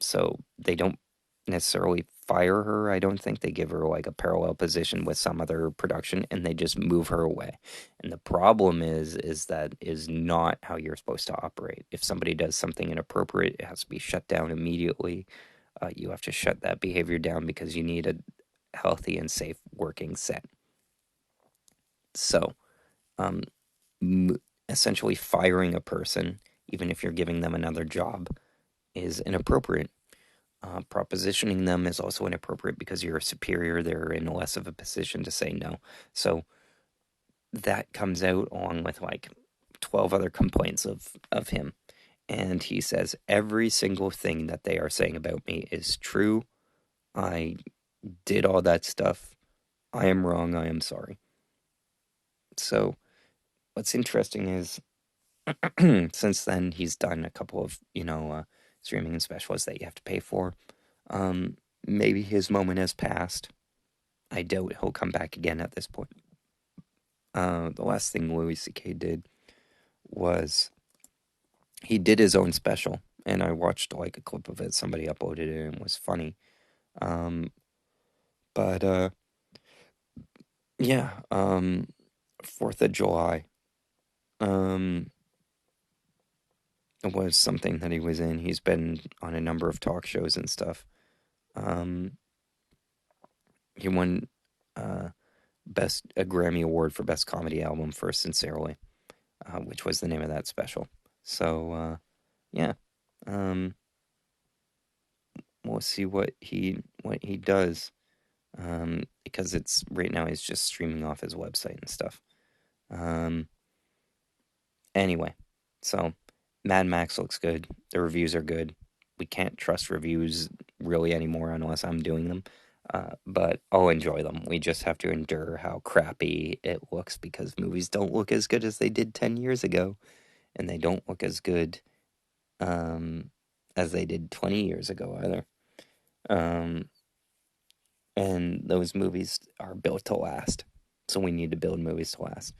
So they don't necessarily fire her. I don't think they give her like a parallel position with some other production, and they just move her away. And the problem is that is not how you're supposed to operate. If somebody does something inappropriate, it has to be shut down immediately. You have to shut that behavior down because you need a healthy and safe working set. So, um, essentially firing a person, even if you're giving them another job, is inappropriate. Propositioning them is also inappropriate because you're a superior. They're in less of a position to say no. So that comes out along with like 12 other complaints of him. And he says, every single thing that they are saying about me is true. I did all that stuff. I am wrong. I am sorry. So what's interesting is since then he's done a couple of, streaming specials that you have to pay for. Maybe his moment has passed. I doubt he'll come back again at this point. The last thing Louis C.K. did was he did his own special, and I watched like a clip of it. Somebody uploaded it and it was funny. But yeah, 4th of July was something that he was in. He's been on a number of talk shows and stuff. He won a Grammy Award for Best Comedy Album for Sincerely, which was the name of that special. So yeah, um, we'll see what he does, because it's right now he's just streaming off his website and stuff. Um, anyway, so Mad Max looks good. The reviews are good. We can't trust reviews really anymore unless I'm doing them. But I'll enjoy them. We just have to endure how crappy it looks because movies don't look as good as they did 10 years ago, and they don't look as good um, as they did 20 years ago either. Um, and those movies are built to last. So we need to build movies to last.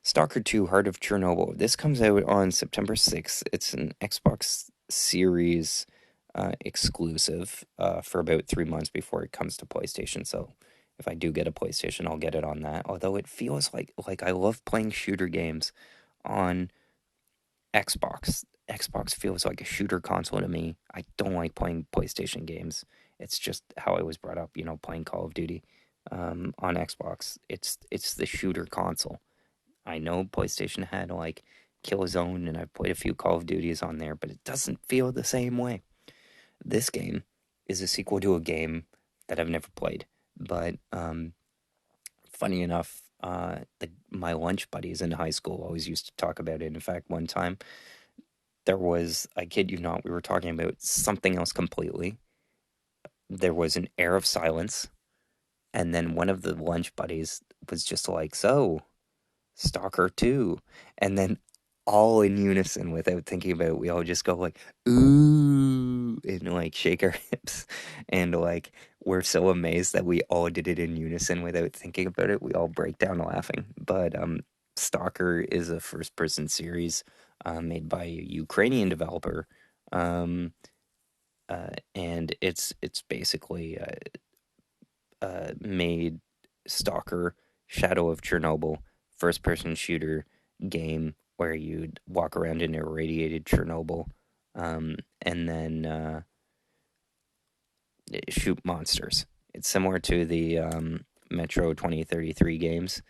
Stalker 2 Heart of Chernobyl. This comes out on September 6th. It's an Xbox Series exclusive for about 3 months before it comes to PlayStation. So if I do get a PlayStation, I'll get it on that. Although it feels like I love playing shooter games on Xbox. Xbox feels like a shooter console to me. I don't like playing PlayStation games. It's just how I was brought up, playing Call of Duty on Xbox. It's the shooter console. I know PlayStation had like Killzone, and I've played a few Call of Duties on there, but it doesn't feel the same way. This game is a sequel to a game that I've never played, but funny enough, my lunch buddies in high school always used to talk about it. In fact, one time there was, I kid you not, we were talking about something else completely. There was an air of silence, and then one of the lunch buddies was just like, "So, Stalker 2." And then all in unison without thinking about it, we all just go like, "Ooh," and like shake our hips. And like, we're so amazed that we all did it in unison without thinking about it. We all break down laughing. But Stalker is a first person series made by a Ukrainian developer. Um, and it's basically made Stalker Shadow of Chernobyl first person shooter game where you'd walk around in irradiated Chernobyl and then shoot monsters. It's similar to the Metro 2033 games,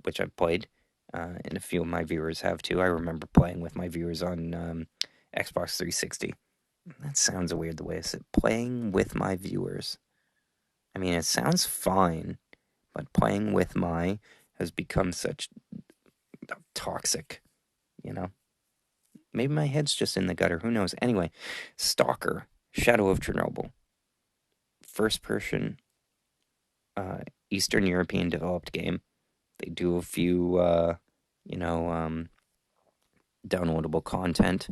which I've played, and a few of my viewers have too. I remember playing with my viewers on Xbox 360. That sounds weird the way I said playing with my viewers. I mean, it sounds fine, but playing with my has become such toxic, you know? Maybe my head's just in the gutter, who knows? Anyway, Stalker, Shadow of Chernobyl, first person, Eastern European developed game. They do a few, you know, downloadable content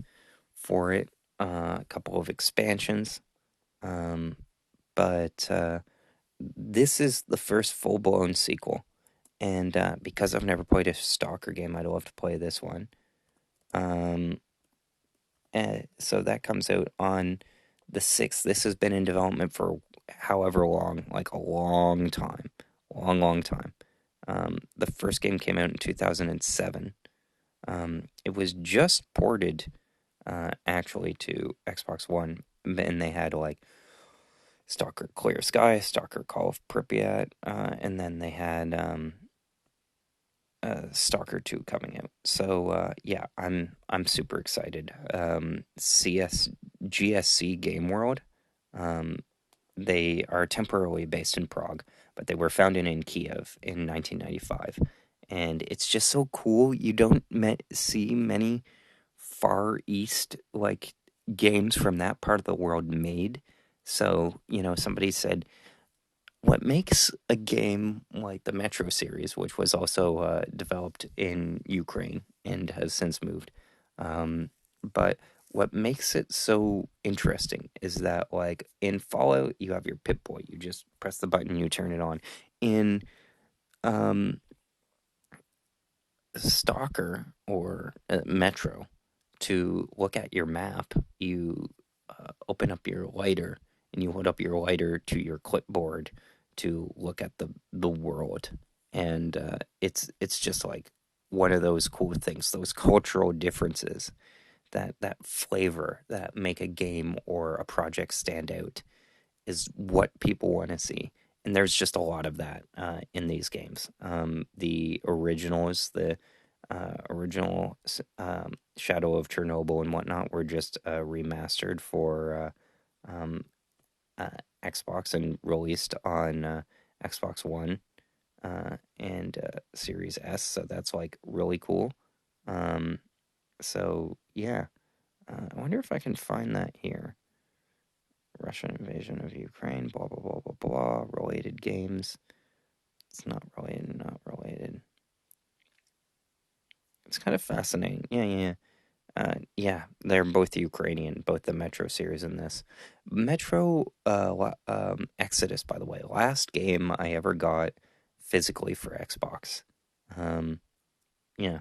for it, a couple of expansions, um, but this is the first full blown sequel. And because I've never played a Stalker game, I'd love to play this one. So that comes out on the 6th. This has been in development for however long, like a long time. Long, long time. The first game came out in 2007. It was just ported, actually, to Xbox One. And they had, like, Stalker Clear Sky, Stalker Call of Pripyat, and then they had Stalker 2 coming out. So yeah, I'm super excited. GSC Game World, um, they are temporarily based in Prague, but they were founded in Kiev in 1995, and it's just so cool. You don't see many Far East like games from that part of the world made. So somebody said, what makes a game like the Metro series, which was also developed in Ukraine and has since moved, but what makes it so interesting is that, like, in Fallout, you have your Pip-Boy. You just press the button, you turn it on. In um, Stalker or Metro, to look at your map, you open up your lighter and you hold up your lighter to your clipboard to look at the world, and it's just like one of those cool things, those cultural differences, that flavor that make a game or a project stand out is what people want to see. and there's just a lot of that in these games. The originals, the original Shadow of Chernobyl and whatnot, were just remastered for um, uh, Xbox and released on Xbox One and Series S. So that's like really cool. Um, so yeah, I wonder if I can find that here. Russian invasion of Ukraine, blah blah blah blah blah. Related games. It's not related. Not related. It's kind of fascinating. Yeah, yeah. Yeah, they're both Ukrainian, both the Metro series and this. Metro Exodus, by the way, last game I ever got physically for Xbox. Um, yeah,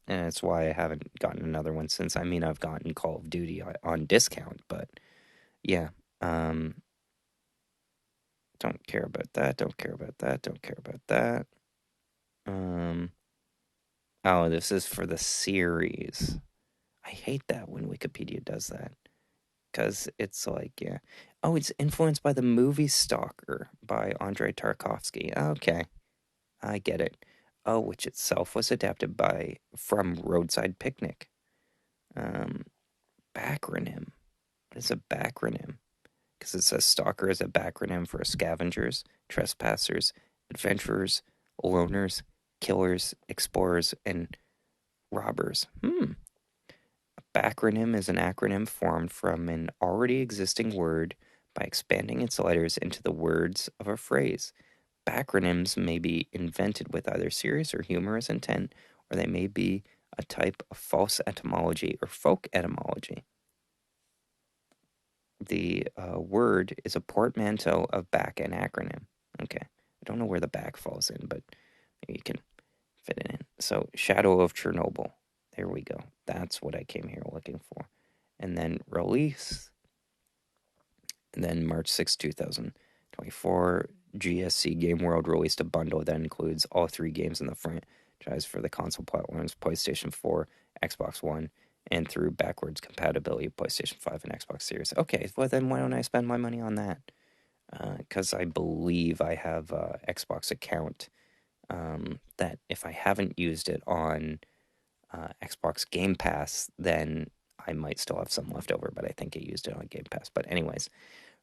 and that's why I haven't gotten another one since. I mean, I've gotten Call of Duty on discount, but yeah, um, don't care about that, don't care about that, don't care about that. Um, oh, this is for the series. I hate that when Wikipedia does that. Because it's like, yeah. Oh, it's influenced by the movie Stalker by Andrei Tarkovsky. Okay, I get it. Oh, which itself was adapted from Roadside Picnic. Um, backronym. What is a backronym? Because it says Stalker is a backronym for scavengers, trespassers, adventurers, loners, killers, explorers, and robbers. Backronym is an acronym formed from an already existing word by expanding its letters into the words of a phrase. Backronyms may be invented with either serious or humorous intent, or they may be a type of false etymology or folk etymology. The word is a portmanteau of back and acronym. Okay. I don't know where the back falls in, but maybe you can fit it in. So, Shadow of Chernobyl. There we go. That's what I came here looking for. And then release. And then March 6, 2024, GSC Game World released a bundle that includes all three games in the franchise for the console platforms PlayStation 4, Xbox One, and through backwards compatibility of PlayStation 5 and Xbox Series. Okay, well then why don't I spend my money on that? Because I believe I have a Xbox account that if I haven't used it on Xbox Game Pass, then I might still have some left over, but I think I used it on Game Pass. But anyways,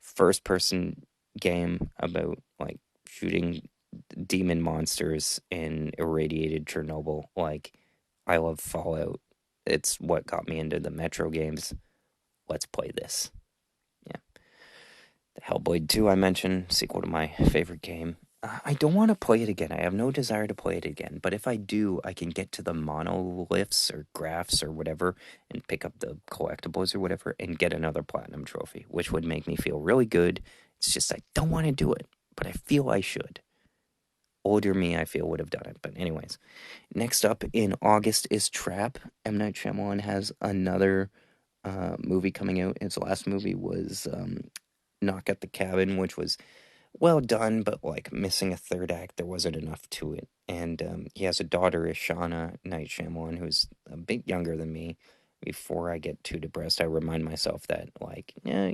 first person game about like shooting demon monsters in irradiated Chernobyl. Like, I love Fallout. It's what got me into the Metro games. Let's play this. Yeah. The Hellblade 2 I mentioned, sequel to my favorite game. I don't want to play it again. I have no desire to play it again. But if I do, I can get to the monoliths or graphs or whatever and pick up the collectibles or whatever and get another platinum trophy, which would make me feel really good. It's just I don't want to do it, but I feel I should. Older me, I feel, would have done it. But anyways, next up in August is Trap. M. Night Shyamalan has another movie coming out. His last movie was Knock at the Cabin, which was well done, but like missing a third act. There wasn't enough to it. And he has a daughter, Ishana Night Shyamalan, who's a bit younger than me. Before I get too depressed, I remind myself that, like, yeah,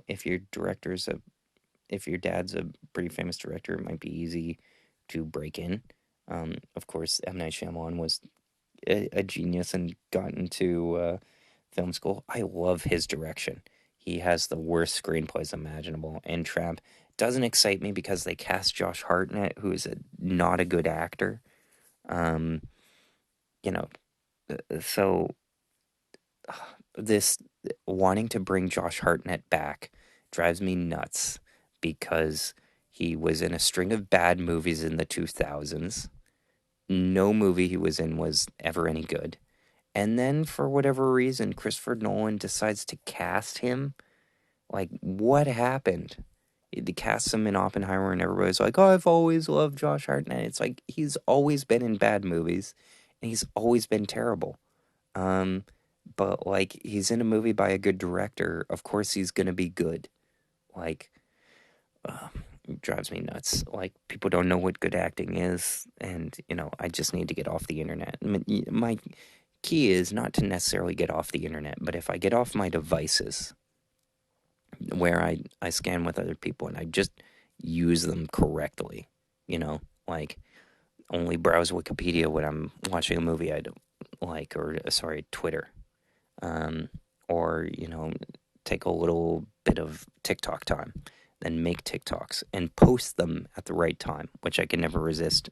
if your dad's a pretty famous director, it might be easy to break in. Of course, M. Night Shyamalan was a genius and got into film school. I love his direction. He has the worst screenplays imaginable, and Trap doesn't excite me because they cast Josh Hartnett, who is not a good actor. Um, you know, so this wanting to bring Josh Hartnett back drives me nuts because he was in a string of bad movies in the 2000s. No movie he was in was ever any good. And then for whatever reason, Christopher Nolan decides to cast him. Like, what happened? They cast him in Oppenheimer, and everybody's like, "Oh, I've always loved Josh Hartnett." It's like he's always been in bad movies, and he's always been terrible. Um, but like he's in a movie by a good director, of course he's gonna be good. Like, uh, it drives me nuts. Like, people don't know what good acting is, and I just need to get off the internet. My key is not to necessarily get off the internet, but if I get off my devices where I scan with other people and I just use them correctly. You know, like only browse Wikipedia when I'm watching a movie I don't like, or sorry, Twitter, um, or take a little bit of TikTok time, then make TikToks and post them at the right time, which I can never resist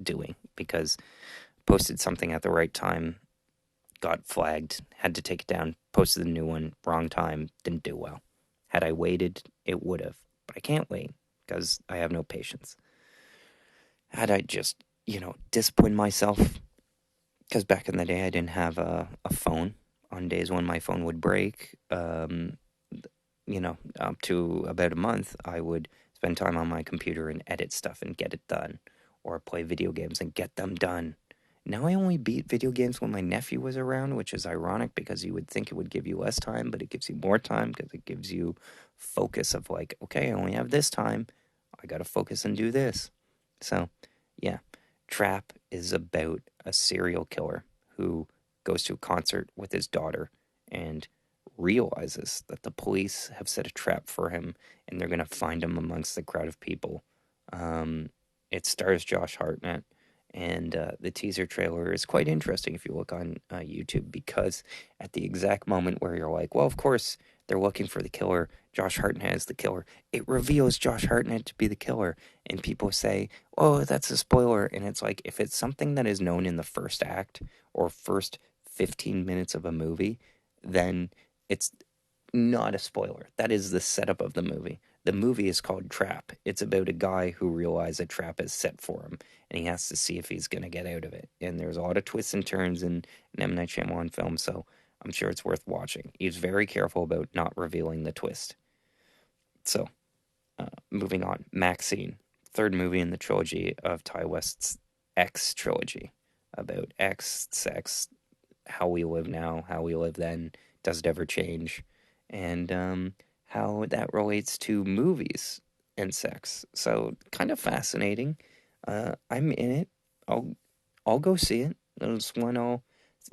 doing because posted something at the right time, got flagged, had to take it down, posted a new one, wrong time, didn't do well. Had I waited, it would have, but I can't wait because I have no patience. Had I just, disciplined myself, because back in the day I didn't have a phone. On days when my phone would break, up to about a month, I would spend time on my computer and edit stuff and get it done, or play video games and get them done. Now I only beat video games when my nephew was around, which is ironic because you would think it would give you less time, but it gives you more time because it gives you focus of like, okay, I only have this time. I got to focus and do this. So, yeah, Trap is about a serial killer who goes to a concert with his daughter and realizes that the police have set a trap for him and they're going to find him amongst the crowd of people. Um, it stars Josh Hartnett, and the teaser trailer is quite interesting if you look on YouTube because at the exact moment where you're like, well, of course they're looking for the killer, Josh Hartnett is the killer, it reveals Josh Hartnett to be the killer. And people say, oh, that's a spoiler. And it's like, if it's something that is known in the first act or first 15 minutes of a movie, then it's not a spoiler. That is the setup of the movie. The movie is called Trap. It's about a guy who realizes a trap is set for him, and he has to see if he's going to get out of it. And there's a lot of twists and turns in an M. Night Shyamalan film, so I'm sure it's worth watching. He's very careful about not revealing the twist. So, moving on. Maxine, third movie in the trilogy of Ty West's X trilogy, about X, sex, how we live now, how we live then, does it ever change, and how that relates to movies and sex. So kind of fascinating. I'm in it. I'll I'll go see it. It's one I'll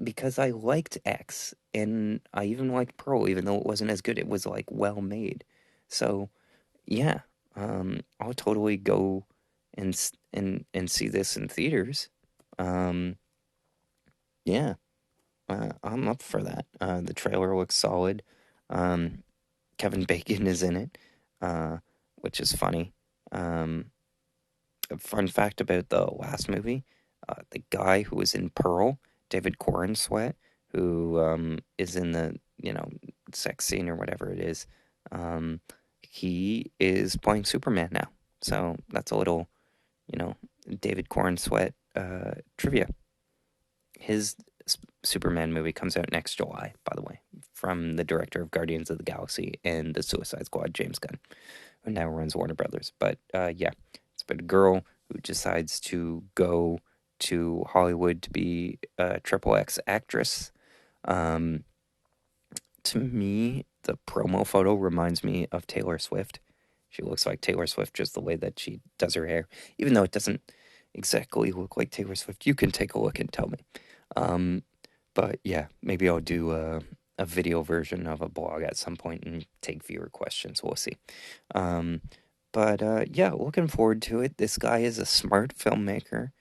because I liked X and I even liked Pearl, even though it wasn't as good. It was like well made. So yeah, I'll totally go and see this in theaters. Um, yeah. I'm up for that. The trailer looks solid. Um, Kevin Bacon is in it, uh, which is funny. Um, a fun fact about the last movie: the guy who was in Pearl, David Corenswet, who is in the sex scene or whatever it is, um, he is playing Superman now. So that's a little you know David Corenswet trivia. His Superman movie comes out next July, by the way, from the director of Guardians of the Galaxy and the Suicide Squad, James Gunn, who now runs Warner Brothers. But yeah, it's about a girl who decides to go to Hollywood to be a triple X actress. Um, to me, the promo photo reminds me of Taylor Swift. She looks like Taylor Swift just the way that she does her hair, even though it doesn't exactly look like Taylor Swift. You can take a look and tell me. Um, but yeah, maybe I'll do a video version of a blog at some point and take viewer questions. We'll see. Um, but yeah, looking forward to it. This guy is a smart filmmaker.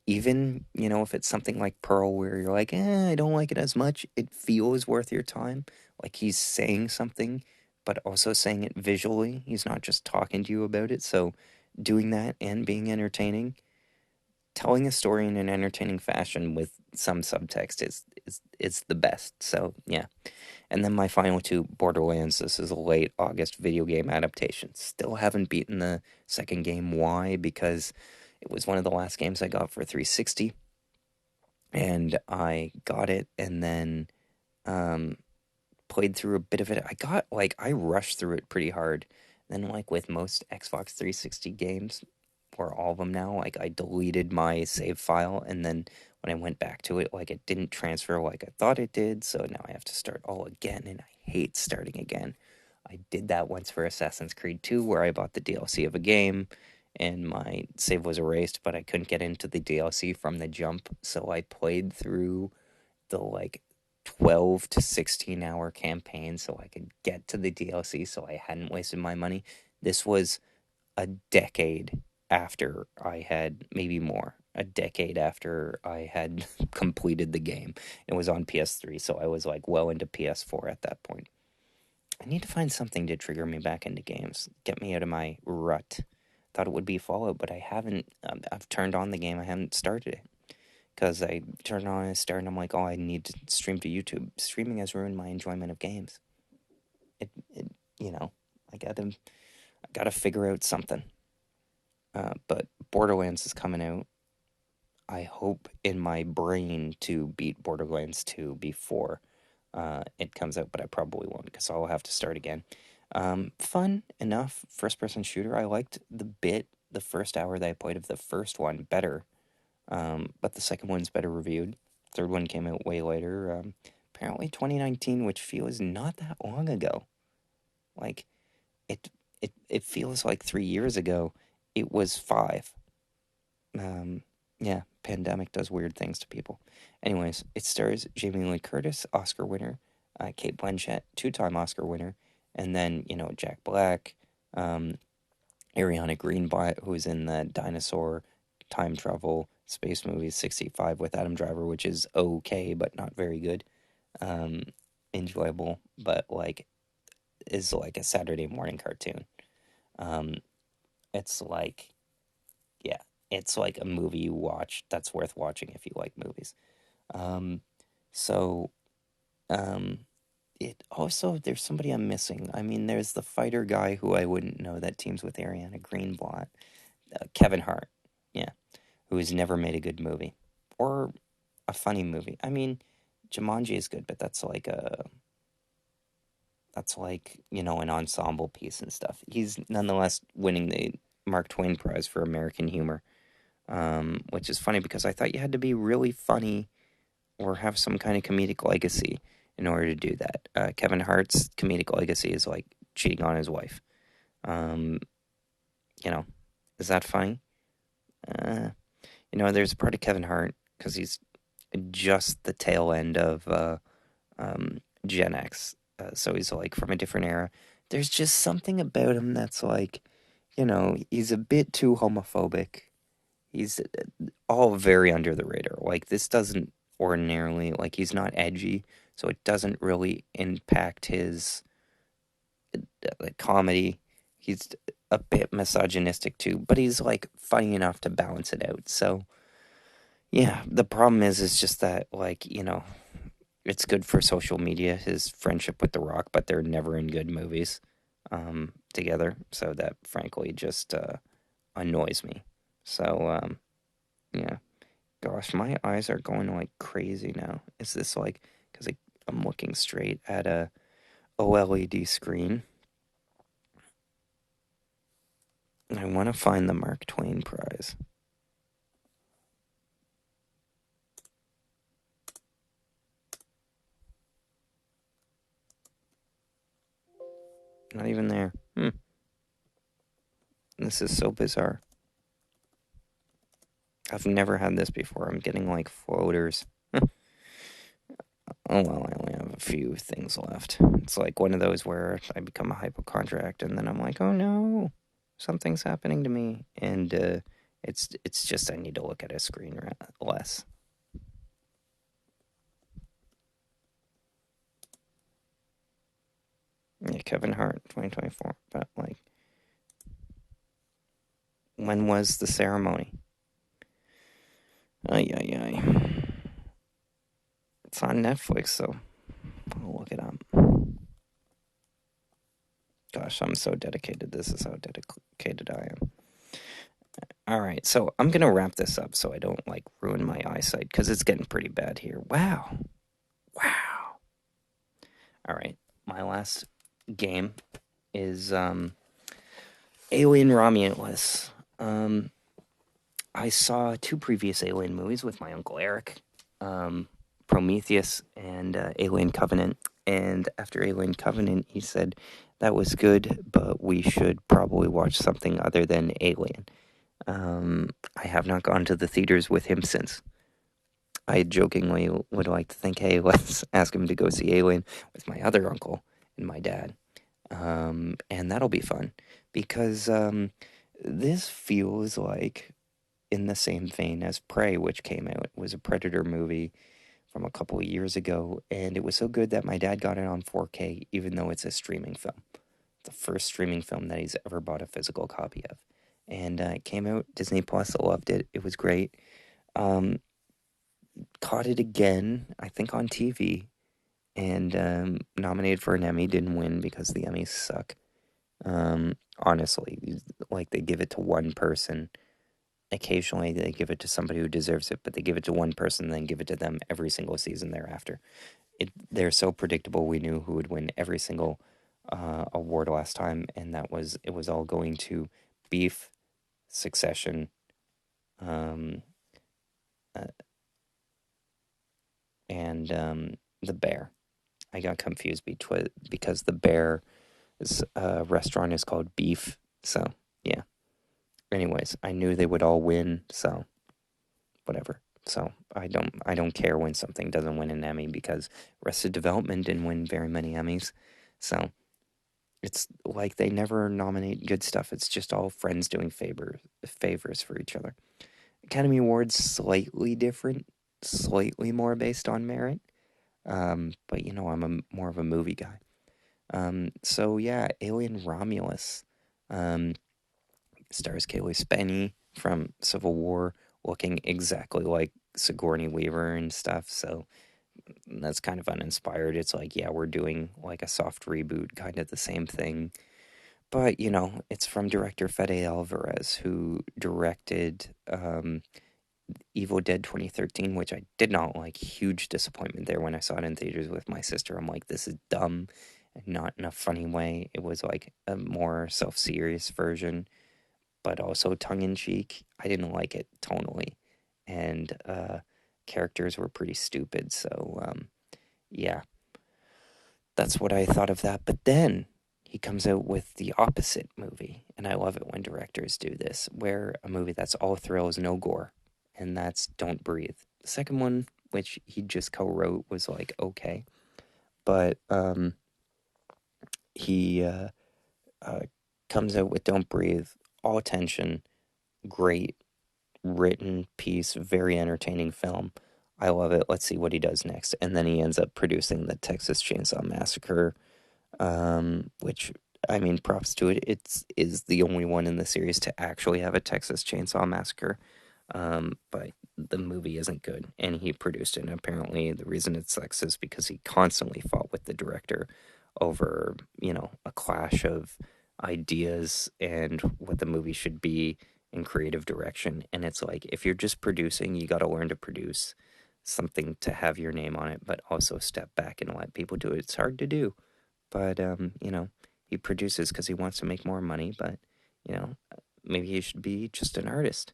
Even, if it's something like Pearl where you're like, I don't like it as much, it feels worth your time. Like he's saying something, but also saying it visually. He's not just talking to you about it. So doing that and being entertaining, telling a story in an entertaining fashion with some subtext is the best. So yeah. And then my final two, Borderlands. This is a late August video game adaptation. Still haven't beaten the second game. Why? Because it was one of the last games I got for 360, and I got it and then um, played through a bit of it. I rushed through it pretty hard. Then, like with most Xbox 360 games, or all of them now, like I deleted my save file, and then when I went back to it, like it didn't transfer like I thought it did, so now I have to start all again, and I hate starting again. I did that once for Assassin's Creed 2, where I bought the DLC of a game, and my save was erased, but I couldn't get into the DLC from the jump, so I played through the 12 to 16 hour campaign so I could get to the DLC so I hadn't wasted my money. This was a decade after I had, maybe more, a decade after I had completed the game. It was on PS3, so I was like well into PS4 at that point. I need to find something to trigger me back into games, get me out of my rut. Thought it would be Fallout, but I haven't. I've turned on the game, I haven't started it. Because I turned on and started, and I'm like, oh, I need to stream to YouTube. Streaming has ruined my enjoyment of games. It you know, I gotta figure out something. But Borderlands is coming out. I hope in my brain to beat Borderlands 2 before it comes out, but I probably won't because I'll have to start again. Fun enough first person shooter. I liked the first hour that I played of the first one better, but the second one's better reviewed. Third one came out way later. Apparently 2019, which feels not that long ago. Like it, it feels like 3 years ago. It was five. Um, yeah, pandemic does weird things to people. Anyways, it stars Jamie Lee Curtis, Oscar winner, Kate Blanchett, two-time Oscar winner, and then Jack Black, um, Ariana Greenblatt, who's in the dinosaur time travel space movie 65 with Adam Driver, which is okay but not very good. Um, Enjoyable, but like is like a Saturday morning cartoon. Um, it's like yeah, it's like a movie you watch that's worth watching if you like movies. Um, so, um, it also, there's somebody I'm missing. I mean, there's the fighter guy who I wouldn't know that teams with Ariana Greenblatt, Kevin Hart, yeah, who has never made a good movie or a funny movie. I mean, Jumanji is good, but that's like an ensemble piece and stuff. He's nonetheless winning the Mark Twain Prize for American humor, which is funny because I thought you had to be really funny or have some kind of comedic legacy in order to do that. Kevin Hart's comedic legacy is like cheating on his wife. Um, you know, is that funny? Uh, there's a part of Kevin Hart because he's just the tail end of Gen X, so he's like from a different era. There's just something about him that's like, he's a bit too homophobic. He's all very under the radar. Like, this doesn't ordinarily, like, he's not edgy, so it doesn't really impact his comedy. He's a bit misogynistic too, but he's like funny enough to balance it out. So, yeah, the problem is just that, like, it's good for social media, his friendship with The Rock, but they're never in good movies together. So that, frankly, just annoys me. So, yeah. Gosh, my eyes are going like crazy now. Is this like, because I'm looking straight at a OLED screen. I want to find the Mark Twain Prize. Not even there. This is so bizarre. I've never had this before. I'm getting like floaters. Oh well, I only have a few things left. It's like one of those where I become a hypochondriac and then I'm like, oh no, something's happening to me. And it's just I need to look at a screen less. Yeah, Kevin Hart, 2024. But like, when was the ceremony? Ay, ay, ay. It's on Netflix, so I'll look it up. Gosh, I'm so dedicated. This is how dedicated I am. All right, so I'm going to wrap this up so I don't, like, ruin my eyesight, because it's getting pretty bad here. Wow. Wow. All right, my last game is Alien Romulus. I saw two previous Alien movies with my Uncle Eric, Prometheus and Alien Covenant. And after Alien Covenant, he said that was good, but we should probably watch something other than Alien. I have not gone to the theaters with him since. I jokingly would like to think, hey, let's ask him to go see Alien with my other uncle and my dad. And that'll be fun because This feels like in the same vein as Prey, which came out. It was a Predator movie from a couple of years ago, and it was so good that my dad got it on 4K, even though it's a streaming film. The first streaming film that he's ever bought a physical copy of. And it came out, Disney Plus loved it. It was great. Um, Caught it again, I think on TV, and nominated for an Emmy. Didn't win because the Emmys suck. Honestly, like they give it to one person. Occasionally they give it to somebody who deserves it, but they give it to one person, then give it to them every single season thereafter. They're so predictable. We knew who would win every single award last time, and it was all going to Beef, Succession, um, uh, and The Bear. I got confused because The Bear's restaurant is called Beef. So yeah. Anyways, I knew they would all win. So whatever. So I don't care when something doesn't win an Emmy because Arrested Development didn't win very many Emmys. So it's like they never nominate good stuff. It's just all friends doing favors for each other. Academy Awards slightly different, slightly more based on merit. But I'm more of a movie guy. So yeah, Alien Romulus stars Kaylee Spenny from Civil War, looking exactly like Sigourney Weaver and stuff. So that's kind of uninspired. It's like, yeah, we're doing like a soft reboot, kind of the same thing. But, it's from director Fede Alvarez, who directed Evil Dead 2013, which I did not like. Huge disappointment there when I saw it in theaters with my sister. I'm like, this is dumb, and not in a funny way. It was like a more self-serious version, but also tongue-in-cheek. I didn't like it tonally, and characters were pretty stupid, so yeah, that's what I thought of that. But then he comes out with the opposite movie, and I love it when directors do this, where a movie that's all thrills, no gore, and that's Don't Breathe. The second one, which he just co-wrote, was like okay, but he uh, comes out with Don't Breathe, all tension, great written piece, very entertaining film. I love it. Let's see what he does next. And then he ends up producing the Texas Chainsaw Massacre, which I mean, props to it. It's is the only one in the series to actually have a Texas Chainsaw Massacre. But the movie isn't good, and he produced it. And apparently, the reason it sucks is because he constantly fought with the director over, a clash of ideas and what the movie should be in creative direction. And it's like, if you're just producing, you got to learn to produce something to have your name on it, but also step back and let people do it. It's hard to do, but he produces because he wants to make more money. But you know, maybe he should be just an artist.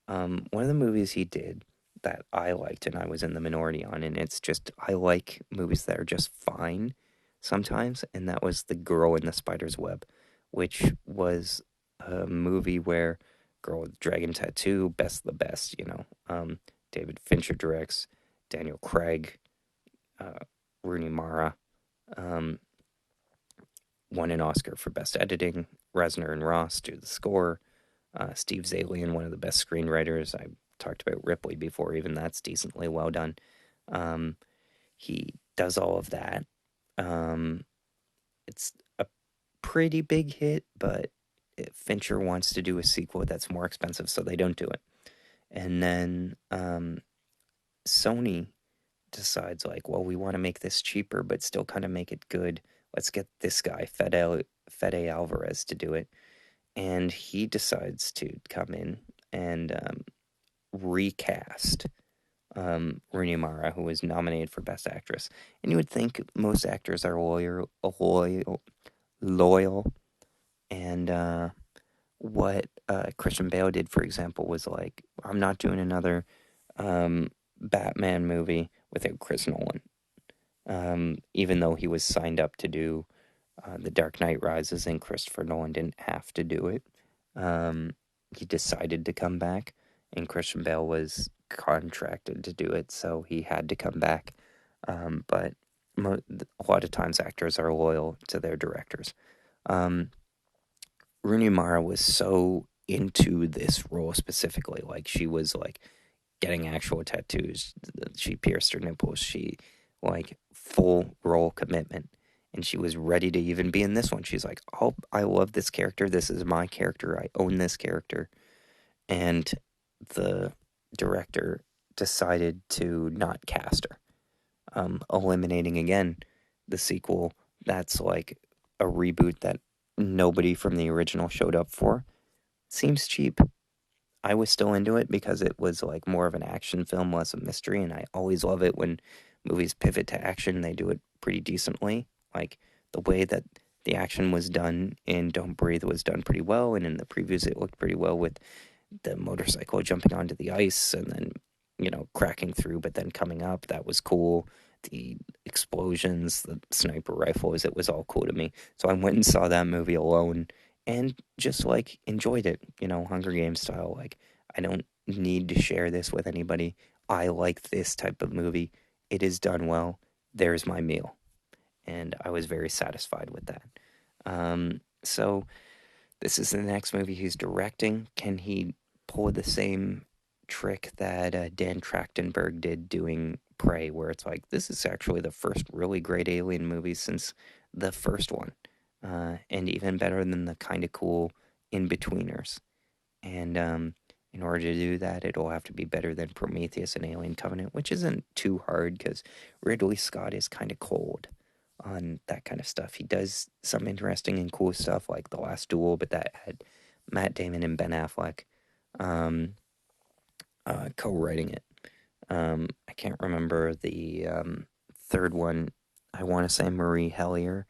One of the movies he did that I liked and I was in the minority on, and it's just, I like movies that are just fine sometimes, and that was The Girl in the Spider's Web, which was a movie where girl with dragon tattoo, best of the best, David Fincher directs, Daniel Craig, uh, Rooney Mara, um, won an Oscar for Best Editing, Reznor and Ross do the score, Steve Zalian, one of the best screenwriters. I talked about Ripley before, even that's decently well done. Um, he does all of that. Um, it's a pretty big hit, but Fincher wants to do a sequel that's more expensive, so they don't do it. And then Sony decides, like, well, we want to make this cheaper, but still kind of make it good. Let's get this guy, Fede Alvarez, to do it. And he decides to come in and recast Rooney Mara, who was nominated for Best Actress. And you would think most actors are loyal, and what Christian Bale did, for example, was like, I'm not doing another Batman movie without Chris Nolan. Even though he was signed up to do The Dark Knight Rises, and Christopher Nolan didn't have to do it. He decided to come back, and Christian Bale was contracted to do it, so he had to come back. But a lot of times actors are loyal to their directors. Rooney Mara was so into this role specifically. Like, she was like getting actual tattoos. She pierced her nipples. She, like, full role commitment. And she was ready to even be in this one. She's like, oh, I love this character. This is my character. I own this character. And the director decided to not cast her, eliminating again the sequel that's like a reboot that nobody from the original showed up for. Seems cheap. I was still into it because it was like more of an action film, less a mystery, and I always love it when movies pivot to action. They do it pretty decently. Like, the way that the action was done in Don't Breathe was done pretty well, and in the previews it looked pretty well with the motorcycle jumping onto the ice and then, cracking through, but then coming up. That was cool. The explosions, the sniper rifles, it was all cool to me. So I went and saw that movie alone and just like enjoyed it, Hunger Games style. Like, I don't need to share this with anybody. I like this type of movie. It is done well. There's my meal. And I was very satisfied with that. So this is the next movie he's directing. Can he pull the same trick that Dan Trachtenberg did doing Prey, where it's like, this is actually the first really great alien movie since the first one, and even better than the kind of cool in-betweeners. And in order to do that, it'll have to be better than Prometheus and Alien Covenant, which isn't too hard because Ridley Scott is kind of cold on that kind of stuff. He does some interesting and cool stuff like The Last Duel, but that had Matt Damon and Ben Affleck um, co-writing it. I can't remember the third one. I want to say Marie Hellier,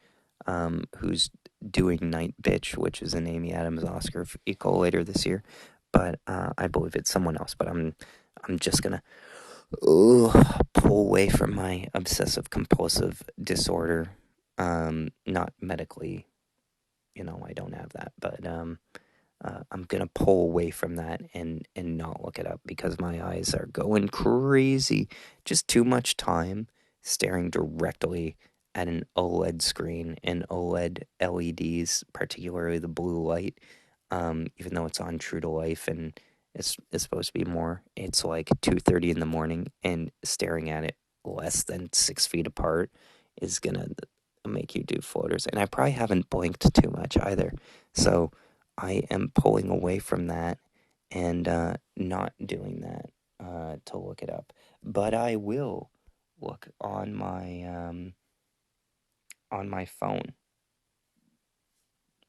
who's doing Night Bitch, which is an Amy Adams Oscar equal later this year. But I believe it's someone else. But I'm just gonna pull away from my obsessive compulsive disorder. Not medically, I don't have that, but I'm gonna pull away from that and not look it up because my eyes are going crazy. Just too much time staring directly at an OLED screen and OLED LEDs, particularly the blue light. Even though it's on True to Life and it's supposed to be more, it's like 2:30 in the morning, and staring at it less than 6 feet apart is gonna make you do floaters. And I probably haven't blinked too much either, so I am pulling away from that and not doing that to look it up. But I will look on my phone.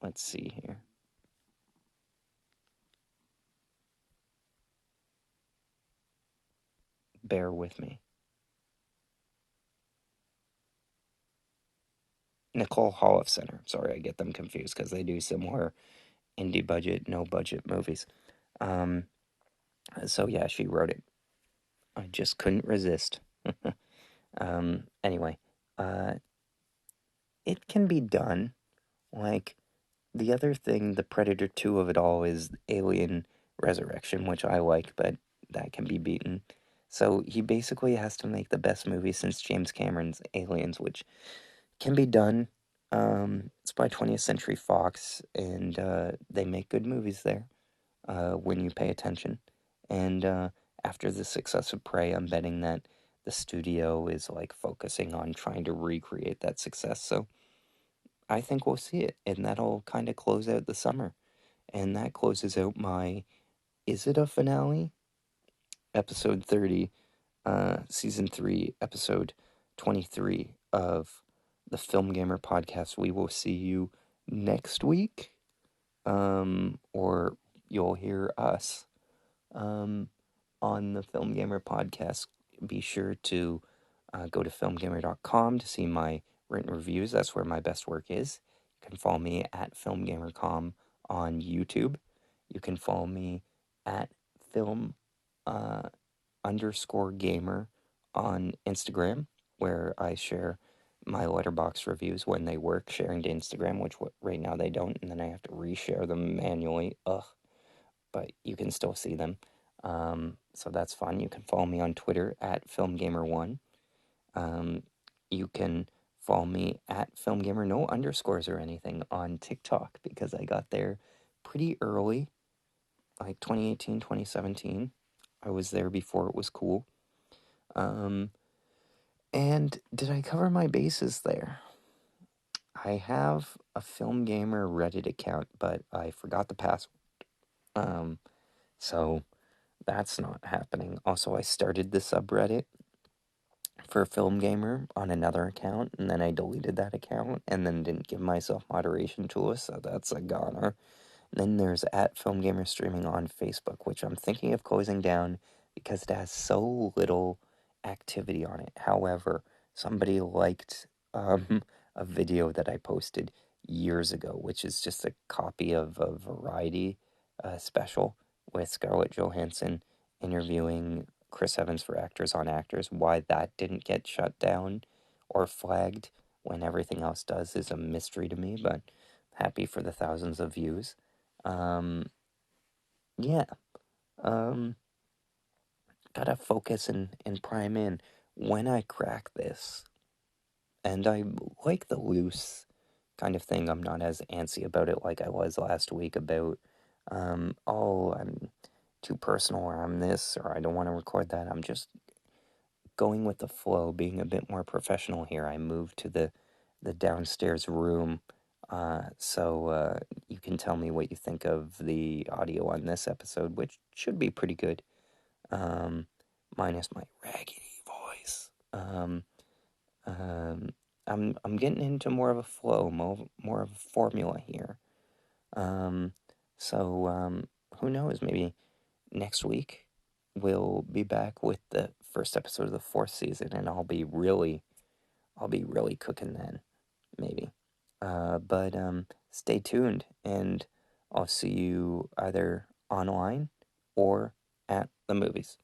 Let's see here. Bear with me. Nicole Holofcener Center. Sorry, I get them confused because they do similar indie budget, no budget movies. Um, so yeah, she wrote it. I just couldn't resist. Anyway, uh, it can be done. Like, the other thing, the Predator 2 of it all is Alien Resurrection, which I like, but that can be beaten. So he basically has to make the best movie since James Cameron's Aliens, which can be done. It's by 20th Century Fox, and they make good movies there when you pay attention. And after the success of Prey, I'm betting that the studio is like focusing on trying to recreate that success. So I think we'll see it, and that'll kind of close out the summer. And that closes out my Is It a Finale? Episode 30, Season 3, Episode 23 of the Film Gamer Podcast. We will see you next week, or you'll hear us on the Film Gamer Podcast. Be sure to go to filmgamer.com to see my written reviews. That's where my best work is. You can follow me at filmgamer.com on YouTube. You can follow me at film underscore gamer on Instagram, where I share my letterbox reviews when they work, sharing to Instagram, which right now they don't, and then I have to reshare them manually. Ugh. But you can still see them. So that's fun. You can follow me on Twitter at FilmGamer1. You can follow me at FilmGamer, no underscores or anything, on TikTok because I got there pretty early. like 2018, 2017. I was there before it was cool. And did I cover my bases there? I have a Film Gamer Reddit account, but I forgot the password. So that's not happening. Also, I started the subreddit for Film Gamer on another account, and then I deleted that account, and then didn't give myself moderation tools, so that's a goner. And then there's at Film Gamer Streaming on Facebook, which I'm thinking of closing down because it has so little activity on it. However, somebody liked a video that I posted years ago, which is just a copy of a Variety special with Scarlett Johansson interviewing Chris Evans for Actors on Actors. Why that didn't get shut down or flagged when everything else does is a mystery to me, but happy for the thousands of views. Yeah, um, gotta focus and prime in. When I crack this, and I like the loose kind of thing, I'm not as antsy about it like I was last week about, oh, I'm too personal, or I'm this, or I don't want to record that. I'm just going with the flow, being a bit more professional here. I moved to the downstairs room, so you can tell me what you think of the audio on this episode, which should be pretty good, um, minus my raggedy voice. Um, I'm getting into more of a flow, more of a formula here. So who knows? Maybe next week we'll be back with the first episode of the fourth season, and I'll be really cooking then, maybe. But stay tuned, and I'll see you either online or at the movies.